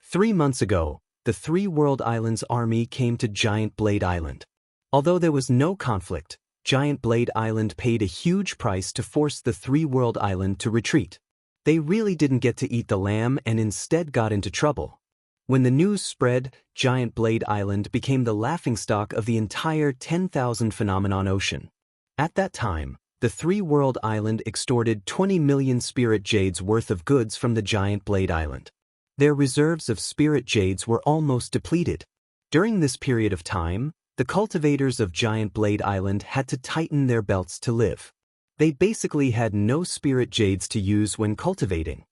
3 months ago, the Three-World Island's army came to Giant Blade Island. Although there was no conflict, Giant Blade Island paid a huge price to force the Three-World Island to retreat. They really didn't get to eat the lamb and instead got into trouble. When the news spread, Giant Blade Island became the laughingstock of the entire 10,000 phenomenon ocean. At that time, the Three-World Island extorted 20 million spirit jades worth of goods from the Giant Blade Island. Their reserves of spirit jades were almost depleted. During this period of time, the cultivators of Giant Blade Island had to tighten their belts to live. They basically had no spirit jades to use when cultivating.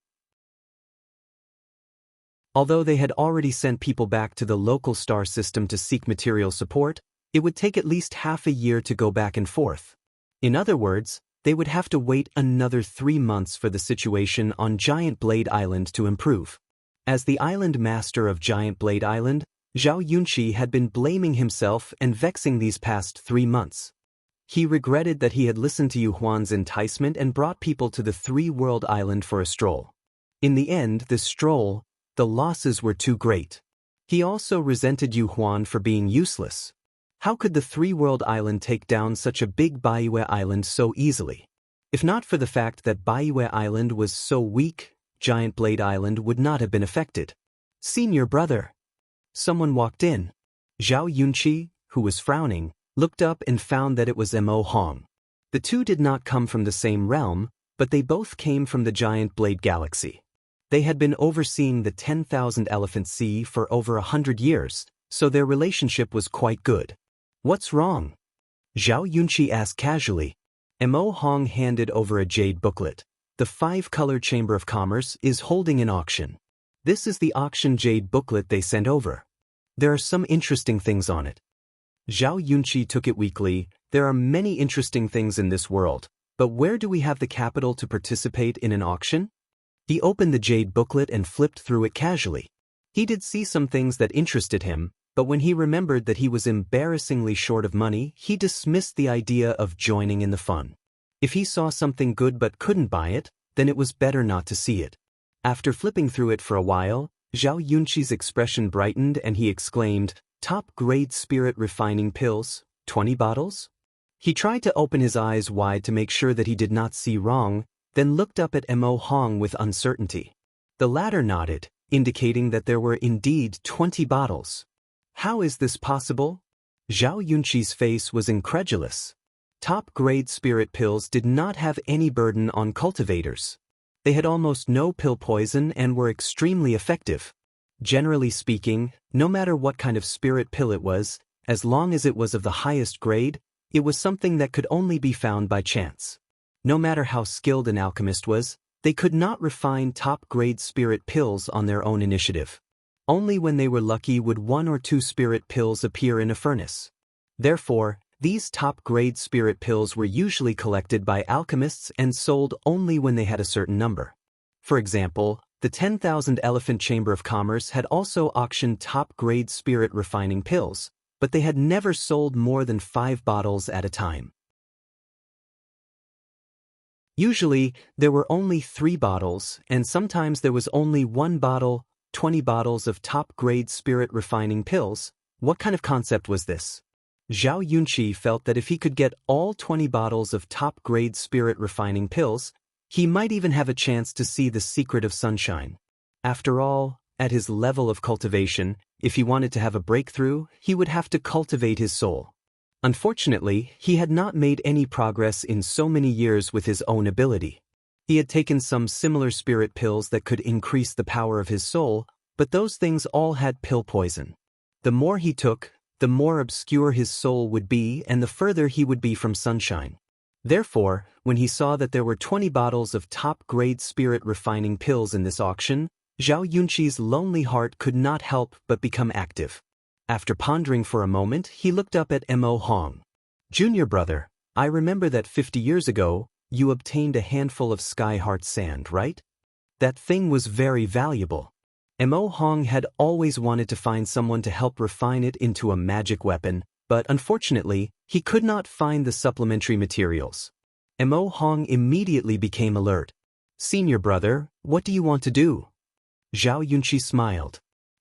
Although they had already sent people back to the local star system to seek material support, it would take at least half a year to go back and forth. In other words, they would have to wait another 3 months for the situation on Giant Blade Island to improve. As the island master of Giant Blade Island, Zhao Yunqi had been blaming himself and vexing these past 3 months. He regretted that he had listened to Yu Huan's enticement and brought people to the Three-World Island for a stroll. In the end, this stroll, the losses were too great. He also resented Yu Huan for being useless. How could the Three-World Island take down such a big Baiyue Island so easily? If not for the fact that Baiyue Island was so weak, Giant Blade Island would not have been affected. Senior brother. Someone walked in. Zhao Yunqi, who was frowning, looked up and found that it was Mo Hong. The two did not come from the same realm, but they both came from the Giant Blade Galaxy. They had been overseeing the 10,000 Elephant Sea for over 100 years, so their relationship was quite good. What's wrong? Zhao Yunqi asked casually. Mo Hong handed over a jade booklet. The 5-color Chamber of Commerce is holding an auction. This is the auction jade booklet they sent over. There are some interesting things on it. Zhao Yunqi took it weakly. There are many interesting things in this world, but where do we have the capital to participate in an auction? He opened the jade booklet and flipped through it casually. He did see some things that interested him, but when he remembered that he was embarrassingly short of money, he dismissed the idea of joining in the fun. If he saw something good but couldn't buy it, then it was better not to see it. After flipping through it for a while, Zhao Yunqi's expression brightened and he exclaimed, "Top-grade spirit refining pills, 20 bottles?" He tried to open his eyes wide to make sure that he did not see wrong, then looked up at Mo Hong with uncertainty. The latter nodded, indicating that there were indeed 20 bottles. How is this possible? Zhao Yunqi's face was incredulous. Top-grade spirit pills did not have any burden on cultivators. They had almost no pill poison and were extremely effective. Generally speaking, no matter what kind of spirit pill it was, as long as it was of the highest grade, it was something that could only be found by chance. No matter how skilled an alchemist was, they could not refine top-grade spirit pills on their own initiative. Only when they were lucky would 1 or 2 spirit pills appear in a furnace. Therefore, these top-grade spirit pills were usually collected by alchemists and sold only when they had a certain number. For example, the 10,000 Elephant Chamber of Commerce had also auctioned top-grade spirit refining pills, but they had never sold more than 5 bottles at a time. Usually, there were only 3 bottles, and sometimes there was only 1 bottle, 20 bottles of top-grade spirit refining pills. What kind of concept was this? Zhao Yunqi felt that if he could get all 20 bottles of top-grade spirit refining pills, he might even have a chance to see the secret of sunshine. After all, at his level of cultivation, if he wanted to have a breakthrough, he would have to cultivate his soul. Unfortunately, he had not made any progress in so many years with his own ability. He had taken some similar spirit pills that could increase the power of his soul, but those things all had pill poison. The more he took, the more obscure his soul would be and the further he would be from sunshine. Therefore, when he saw that there were 20 bottles of top-grade spirit refining pills in this auction, Zhao Yunqi's lonely heart could not help but become active. After pondering for a moment, he looked up at Mo Hong. "Junior brother, I remember that 50 years ago, you obtained a handful of sky-heart sand, right? That thing was very valuable." Mo Hong had always wanted to find someone to help refine it into a magic weapon, but unfortunately, he could not find the supplementary materials. Mo Hong immediately became alert. "Senior brother, what do you want to do?" Zhao Yunqi smiled.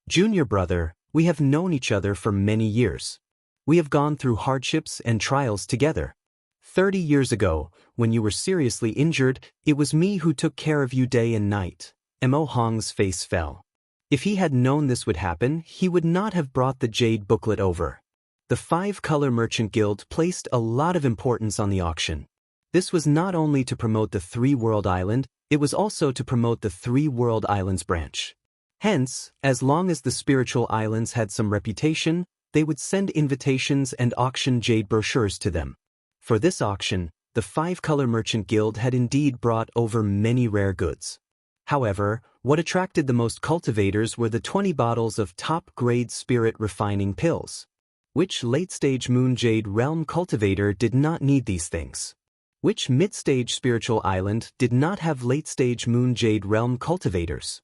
"Junior brother, we have known each other for many years. We have gone through hardships and trials together. 30 years ago, when you were seriously injured, it was me who took care of you day and night." Mo Hong's face fell. If he had known this would happen, he would not have brought the jade booklet over. The 5-color Merchant Guild placed a lot of importance on the auction. This was not only to promote the 3-World Island, it was also to promote the 3-World Islands branch. Hence, as long as the spiritual islands had some reputation, they would send invitations and auction jade brochures to them. For this auction, the 5-color Merchant Guild had indeed brought over many rare goods. However, what attracted the most cultivators were the 20 bottles of top-grade spirit refining pills. Which late-stage Moon Jade Realm cultivator did not need these things? Which mid-stage spiritual island did not have late-stage Moon Jade Realm cultivators?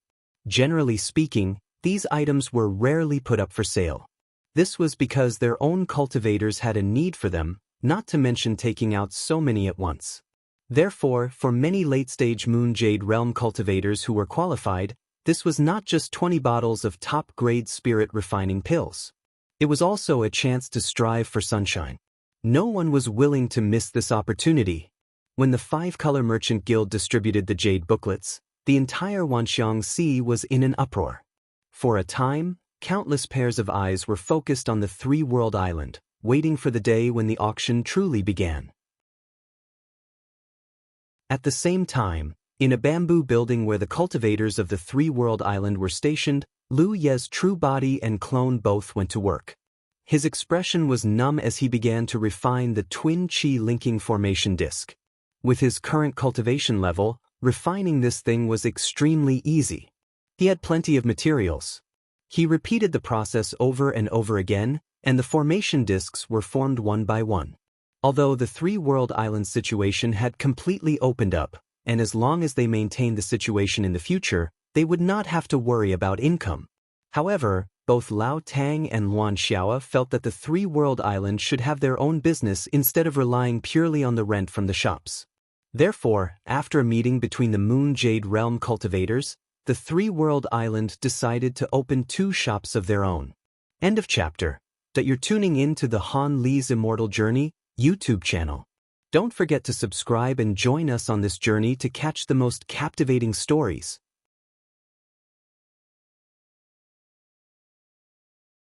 Generally speaking, these items were rarely put up for sale. This was because their own cultivators had a need for them, not to mention taking out so many at once. Therefore, for many late-stage Moon Jade Realm cultivators who were qualified, this was not just 20 bottles of top-grade spirit refining pills. It was also a chance to strive for sunshine. No one was willing to miss this opportunity. When the 5-color Merchant Guild distributed the jade booklets, the entire Wanxiang Sea was in an uproar. For a time, countless pairs of eyes were focused on the three-world island, waiting for the day when the auction truly began. At the same time, in a bamboo building where the cultivators of the three-world island were stationed, Lu Ye's true body and clone both went to work. His expression was numb as he began to refine the twin chi linking formation disc. With his current cultivation level, refining this thing was extremely easy. He had plenty of materials. He repeated the process over and over again, and the formation discs were formed one by one. Although the three-world island situation had completely opened up, and as long as they maintained the situation in the future, they would not have to worry about income. However, both Lao Tang and Luan Xiao felt that the three-world island should have their own business instead of relying purely on the rent from the shops. Therefore, after a meeting between the Moon Jade Realm cultivators, the three-world island decided to open 2 shops of their own. End of chapter. That you're tuning in to the Han Li's Immortal Journey YouTube channel. Don't forget to subscribe and join us on this journey to catch the most captivating stories.